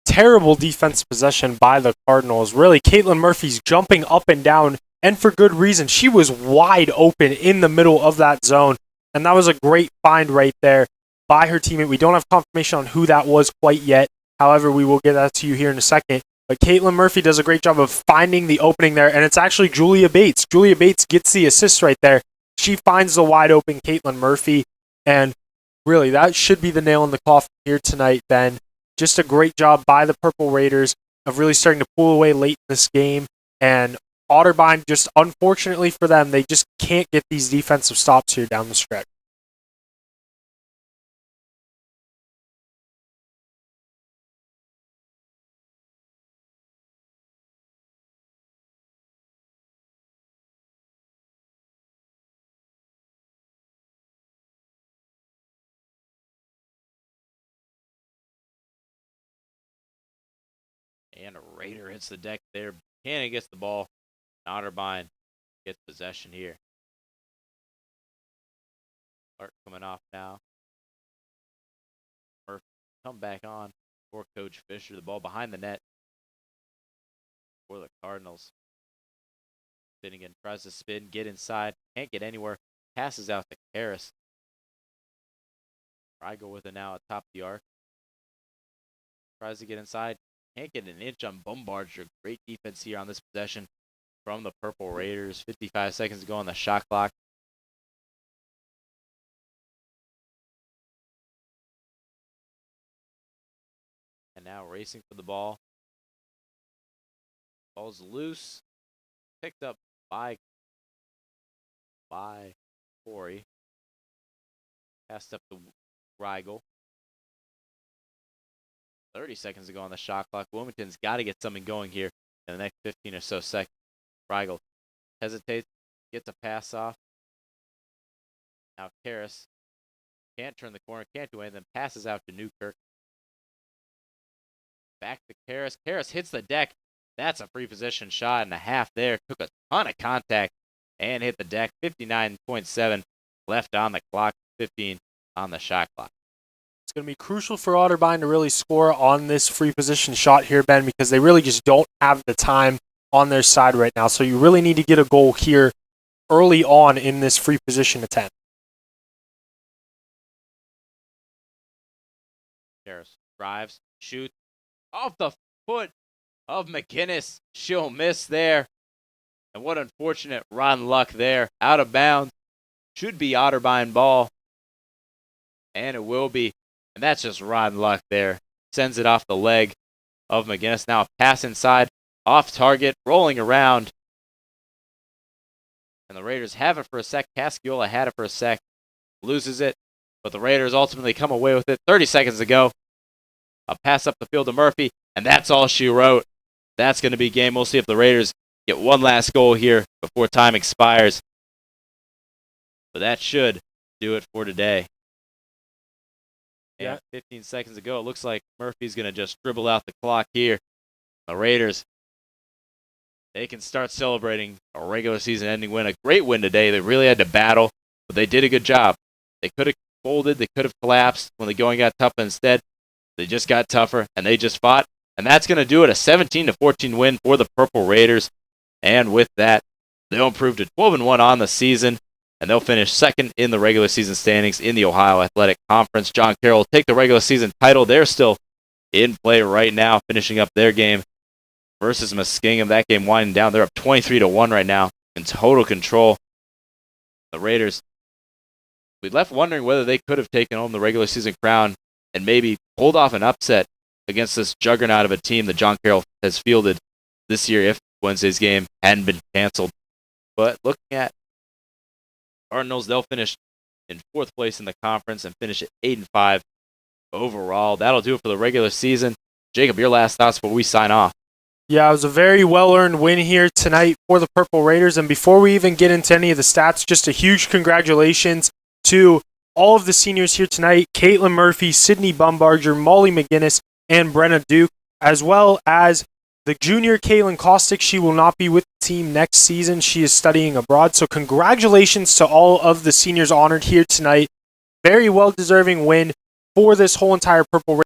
terrible defensive possession by the Cardinals. Really, Kailyn Murphy's jumping up and down. And for good reason. She was wide open in the middle of that zone. And that was a great find right there by her teammate. We don't have confirmation on who that was quite yet. However, we will get that to you here in a second. But Kailyn Murphy does a great job of finding the opening there. And it's actually Julia Bates. Julia Bates gets the assist right there. she finds the wide open Caitlin Murphy, and really that should be the nail in the coffin here tonight, Ben. Just a great job by the Purple Raiders of really starting to pull away late in this game, and Otterbein, just unfortunately for them, they just can't get these defensive stops here down the stretch. And a Raider hits the deck there. Buchanan gets the ball. Otterbein gets possession here. Clark coming off now. Murphy come back on for Coach Fisher. The ball behind the net for the Cardinals. Spinning in, tries to spin, get inside, can't get anywhere. Passes out to Harris. Riegel with it now atop the arc. Tries to get inside. Can't get an inch on Bumbarger. Great defense here on this possession from the Purple Raiders. 55 seconds to go on the shot clock. And now racing for the ball. Ball's loose. Picked up by Corey. Passed up to Riegel. 30 seconds to go on the shot clock. Wilmington's got to get something going here in the next 15 or so seconds. Riegel hesitates, gets a pass off. Now Karras can't turn the corner, can't do anything, passes out to Newkirk. Back to Karras. Karras hits the deck. That's a free position shot and a half there. Took a ton of contact and hit the deck. 59.7 left on the clock, 15 on the shot clock. It's going to be crucial for Otterbein to really score on this free position shot here, Ben, because they really just don't have the time on their side right now. So you really need to get a goal here early on in this free position attempt. Karras drives, shoots off the foot of Mcginnis. She'll miss there. And what unfortunate run luck there. Out of bounds. Should be Otterbein ball. And it will be. And that's just rotten luck there. Sends it off the leg of Mcginnis. Now a pass inside, off target, rolling around. And the Raiders have it for a sec. Casciola had it for a sec. Loses it. But the Raiders ultimately come away with it. 30 seconds to go. A pass up the field to Murphy. And that's all she wrote. That's going to be game. We'll see if the Raiders get one last goal here before time expires. But that should do it for today. And 15 seconds to go. It looks like Murphy's going to just dribble out the clock here. The Raiders, they can start celebrating a regular season ending win. A great win today. They really had to battle, but they did a good job. They could have folded. They could have collapsed when the going got tough. Instead, they just got tougher, and they just fought. And that's going to do it. A 17-14 win for the Purple Raiders. And with that, they'll improve to 12-1 on the season. And they'll finish second in the regular season standings in the Ohio Athletic Conference. John Carroll will take the regular season title. They're still in play right now, finishing up their game versus Muskingum. That game winding down. They're up 23-1 right now in total control. The Raiders, we left wondering whether they could have taken home the regular season crown and maybe pulled off an upset against this juggernaut of a team that John Carroll has fielded this year if Wednesday's game hadn't been canceled. But looking at Cardinals, they'll finish in fourth place in the conference and finish at 8-5 overall. That'll do it for the regular season. Jacob, your last thoughts before we sign off. Yeah, it was a very well-earned win here tonight for the Purple Raiders. And before we even get into any of the stats, just a huge congratulations to all of the seniors here tonight: Caitlin Murphy, Sydney Bumbarger, Molly Mcginnis, and Brenna Duke, as well as the junior Kailyn Kostic. She will not be with the team next season. She is studying abroad. So congratulations to all of the seniors honored here tonight. Very well-deserving win for this whole entire Purple Raiders.